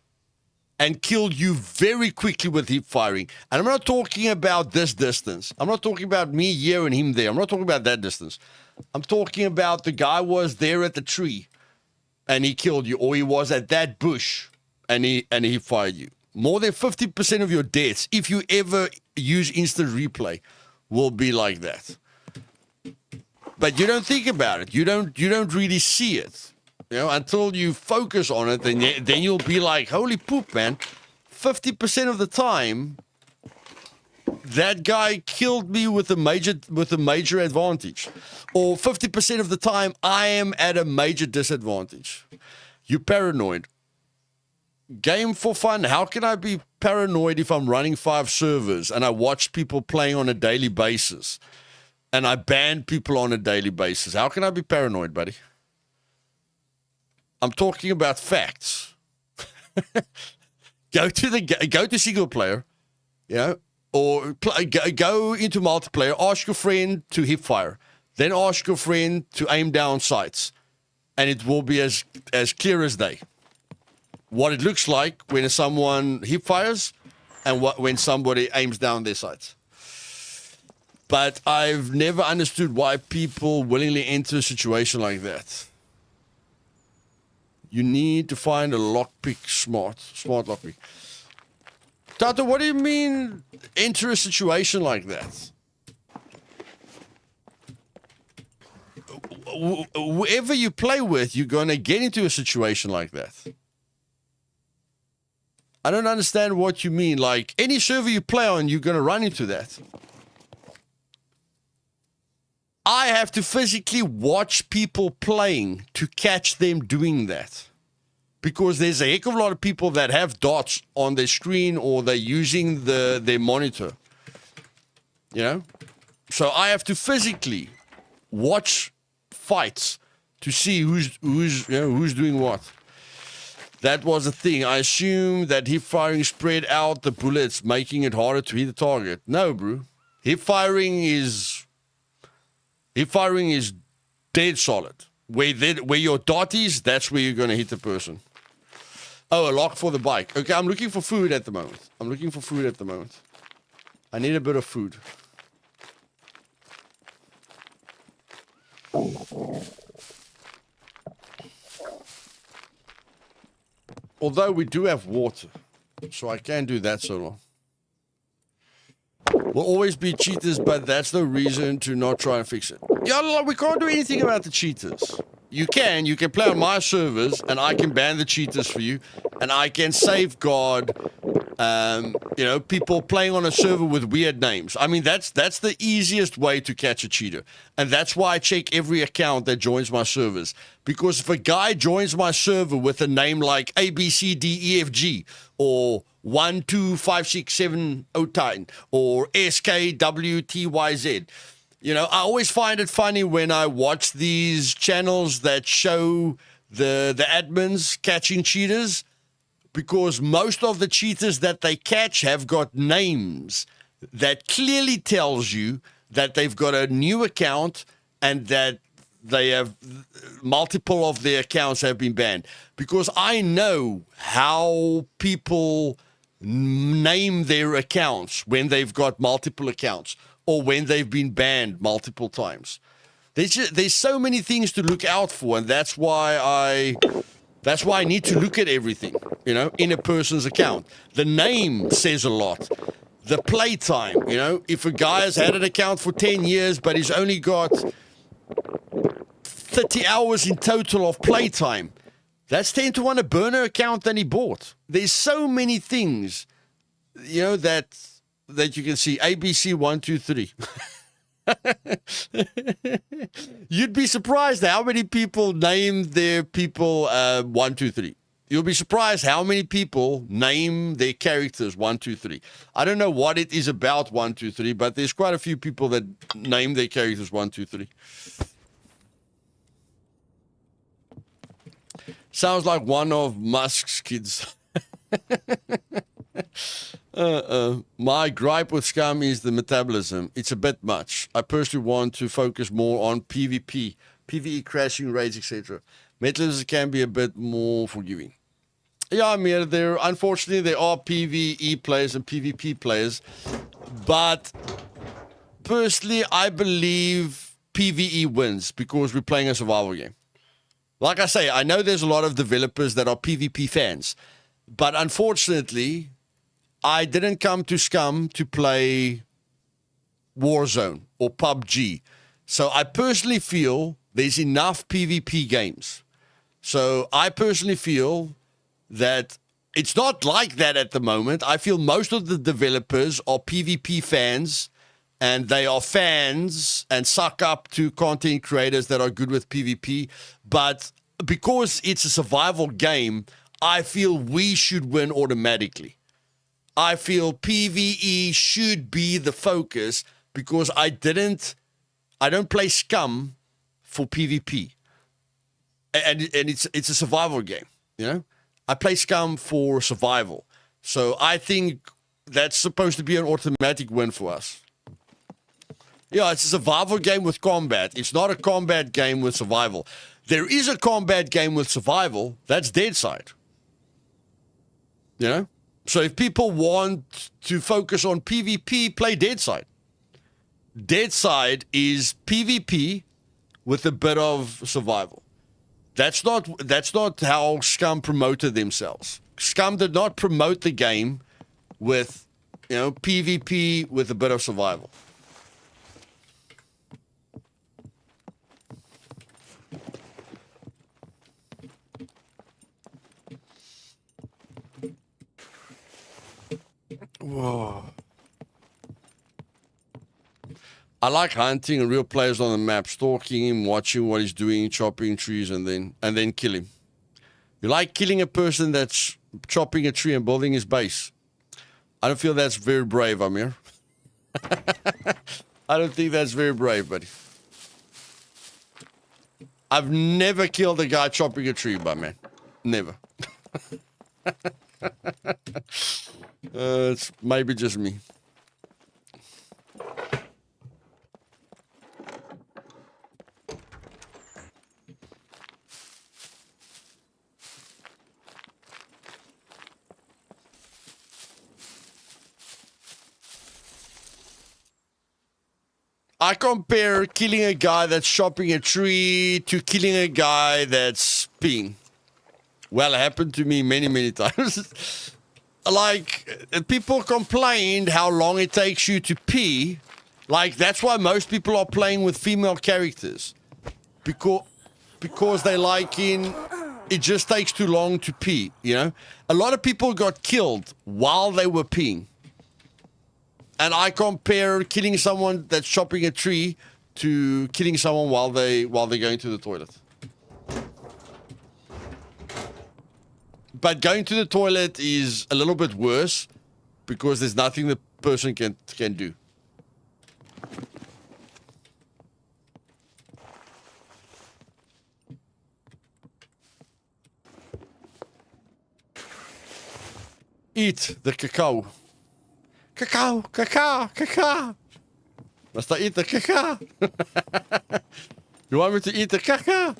and killed you very quickly with hip firing. And I'm not talking about this distance. I'm not talking about me here and him there. I'm not talking about that distance. I'm talking about the guy was there at the tree and he killed you, or he was at that bush and he fired you. More than 50% of your deaths, if you ever use instant replay, will be like that. But you don't think about it. You don't really see it. Until you focus on it, then you'll be like, holy poop, man. 50% of the time, that guy killed me with a major advantage. Or 50% of the time, I am at a major disadvantage. You're paranoid. Game for fun. How can I be paranoid if I'm running 5 servers and I watch people playing on a daily basis and I ban people on a daily basis? How can I be paranoid, buddy? I'm talking about facts. Go to single player, or go into multiplayer. Ask your friend to hip fire, then ask your friend to aim down sights, and it will be as clear as day what it looks like when someone hip fires and when somebody aims down their sights. But I've never understood why people willingly enter a situation like that. You need to find a lockpick, smart lockpick. Tato, what do you mean enter a situation like that? Whoever you play with, you're going to get into a situation like that. I don't understand what you mean. Like, any server you play on, you're going to run into that. I have to physically watch people playing to catch them doing that. Because there's a heck of a lot of people that have dots on their screen or they're using their monitor. So I have to physically watch fights to see who's doing what. That was the thing. I assume that hip firing spread out the bullets, making it harder to hit the target. No, bro. Hip firing is dead solid. Where your dot is, that's where you're going to hit the person. Oh, a lock for the bike. Okay, I'm looking for food at the moment. I need a bit of food. Although we do have water, so I can do that so long. Will always be cheaters, but that's no reason to not try and fix it. Yeah, we can't do anything about the cheaters. You can play on my servers, and I can ban the cheaters for you, and I can safeguard, people playing on a server with weird names. I mean, that's the easiest way to catch a cheater, and that's why I check every account that joins my servers. Because if a guy joins my server with a name like ABCDEFG or 1256709 or SKWTYZ. I always find it funny when I watch these channels that show the admins catching cheaters, because most of the cheaters that they catch have got names that clearly tells you that they've got a new account and that they have multiple of their accounts have been banned, because I know how people name their accounts when they've got multiple accounts or when they've been banned multiple times. There's so many things to look out for, and that's why I need to look at everything, in a person's account. The name says a lot. The playtime, if a guy has had an account for 10 years, but he's only got 30 hours in total of playtime, that's 10 to 1 a burner account than he bought. There's so many things, that you can see. ABC 1, 2, 3. You'd be surprised how many people name their people 1, 2, 3. You'll be surprised how many people name their characters 1, 2, 3. I don't know what it is about 1, 2, 3, but there's quite a few people that name their characters 1, 2, 3. Sounds like one of Musk's kids. My gripe with Scum is the metabolism. It's a bit much. I personally want to focus more on PvP, PvE crashing rates, etc. Metabolism can be a bit more forgiving. Yeah, I mean, unfortunately, there are PvE players and PvP players, but personally, I believe PvE wins because we're playing a survival game. Like I say, I know there's a lot of developers that are PvP fans, but unfortunately, I didn't come to Scum to play Warzone or PUBG. So I personally feel there's enough PvP games. So I personally feel that it's not like that at the moment. I feel most of the developers are PvP fans, and they are fans and suck up to content creators that are good with PvP. But because it's a survival game, I feel we should win automatically. I feel PvE should be the focus because I don't play Scum for PvP. And it's a survival game, I play Scum for survival. So I think that's supposed to be an automatic win for us. Yeah, it's a survival game with combat. It's not a combat game with survival. There is a combat game with survival. That's Deadside. So if people want to focus on PvP, play Deadside. Deadside is PvP with a bit of survival. That's not how Scum promoted themselves. Scum did not promote the game with, PvP with a bit of survival. Whoa. I like hunting real players on the map, stalking him, watching what he's doing, chopping trees, and then kill him. You like killing a person that's chopping a tree and building his base. I don't feel that's very brave, Amir. I don't think that's very brave, buddy. I've never killed a guy chopping a tree, but man. Never. It's maybe just me. I compare killing a guy that's chopping a tree to killing a guy that's peeing. Well, it happened to me many, many times. Like, people complained how long it takes you to pee. Like, that's why most people are playing with female characters. Because they like it just takes too long to pee, A lot of people got killed while they were peeing. And I compare killing someone that's chopping a tree to killing someone while they're going to the toilet. But going to the toilet is a little bit worse because there's nothing the person can do. Eat the cacao. Cacao, cacao, cacao. Must I eat the cacao? You want me to eat the cacao?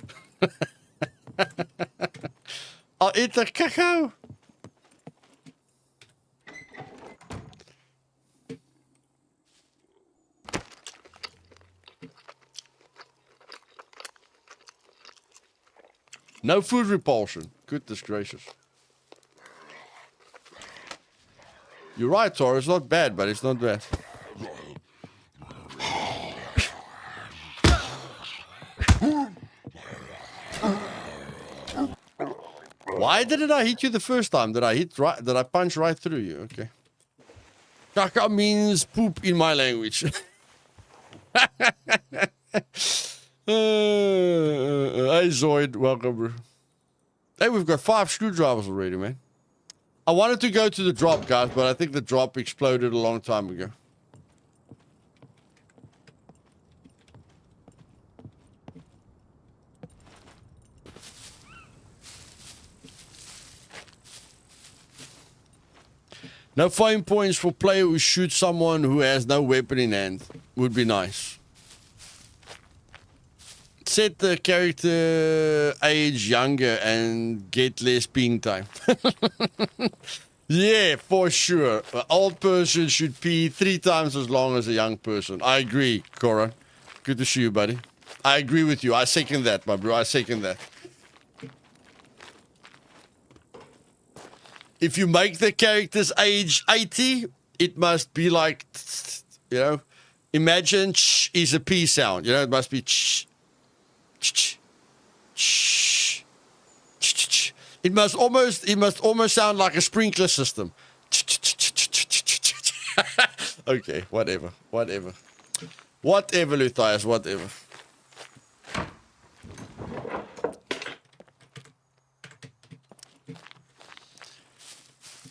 I'll eat the cacao. No food repulsion. Goodness gracious. You're right, Tor. It's not bad, but it's not bad. Why didn't I hit you the first time? Did I punch right through you? Okay. Kaka means poop in my language. Hey Zoid, welcome, bro. Hey, we've got 5 screwdrivers already, man. I wanted to go to the drop, guys, but I think the drop exploded a long time ago. No fine points for player who shoots someone who has no weapon in hand. Would be nice. Set the character age younger and get less ping time. Yeah, for sure. An old person should pee 3 times as long as a young person. I agree, Cora. Good to see you, buddy. I agree with you. I second that, my bro. I second that. If you make the character's age 80, it must be like, you know, imagine ch is a P sound. You know, it must be ch. It must almost sound like a sprinkler system. Okay, whatever, Luthais, whatever.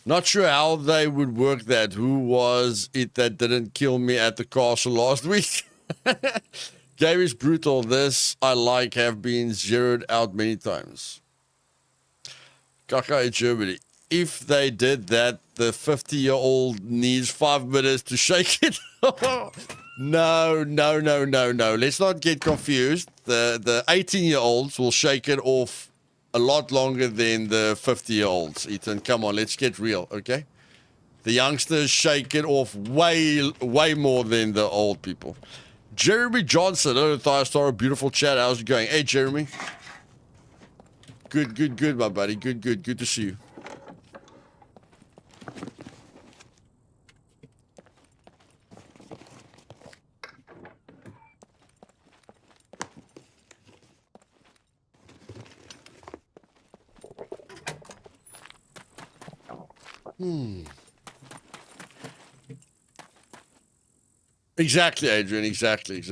Not sure how they would work that. Who was it that didn't kill me at the castle last week? Game is brutal. This I like have been zeroed out many times. Kaka in Germany. If they did that, the 50-year-old needs 5 minutes to shake it. No. Let's not get confused. The 18-year-olds will shake it off a lot longer than the 50-year-olds. Ethan, come on, let's get real, okay? The youngsters shake it off way more than the old people. Jeremy Johnson, Luthais, beautiful chat. How's it going? Hey, Jeremy. Good, my buddy. Good to see you. Exactly, Adrian. Exactly.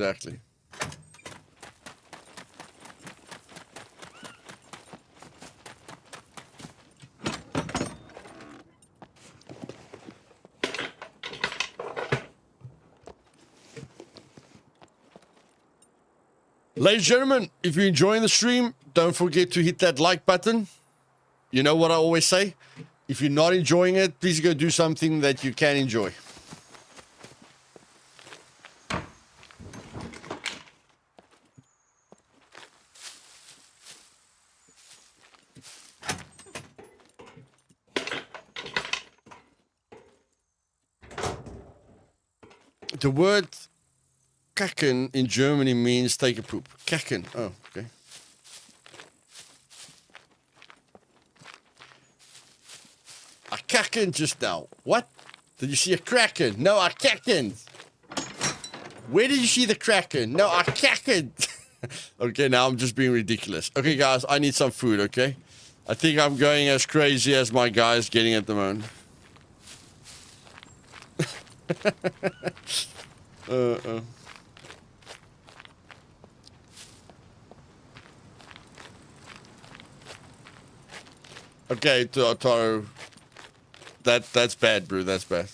Ladies and gentlemen, if you're enjoying the stream, don't forget to hit that like button. You know what I always say? If you're not enjoying it, please go do something that you can enjoy. The word kacken in Germany means take a poop. Kacken. Oh, okay. I kacken just now. What? Did you see a kraken? No, I kacken. Where did you see the kraken? No, I kacken. Okay, now I'm just being ridiculous. Okay, guys, I need some food, okay? I think I'm going as crazy as my guy's getting at the moment. Okay, Taro. That's bad, bro. That's bad.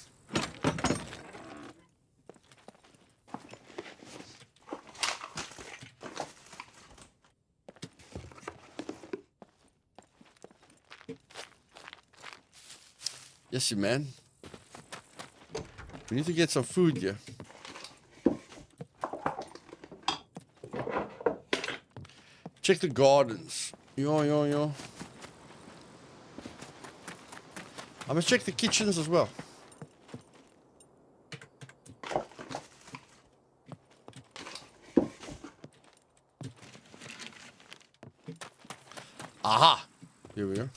Yes, man. We need to get some food here. Check the gardens. Yo. I must check the kitchens as well. Aha! Here we go.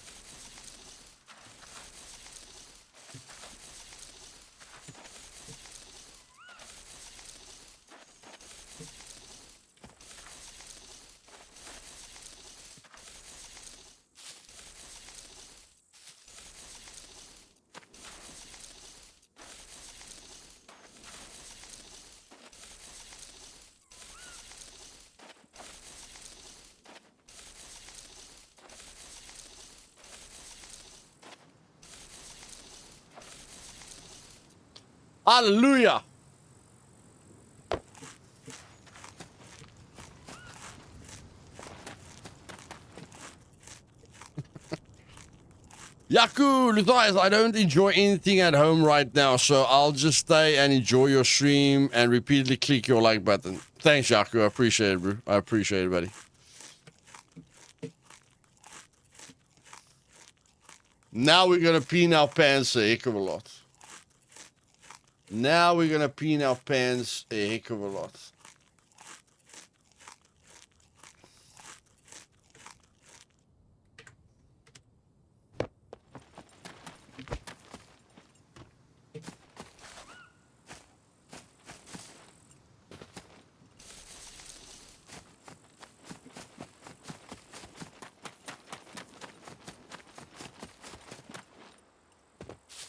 Hallelujah! Yaku, Luthais, I don't enjoy anything at home right now, so I'll just stay and enjoy your stream and repeatedly click your like button. Thanks, Yaku. I appreciate it, bro. I appreciate it, buddy. Now we're gonna peen our pants a heck of a lot. Now we're gonna peen our pants a heck of a lot.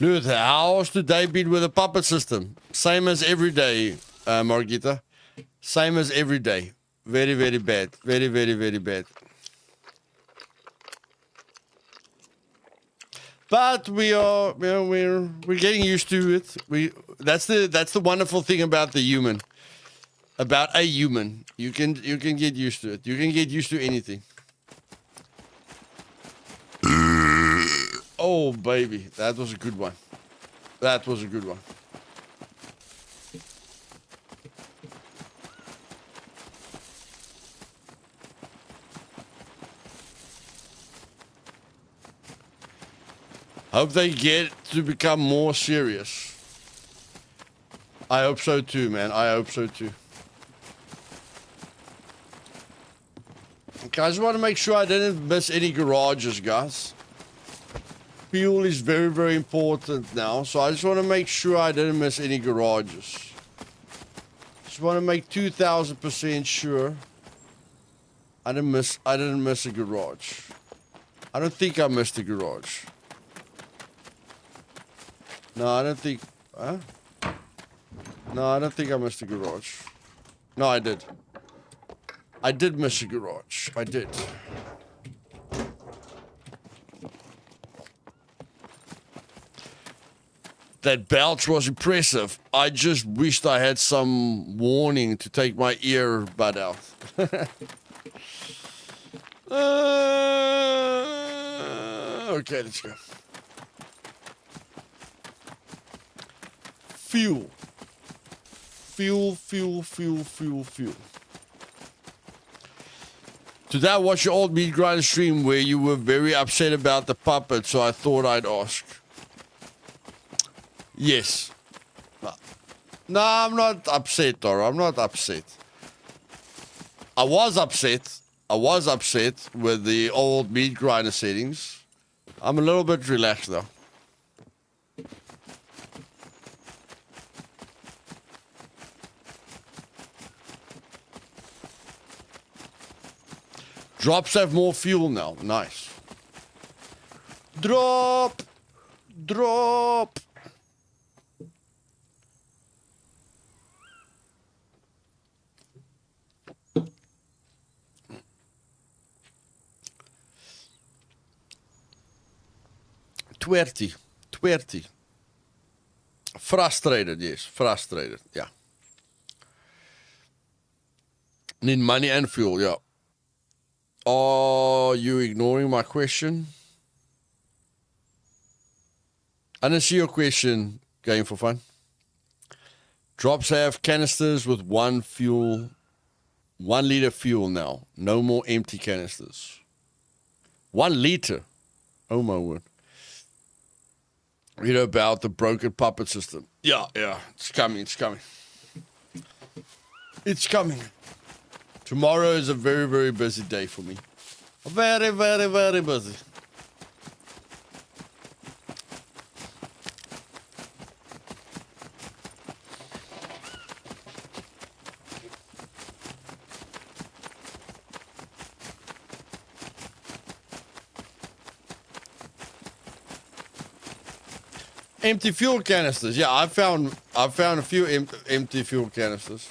Luthais, how's today been with the puppet system? Same as every day, Margita. Same as every day. Very, very bad. Very, very, very bad. But we are, you know, we're getting used to it. That's the wonderful thing about the human. About a human. You can get used to it. You can get used to anything. Oh, baby. That was a good one. That was a good one. Hope they get to become more serious. I hope so too, man. I hope so too. Okay, I just want to make sure I didn't miss any garages, guys. Fuel is very, very important now, so I just want to make sure I didn't miss any garages. Just want to make 2,000% sure I didn't miss a garage. I don't think I missed a garage. No, I don't think. Huh? No, I don't think I missed a garage. No, I did. I did miss a garage. I did. That belch was impressive. I just wished I had some warning to take my earbud out. Okay, let's go. Fuel. Today I watched your old meat grinder stream where you were very upset about the puppet, so I thought I'd ask. Yes. No, I'm not upset, Dora. I'm not upset. I was upset. I was upset with the old meat grinder settings. I'm a little bit relaxed though. Drops have more fuel now. Nice. Drop. 20. Frustrated, yes. Frustrated, yeah. Need money and fuel, yeah. Are you ignoring my question? I didn't see your question, Game for Fun. Drops have canisters with one fuel 1 liter fuel now. No more empty canisters. 1 liter. Oh my word. Read about the broken puppet system. Yeah. It's coming. It's coming. Tomorrow is a very, very busy day for me. Very, very, very busy. Empty fuel canisters. Yeah, I found a few empty fuel canisters.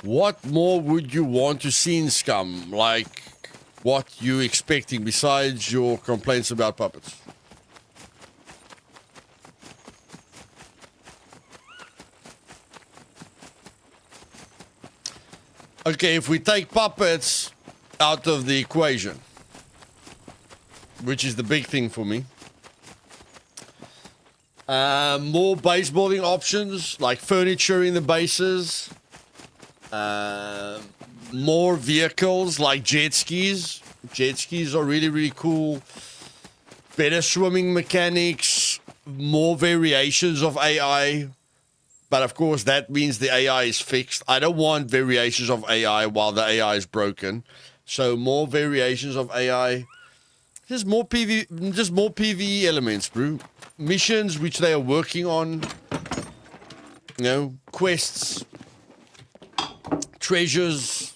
What more would you want to see in Scum? Like, what you expecting besides your complaints about puppets? Okay, if we take puppets out of the equation, which is the big thing for me, more base building options, like furniture in the bases, more vehicles like jet skis. Jet skis are really, really cool. Better swimming mechanics, more variations of AI. But of course, that means the AI is fixed. I don't want variations of AI while the AI is broken. So more variations of AI. Just more PvE elements, bro. Missions which they are working on. You know, quests, treasures,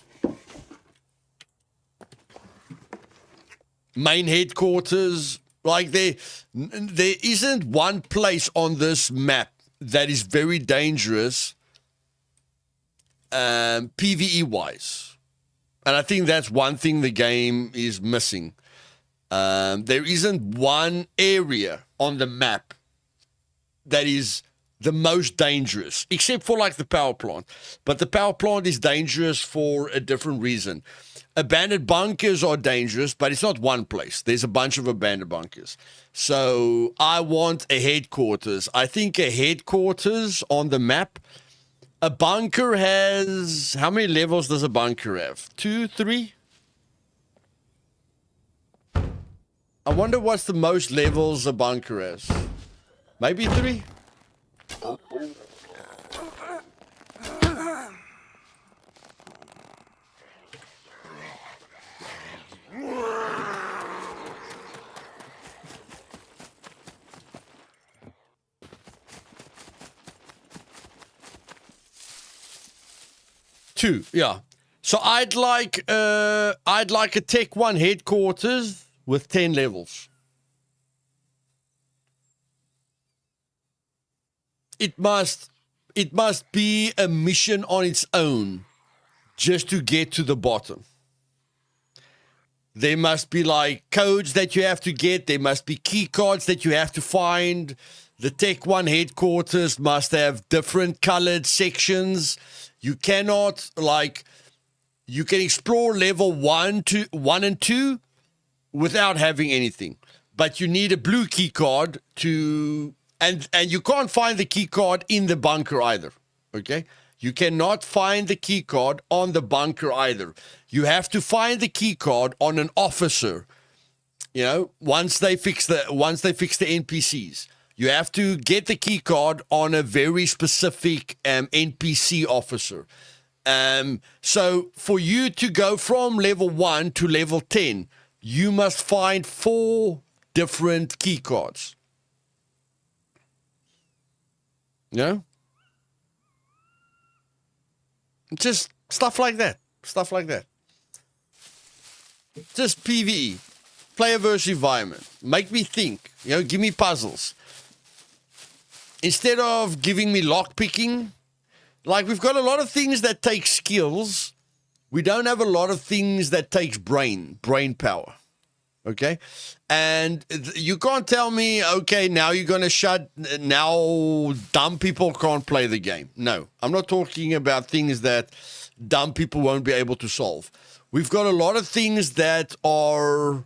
main headquarters. Like there isn't one place on this map that is very dangerous PvE wise. And I think that's one thing the game is missing. There isn't one area on the map that is the most dangerous, except for like the power plant. But the power plant is dangerous for a different reason. Abandoned bunkers are dangerous, but it's not one place. There's a bunch of abandoned bunkers. So I want a headquarters. I think a headquarters on the map. A bunker has... How many levels does a bunker have? 2, 3? I wonder what's the most levels a bunker has. Maybe 3? Two, yeah. So I'd like a Tech 1 headquarters with 10 levels. It must be a mission on its own just to get to the bottom. There must be like codes that you have to get. There must be key cards that you have to find. The Tech 1 headquarters must have different colored sections. You cannot, like, you can explore level 1 and 2 without having anything. But you need a blue key card to, and you can't find the key card in the bunker either, okay? You cannot find the key card on the bunker either. You have to find the key card on an officer, you know, once they fix the NPCs. You have to get the key card on a very specific NPC officer. So for you to go from level 1 to level 10, you must find 4 different key cards. You know? Just stuff like that. Stuff like that. Just PvE. Player versus environment. Make me think. You know, give me puzzles. Instead of giving me lockpicking, like we've got a lot of things that take skills. We don't have a lot of things that takes brain power. Okay? And you can't tell me, okay, now you're going to now dumb people can't play the game. No, I'm not talking about things that dumb people won't be able to solve. We've got a lot of things that are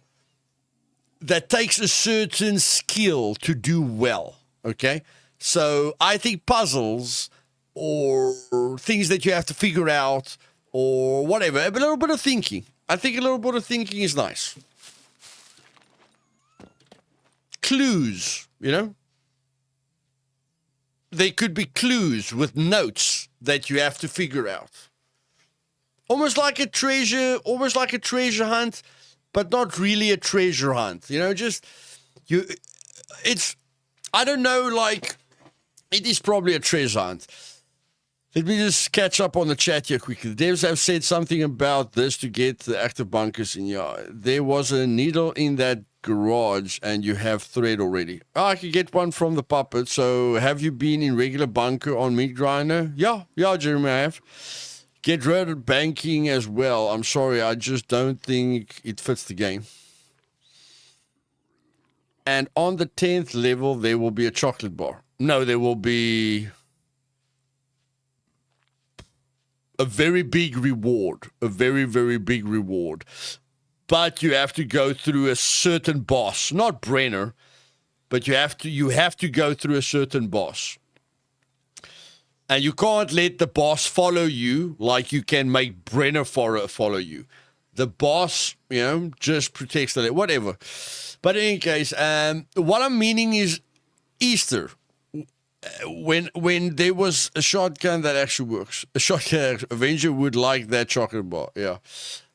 that takes a certain skill to do well. Okay, so I think puzzles or things that you have to figure out or whatever, a little bit of thinking. I think a little bit of thinking is nice. Clues, you know. They could be clues with notes that you have to figure out. Almost like a treasure hunt, but not really a treasure hunt. You know, just you. It's, I don't know, like it is probably a treasure hunt. Let me just catch up on the chat here quickly. The devs have said something about this to get the active bunkers in. Yeah, there was a needle in that garage and you have thread already. Oh, I could get one from the puppet. So have you been in regular bunker on meat grinder? Yeah, Jeremy, I have. Get rid of banking as well. I'm sorry, I just don't think it fits the game. And on the 10th level, there will be a chocolate bar. No, there will be a very big reward. A very, very big reward. But you have to go through a certain boss. Not Brenner, but you have to go through a certain boss. And you can't let the boss follow you like you can make Brenner follow you. The boss, you know, just protects the whatever. But in any case, what I'm meaning is Easter. When there was a shotgun that actually works. A shotgun Avenger would like that chocolate bar. Yeah.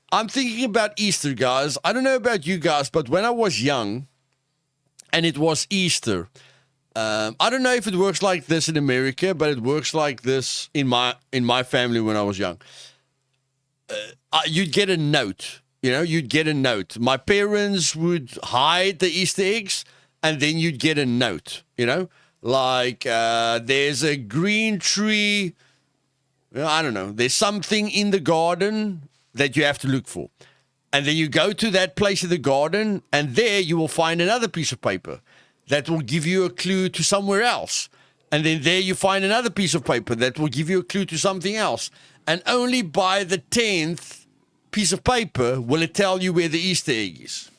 I'm thinking about Easter, guys. I don't know about you guys, but when I was young and it was Easter, I don't know if it works like this in America, but it works like this in my family when I was young. You'd get a note. You know, you'd get a note. My parents would hide the Easter eggs, and then you'd get a note, you know? Like, there's a green tree. I don't know. There's something in the garden that you have to look for. And then you go to that place in the garden, and there you will find another piece of paper that will give you a clue to somewhere else. And then there you find another piece of paper that will give you a clue to something else. And only by the 10th piece of paper will it tell you where the Easter egg is.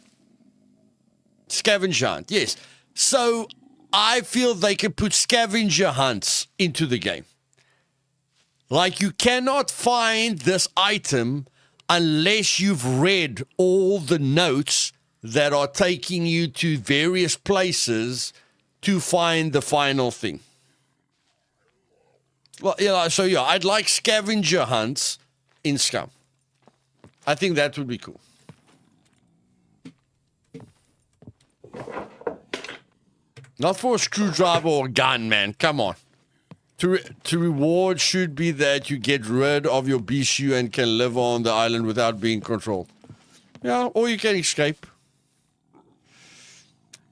Scavenger hunt, yes. So I feel they can put scavenger hunts into the game. Like, you cannot find this item unless you've read all the notes that are taking you to various places to find the final thing. Well, yeah, so yeah, I'd like scavenger hunts in Scum. I think that would be cool. Not for a screwdriver or gun, man. Come on. To reward should be that you get rid of your BSU and can live on the island without being controlled. Yeah, or you can escape.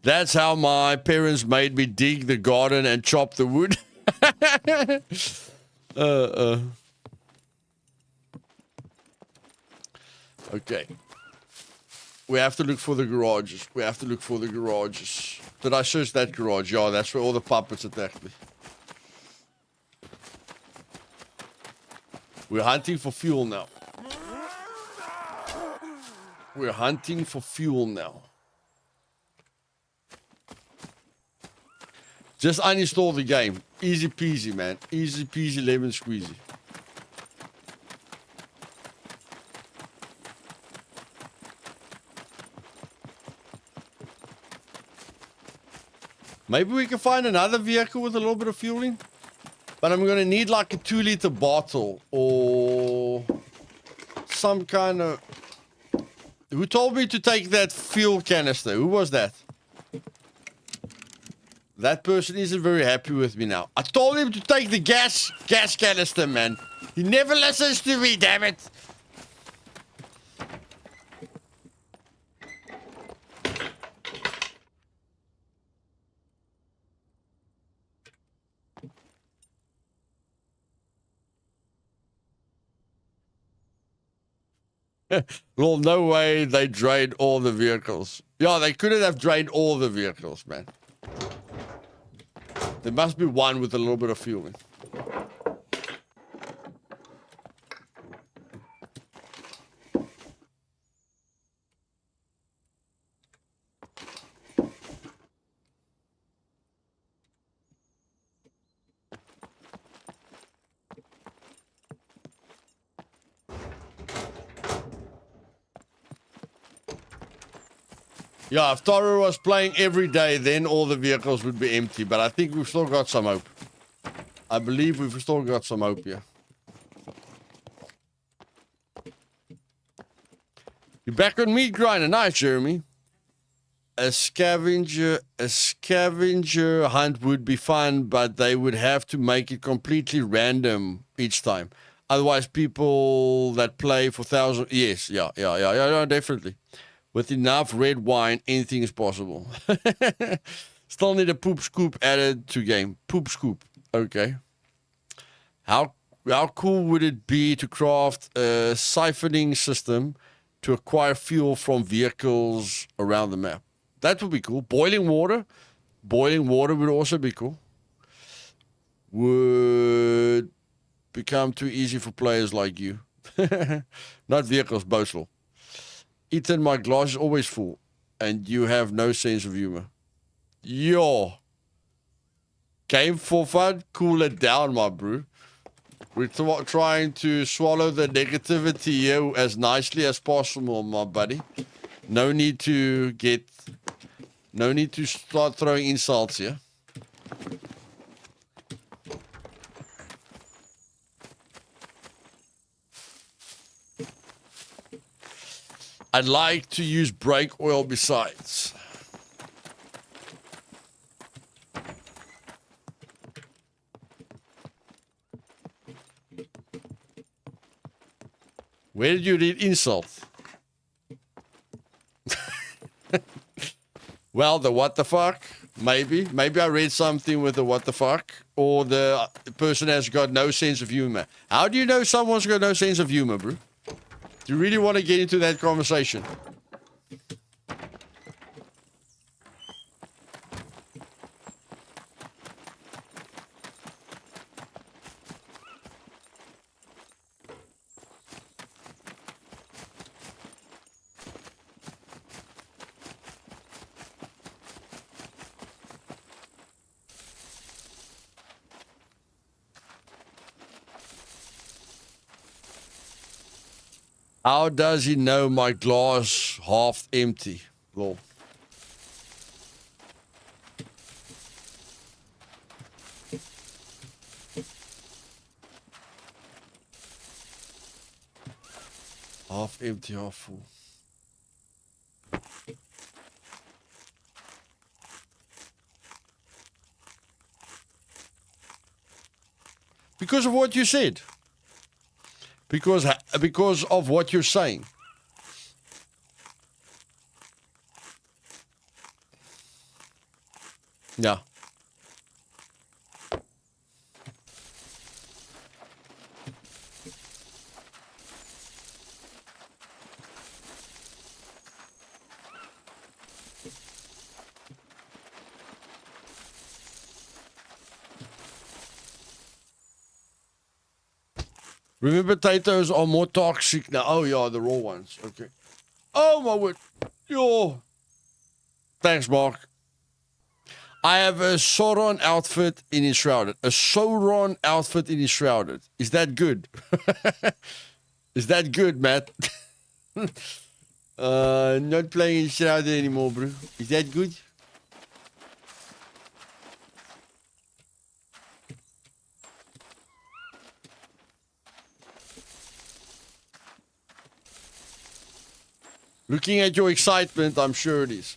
That's how my parents made me dig the garden and chop the wood. Okay. We have to look for the garages. Did I search that garage? Yeah, that's where all the puppets attacked me. We're hunting for fuel now. Just uninstall the game. Easy peasy, man. Easy peasy lemon squeezy. Maybe we can find another vehicle with a little bit of fuel in. But I'm going to need like a 2-liter bottle or some kind of... Who told me to take that fuel canister? Who was that? That person isn't very happy with me now. I told him to take the gas canister, man. He never listens to me, damn it. Well, no way they drained all the vehicles. Yeah, they couldn't have drained all the vehicles, man. There must be one with a little bit of fuel in. Yeah, if Toro was playing every day, then all the vehicles would be empty. But I think we've still got some hope. I believe we've still got some hope here. You're back on meat grinder. Nice, Jeremy. A scavenger hunt would be fun, but they would have to make it completely random each time. Otherwise, people that play for thousands... Yes, yeah, definitely. With enough red wine, anything is possible. Still need a poop scoop added to game. Poop scoop. Okay. How cool would it be to craft a siphoning system to acquire fuel from vehicles around the map? That would be cool. Boiling water would also be cool. Would become too easy for players like you. Not vehicles, Bosel. Ethan, my glass is always full, and you have no sense of humor. Yo. Game for fun? Cool it down, my bro. We're trying to swallow the negativity here as nicely as possible, my buddy. No need to start throwing insults here. I'd like to use brake oil besides. Where did you read insult? Well, the what the fuck? Maybe I read something with the what the fuck, or the person has got no sense of humor. How do you know someone's got no sense of humor, bro? Do you really want to get into that conversation? How does he know my glass half empty? Lol. Half empty, half full. Because of what you said. Because of what you're saying. Yeah. Remember, potatoes are more toxic now. Oh, yeah, the raw ones. Okay. Oh, my word. Yo. Thanks, Mark. I have a Sauron outfit in Enshrouded. A Sauron outfit in Enshrouded. Is that good? Is that good, Matt? Not playing Enshrouded anymore, bro. Is that good? Looking at your excitement, I'm sure it is.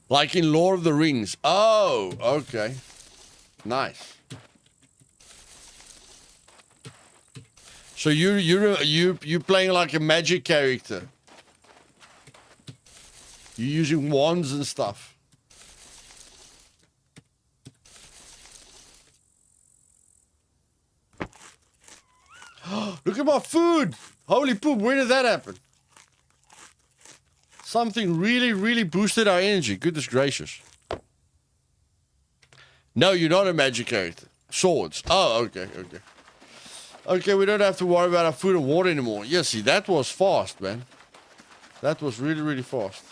Like in Lord of the Rings. Oh, okay. Nice. So you're playing like a magic character. You're using wands and stuff. Look at my food! Holy poop, where did that happen? Something really, really boosted our energy. Goodness gracious. No, you're not a magic character. Swords. Oh, okay. Okay, we don't have to worry about our food and water anymore. Yeah, see, that was fast, man. That was really, really fast.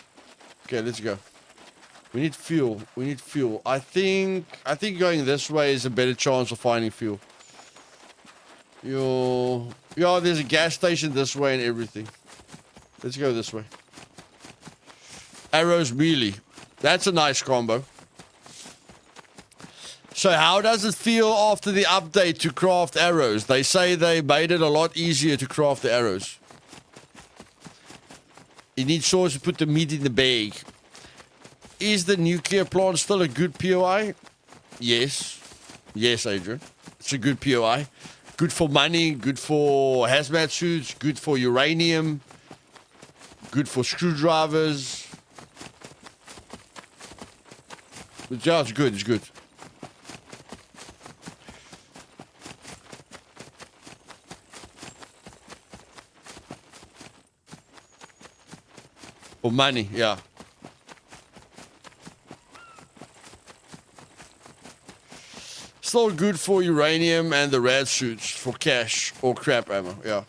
Okay, let's go. We need fuel. I think going this way is a better chance of finding fuel. Yeah, there's a gas station this way and everything. Let's go this way. Arrows melee. That's a nice combo. So how does it feel after the update to craft arrows? They say they made it a lot easier to craft the arrows. You need swords to put the meat in the bag. Is the nuclear plant still a good POI? Yes. Yes, Adrian. It's a good POI. Good for money, good for hazmat suits, good for uranium, good for screwdrivers. But yeah, it's good, it's good. For money, yeah. Still good for uranium and the rad suits for cash or crap ammo, yeah.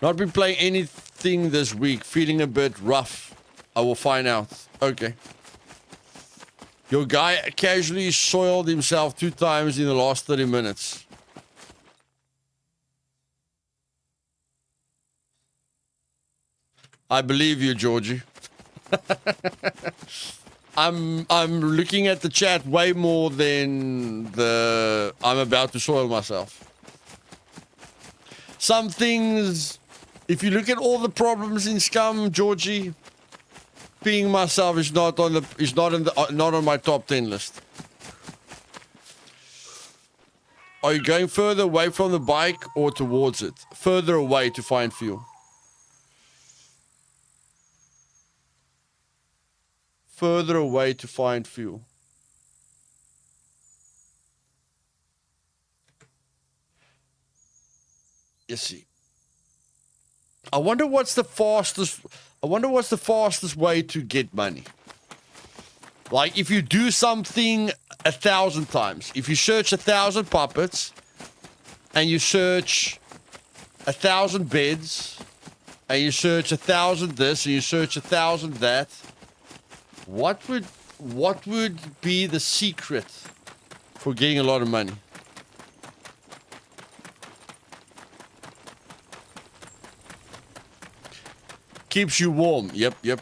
Not been playing anything this week, feeling a bit rough. I will find out. Okay. Your guy casually soiled himself 2 times in the last 30 minutes. I believe you, Georgie. I'm looking at the chat way more than I'm about to soil myself. Some things, if you look at all the problems in Scum, Georgie, being myself is not on my top 10 list. Are you going further away from the bike or towards it? Further away to find fuel. Further away to find fuel. You see. I wonder what's the fastest way to get money. Like if you do something 1,000 times. If you search 1,000 puppets and you search 1,000 beds and you search 1,000 this and you search 1,000 that, what would be the secret for getting a lot of money? Keeps you warm. Yep.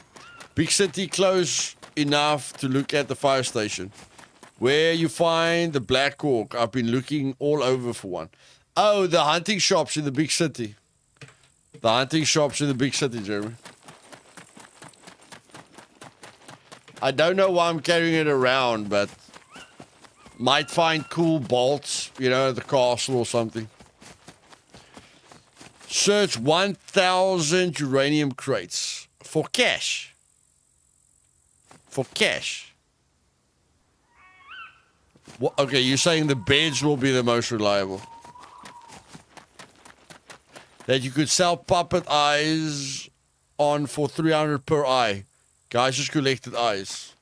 Big city close enough to look at the fire station. Where you find the Black Hawk. I've been looking all over for one. Oh, the hunting shops in the big city. The hunting shops in the big city, Jeremy. I don't know why I'm carrying it around, but might find cool bolts, you know, at the castle or something. Search 1,000 uranium crates for cash. For cash. What? Okay, you're saying the beds will be the most reliable. That you could sell puppet eyes on for 300 per eye. Guys just collected eyes.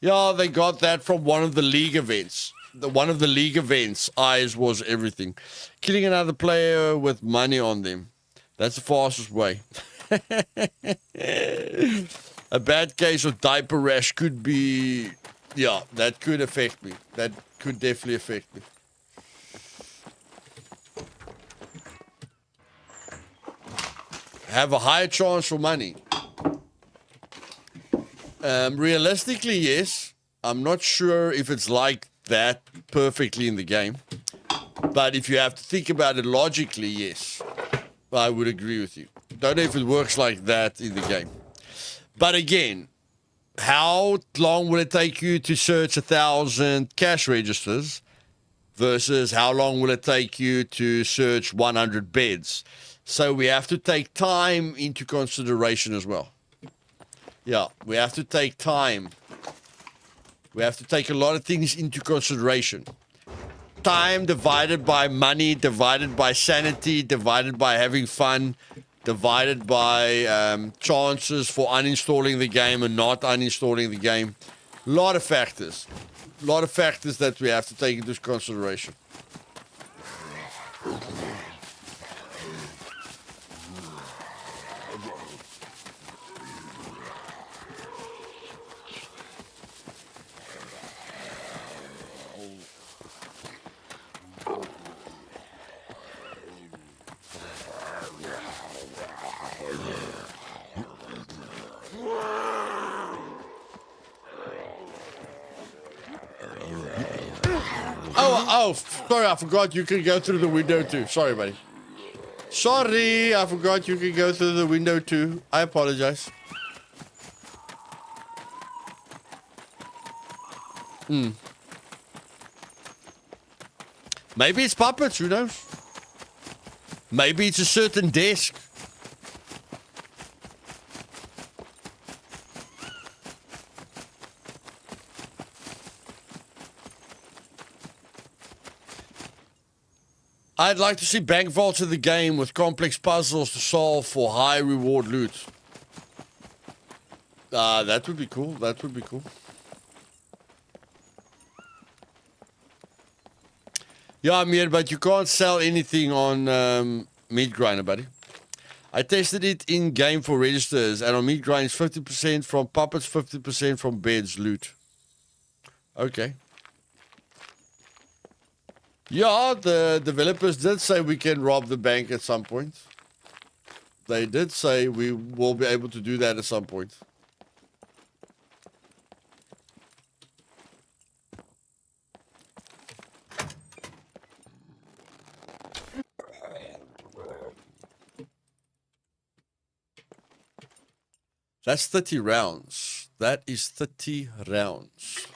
Yeah, they got that from one of the league events. One of the league events, eyes was everything. Killing another player with money on them. That's the fastest way. A bad case of diaper rash could be... Yeah, that could affect me. That could definitely affect me. Have a higher chance for money. Realistically, yes. I'm not sure if it's like that perfectly in the game. But if you have to think about it logically, yes. I would agree with you. Don't know if it works like that in the game. But again, how long will it take you to search 1,000 cash registers versus how long will it take you to search 100 beds? So we have to take time into consideration as well. Yeah, we have to take time. We have to take a lot of things into consideration. Time divided by money, divided by sanity, divided by having fun, divided by chances for uninstalling the game and not uninstalling the game. A lot of factors. A lot of factors that we have to take into consideration. Oh, sorry, I forgot you can go through the window too. Sorry, buddy. Sorry, I forgot you can go through the window too. I apologize. Maybe it's puppets, who knows? Maybe it's a certain desk. I'd like to see bank vaults in the game with complex puzzles to solve for high reward loot. That would be cool. That would be cool. Yeah, Amir, but you can't sell anything on Meat Grinder, buddy. I tested it in game for registers, and on Meat Grinder it's 50% from puppets, 50% from beds loot. Okay. Yeah, the developers did say we can rob the bank at some point. They did say we will be able to do that at some point. That's 30 rounds. That is 30 rounds.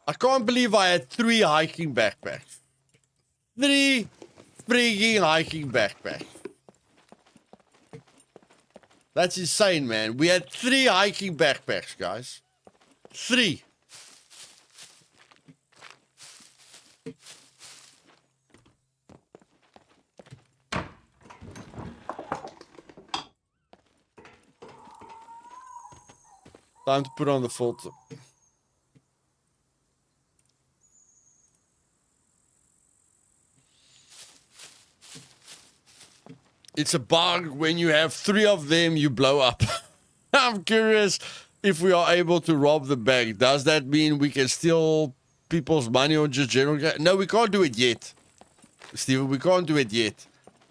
I can't believe I had 3 hiking backpacks. 3 freaking hiking backpacks. That's insane, man. We had 3 hiking backpacks, guys. 3. Time to put on the filter. It's a bug. When you have 3 of them, you blow up. I'm curious if we are able to rob the bank. Does that mean we can steal people's money or just general? No, we can't do it yet. Steven, we can't do it yet.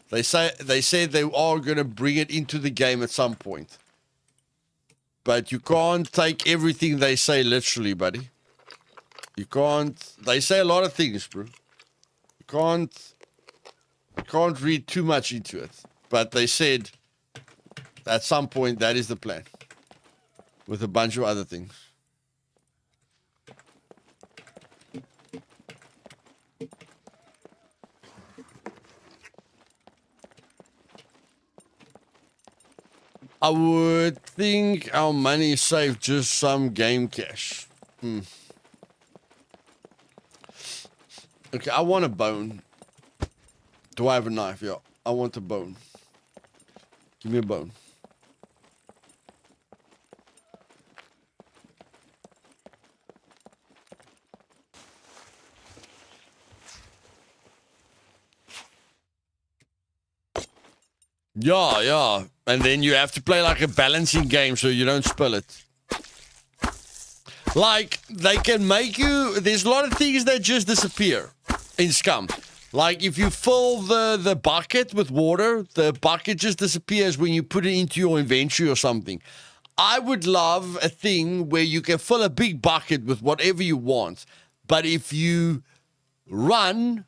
They said they are going to bring it into the game at some point. But you can't take everything they say literally, buddy. You can't. They say a lot of things, bro. You can't read too much into it. But they said at some point that is the plan. With a bunch of other things. I would think our money is safe, just some game cash. Okay, I want a bone. Do I have a knife? Yeah, I want a bone. Give me a bone. Yeah. And then you have to play like a balancing game so you don't spill it. Like, they can make you... There's a lot of things that just disappear in Scum. Like, if you fill the bucket with water, the bucket just disappears when you put it into your inventory or something. I would love a thing where you can fill a big bucket with whatever you want. But if you run,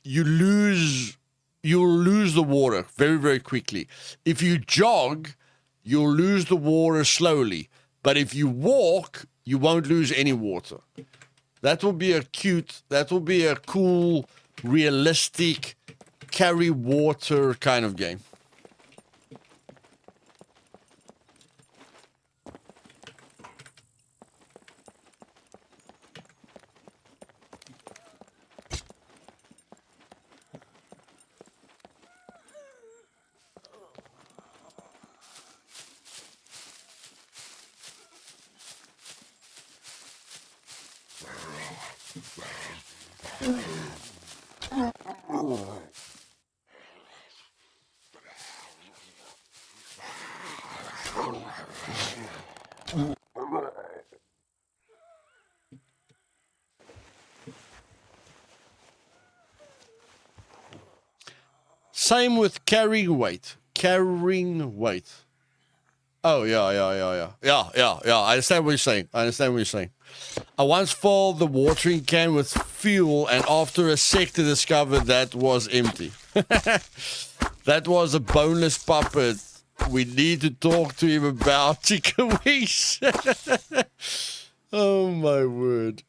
you'll lose the water very, very quickly. If you jog, you'll lose the water slowly. But if you walk, you won't lose any water. That will be a cool, realistic, carry water kind of game. Same with carrying weight. Carrying weight. Oh, yeah. I understand what you're saying. I once filled the watering can with fuel, and after a sec to discover that was empty. That was a boneless puppet. We need to talk to him about chicken wings. Oh, my word.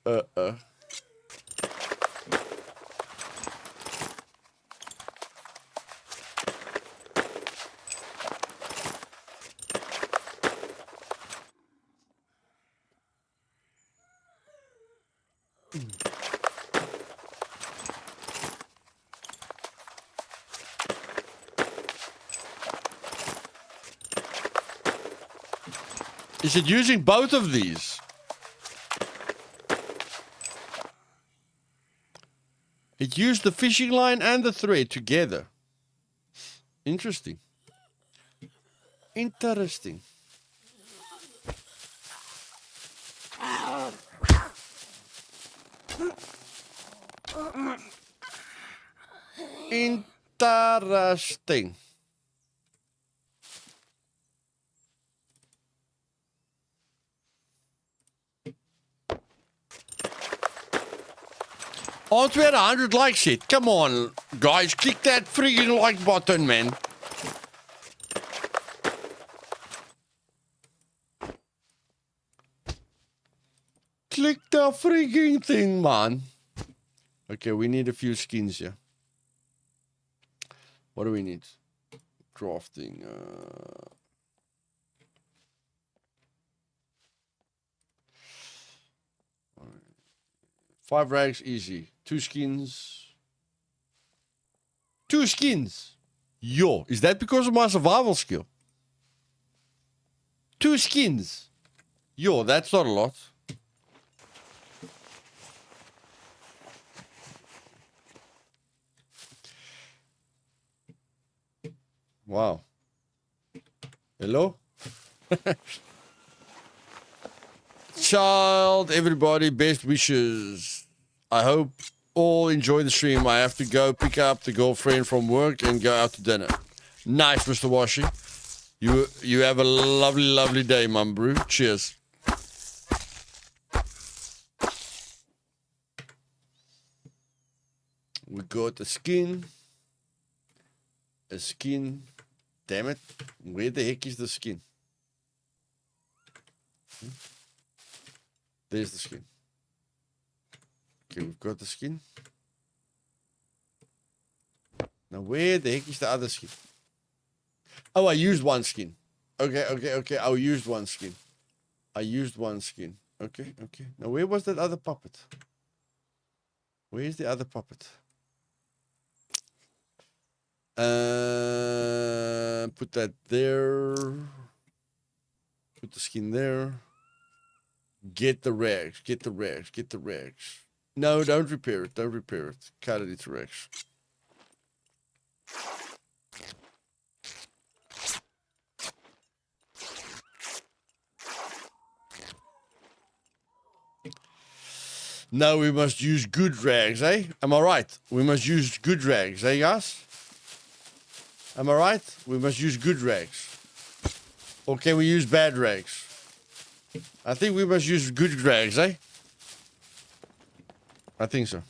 Is it using both of these? It used the fishing line and the thread together. Interesting. Interesting. Interesting. Aren't we at 100 likes yet? Come on, guys, click that freaking like button, man. Click the freaking thing, man. Okay, we need a few skins here. What do we need? Crafting. 5 rags, easy. 2 skins. 2 skins. Yo, is that because of my survival skill? 2 skins. Yo, that's not a lot. Wow. Hello? Child, everybody, best wishes. I hope all enjoy the stream. I have to go pick up the girlfriend from work and go out to dinner. Nice, Mr. Washi. You have a lovely, lovely day, mum brew. Cheers. We got a skin. A skin. Damn it. Where the heck is the skin? There's the skin. Okay, we've got the skin. Now, where the heck is the other skin? Oh, I used one skin. Okay. I used one skin. Okay. Now, where was that other puppet? Where's the other puppet? Put that there. Put the skin there. Get the rags. No, don't repair it. Cut it into rags. No, we must use good rags, eh? Am I right? We must use good rags, eh, guys? Am I right? We must use good rags. Or can we use bad rags? I think we must use good rags, eh? I think so.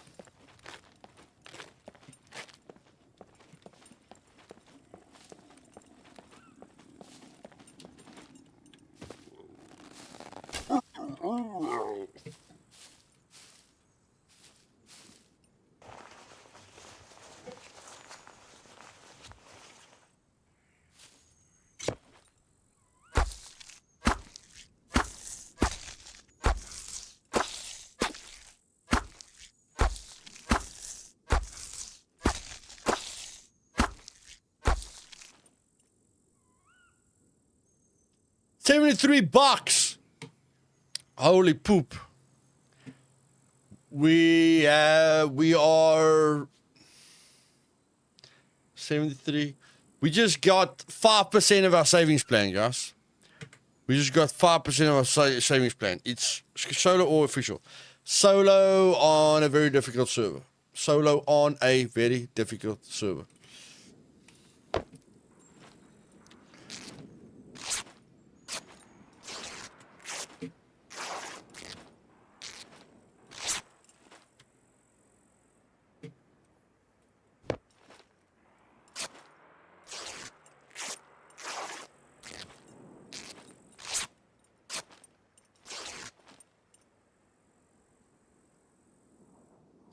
$73. Holy poop. We are 73. We just got 5% of our savings plan, guys. We just got 5% of our savings plan. It's solo or official. Solo on a very difficult server.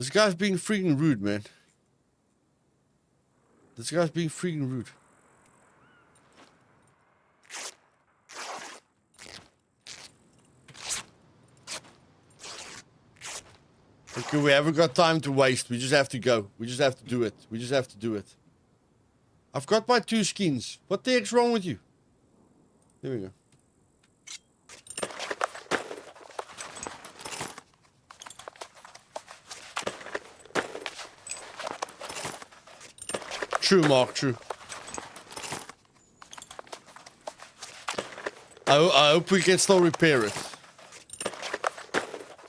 This guy's being freaking rude, man. This guy's being freaking rude. Okay, we haven't got time to waste. We just have to go. We just have to do it. We just have to do it. I've got my 2 skins. What the heck's wrong with you? There we go. True, Mark, true. I hope we can still repair it.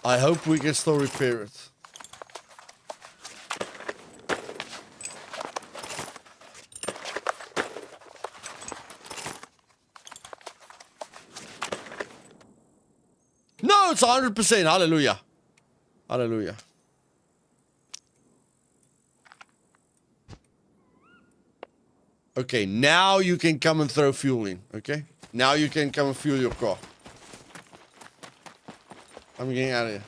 I hope we can still repair it. No, it's 100%. Hallelujah. Hallelujah. Okay, now you can come and throw fuel in, okay? Now you can come and fuel your car. I'm getting out of here.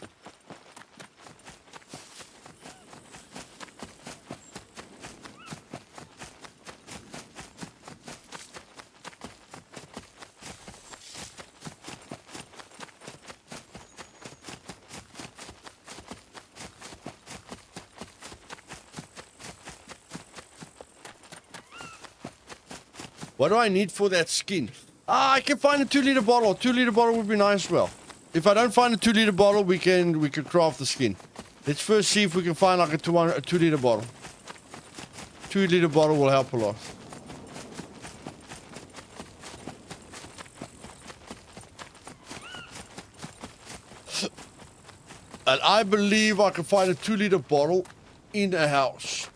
What do I need for that skin? Ah, I can find a 2-liter bottle. 2-liter bottle would be nice as well. If I don't find a 2-liter bottle, we can craft the skin. Let's first see if we can find like a 2-liter bottle. 2-liter bottle will help a lot. And I believe I can find a 2-liter bottle in a house.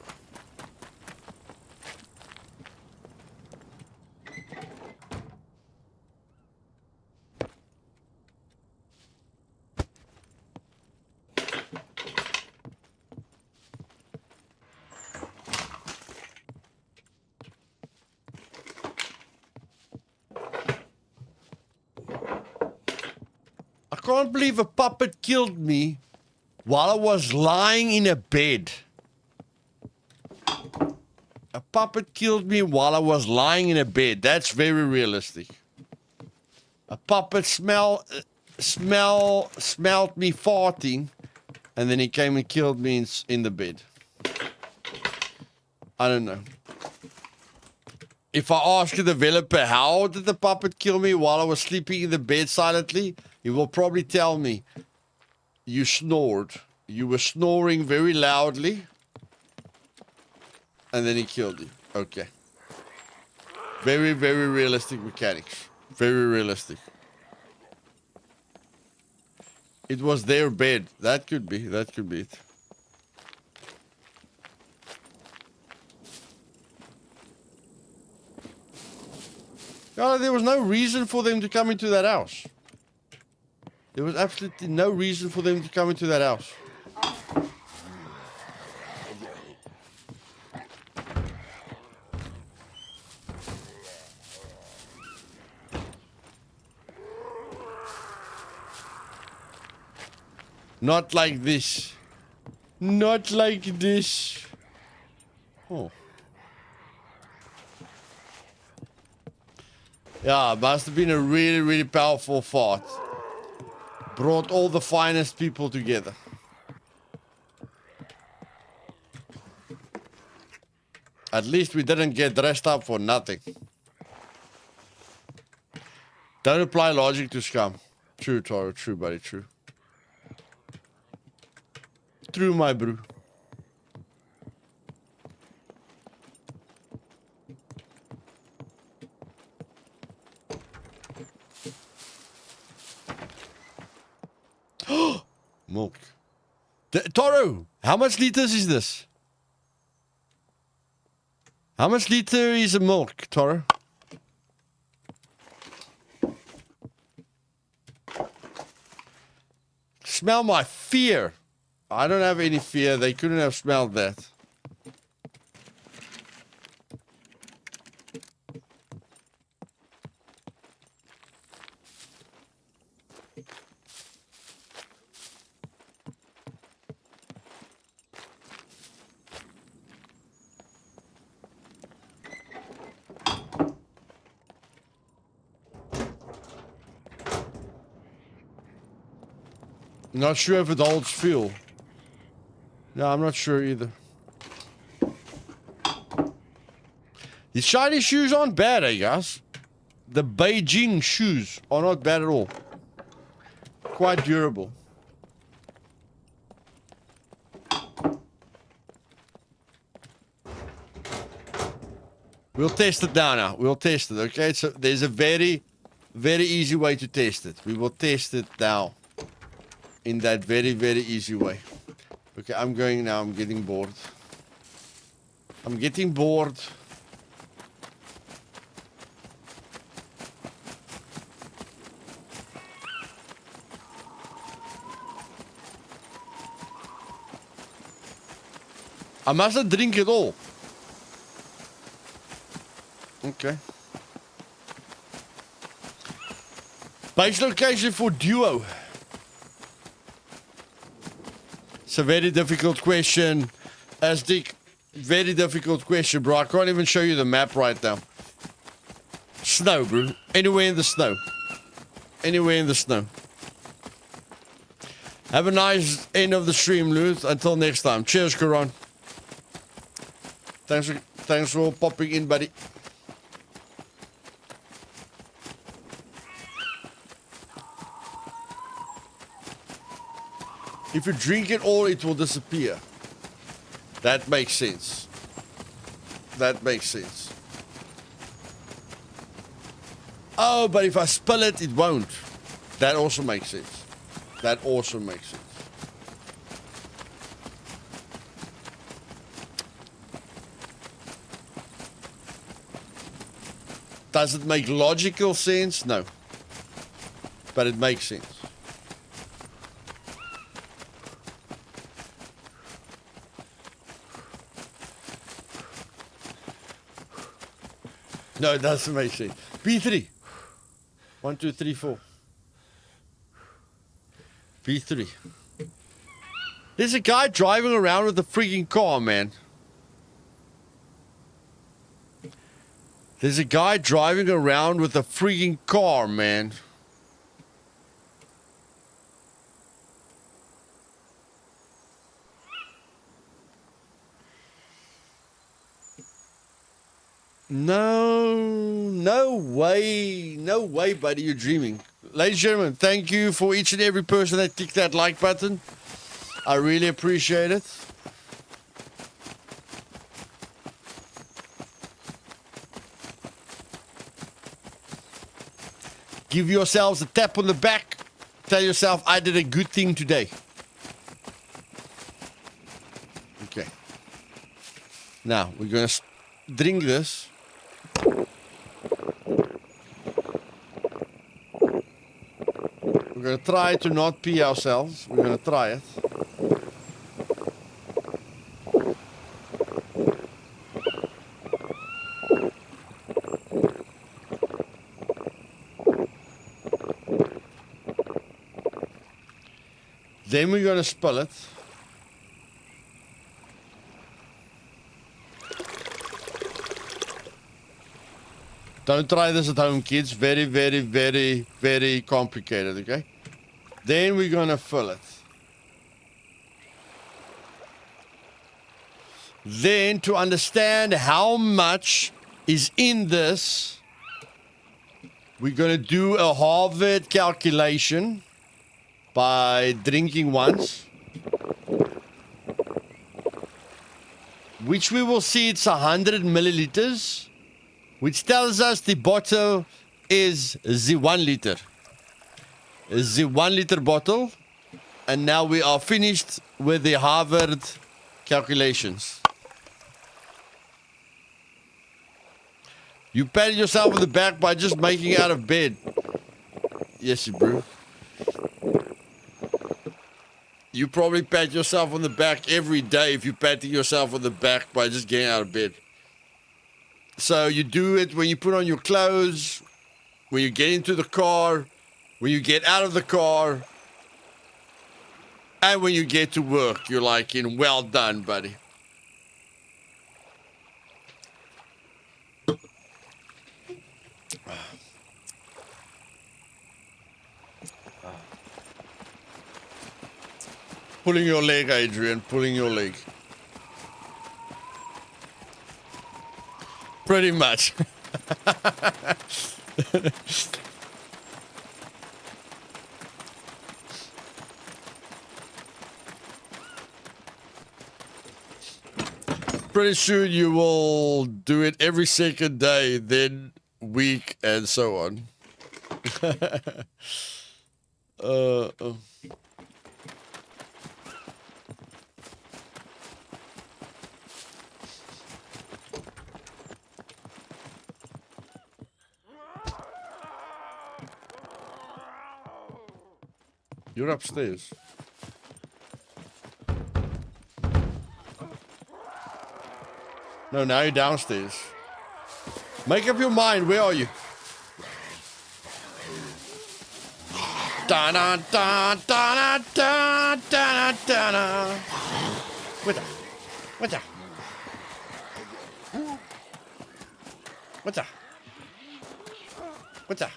I can't believe a puppet killed me while I was lying in a bed. A puppet killed me while I was lying in a bed. That's very realistic. A puppet smelled me farting, and then he came and killed me in the bed. I don't know. If I ask the developer how did the puppet kill me while I was sleeping in the bed silently, he will probably tell me, you snored. You were snoring very loudly. And then he killed you. Okay. Very, very realistic mechanics. Very realistic. It was their bed. That could be. That could be it. No, there was no reason for them to come into that house. There was absolutely no reason for them to come into that house. Not like this. Not like this. Oh. Yeah, it must have been a really, really powerful fart. Brought all the finest people together. At least we didn't get dressed up for nothing. Don't apply logic to Scum. True, Toro. True, buddy. True. True, my bro. Milk. Toro, how much liters is this? How much liter is a milk, Toro? Smell my fear. I don't have any fear. They couldn't have smelled that. Not sure if it holds fuel. No, I'm not sure either. These shiny shoes aren't bad, eh, guys? The Beijing shoes are not bad at all. Quite durable. We'll test it now. We'll test it, okay? So there's a very, very easy way to test it. We will test it now. In that very, very easy way. Okay, I'm going now. I'm getting bored. I'm getting bored. I mustn't drink it all. Okay. Base location for duo. It's a very difficult question. Azdic, very difficult question, bro. I can't even show you the map right now. Snow, bro. Anywhere in the snow. Anywhere in the snow. Have a nice end of the stream, Luth. Until next time. Cheers, Karan. Thanks for popping in, buddy. If you drink it all, it will disappear. That makes sense. That makes sense. Oh, but if I spill it, it won't. That also makes sense. That also makes sense. Does it make logical sense? No. But it makes sense. No, it doesn't make sense. B3. 1, 2, 3, 4. B3. There's a guy driving around with a freaking car, man. There's a guy driving around with a freaking car, man. No way, buddy, you're dreaming. Ladies and gentlemen, thank you for each and every person that clicked that like button. I really appreciate it. Give yourselves a tap on the back. Tell yourself, I did a good thing today. Okay. Now, we're going to drink this. We're going to try to not pee ourselves. We're going to try it. Then we're going to spill it. Don't try this at home, kids. Very, very, very, very complicated, okay? Then we're going to fill it. Then, to understand how much is in this, we're going to do a Harvard calculation by drinking once, which we will see it's 100 milliliters, which tells us the bottle is the 1 liter. It's the 1 liter bottle, and now we are finished with the Harvard calculations. You pat yourself on the back by just making it out of bed. Yes, bro. You probably pat yourself on the back every day if you pat yourself on the back by just getting out of bed. So you do it when you put on your clothes, when you get into the car, when you get out of the car, and when you get to work. You're like, well done, buddy. Pulling your leg, Adrian. Pulling your leg. Pretty much. Pretty sure you will do it every second day, then week, and so on. You're upstairs. No, now you're downstairs. Make up your mind. Where are you? Da da da da da da da da. What's that? What's that? What's that? What's that?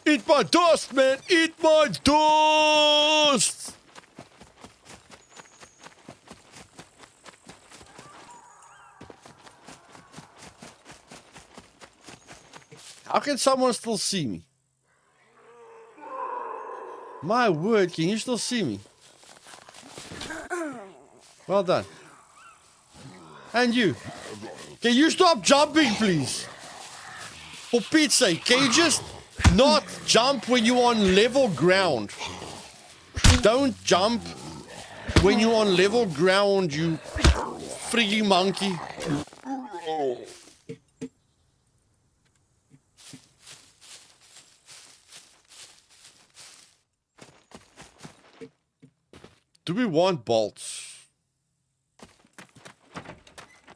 Eat my dust, man! Eat my dust! How can someone still see me? My word, can you still see me? Well done. And you. Can you stop jumping, please? For Pete's sake, can you just not jump when you're on level ground? Don't jump when you're on level ground, you freaking monkey. Do we want bolts?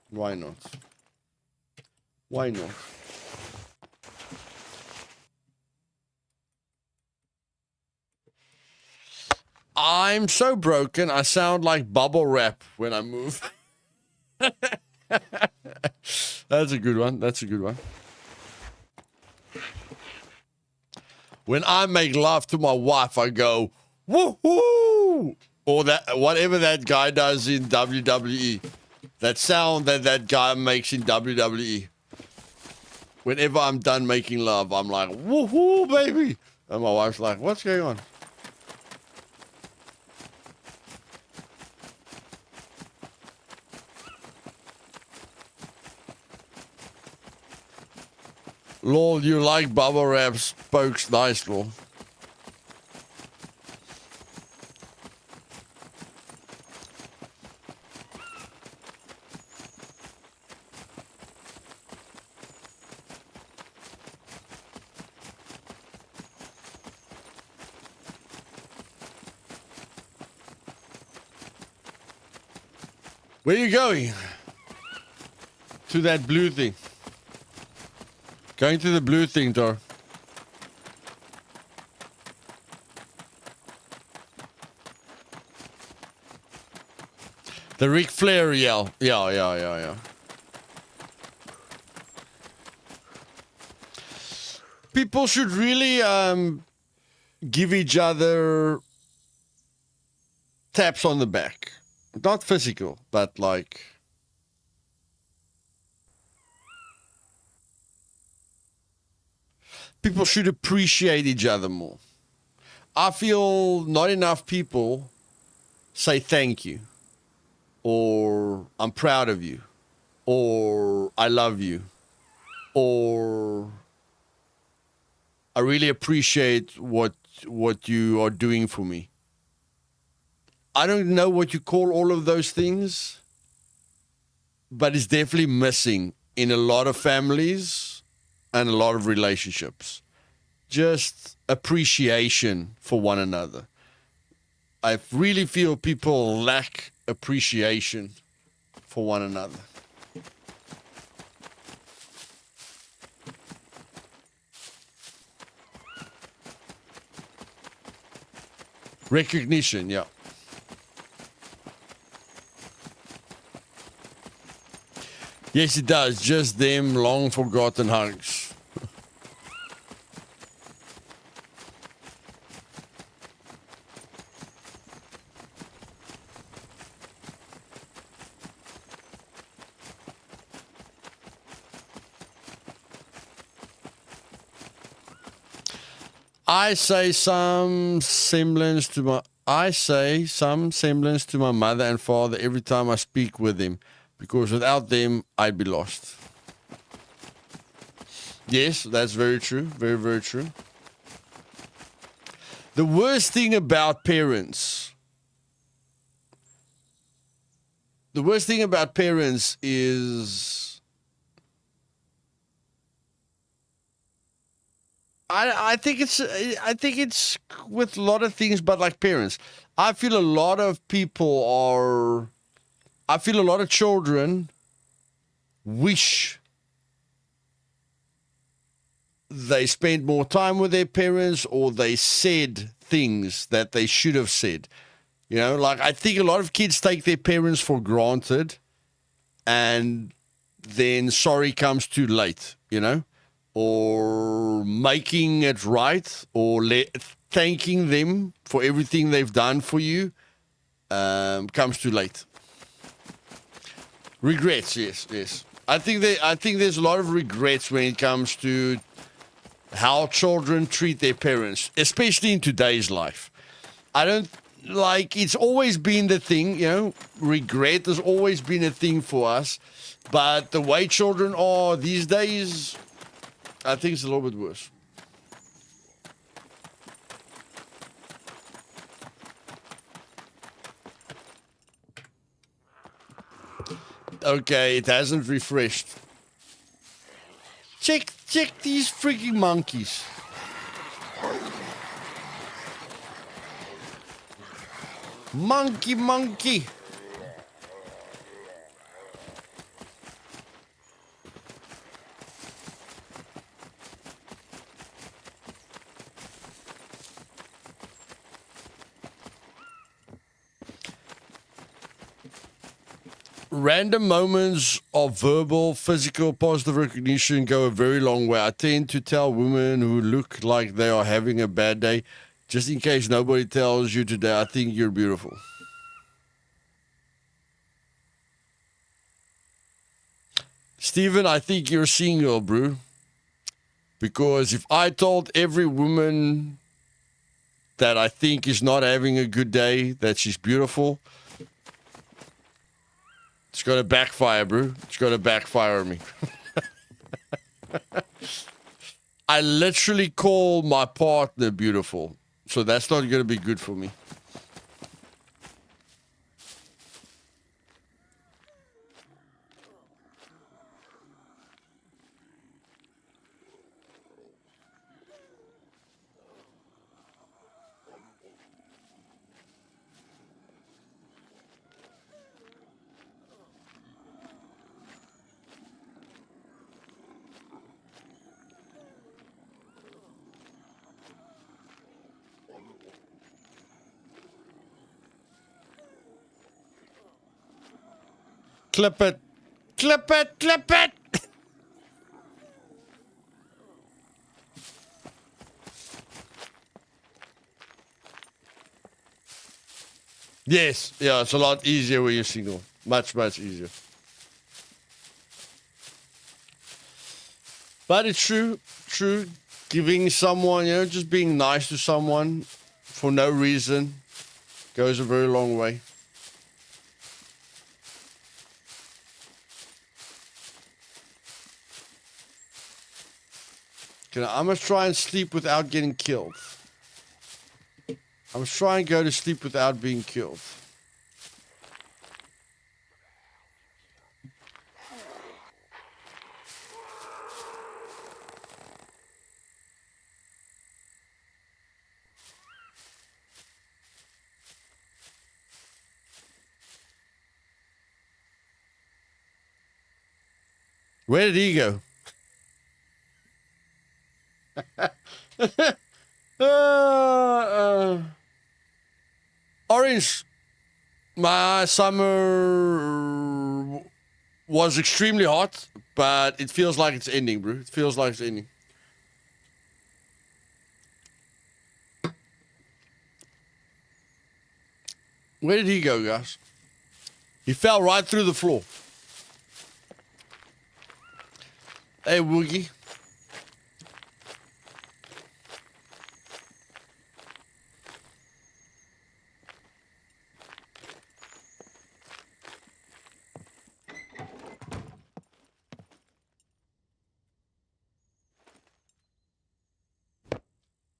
Why not? Why not? I'm so broken, I sound like bubble wrap when I move. That's a good one. That's a good one. When I make love to my wife, I go, woohoo! Or that, whatever that guy does in WWE. That sound that guy makes in WWE. Whenever I'm done making love, I'm like, woohoo, baby! And my wife's like, what's going on? Lol, you like bubble wrap spokes, nice, lol. Where are you going? To that blue thing. Going to the blue thing, Dor. The Ric Flair yell. Yeah. People should really give each other taps on the back. Not physical, but like... People should appreciate each other more. I feel not enough people say thank you, or I'm proud of you, or I love you, or I really appreciate what you are doing for me. I don't know what you call all of those things, but it's definitely missing in a lot of families and a lot of relationships. Just appreciation for one another. I really feel people lack appreciation for one another. Recognition, yeah. Yes, it does. Just them long forgotten hugs. I say some semblance to my mother and father every time I speak with them, because without them, I'd be lost. Yes, that's very true. Very, very true. The worst thing about parents. The worst thing about parents is I think it's with a lot of things, but like parents. I feel a lot of children wish they spent more time with their parents, or they said things that they should have said. You know, like I think a lot of kids take their parents for granted, and then sorry comes too late, you know, or making it right, or thanking them for everything they've done for you comes too late. Regrets, yes. I think there's a lot of regrets when it comes to how children treat their parents, especially in today's life. I don't like, it's always been the thing, you know, regret has always been a thing for us, but the way children are these days, I think it's a little bit worse. Okay, it hasn't refreshed. Check these freaking monkeys. Monkey. Random moments of verbal, physical, positive recognition go a very long way. I tend to tell women who look like they are having a bad day, just in case nobody tells you today, I think you're beautiful. Steven, I think you're single, bro. Because if I told every woman that I think is not having a good day that she's beautiful, it's going to backfire, bro. It's going to backfire on me. I literally call my partner beautiful. So that's not going to be good for me. Clip it. Clip it. Clip it. Yes. Yeah, it's a lot easier when you're single. Much, much easier. But it's true. True. Giving someone, you know, just being nice to someone for no reason goes a very long way. I must try and sleep without getting killed. I must try and go to sleep without being killed. Where did he go? Orange, my summer was extremely hot, but it feels like it's ending, bro. It feels like it's ending. Where did he go, guys? He fell right through the floor. Hey, Woogie.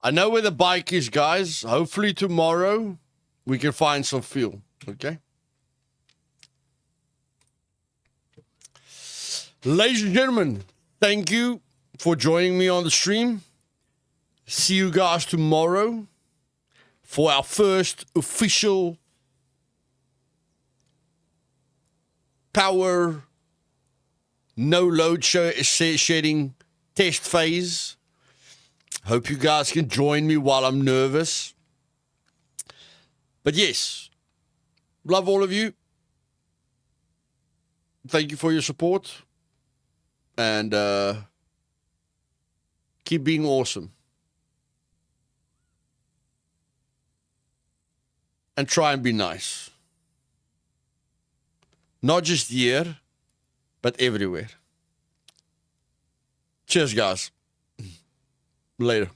I know where the bike is, guys. Hopefully tomorrow we can find some fuel, okay? Ladies and gentlemen, thank you for joining me on the stream. See you guys tomorrow for our first official power no load shedding test phase. Hope you guys can join me while I'm nervous. But yes, love all of you. Thank you for your support. And keep being awesome. And try and be nice. Not just here, but everywhere. Cheers, guys. Later.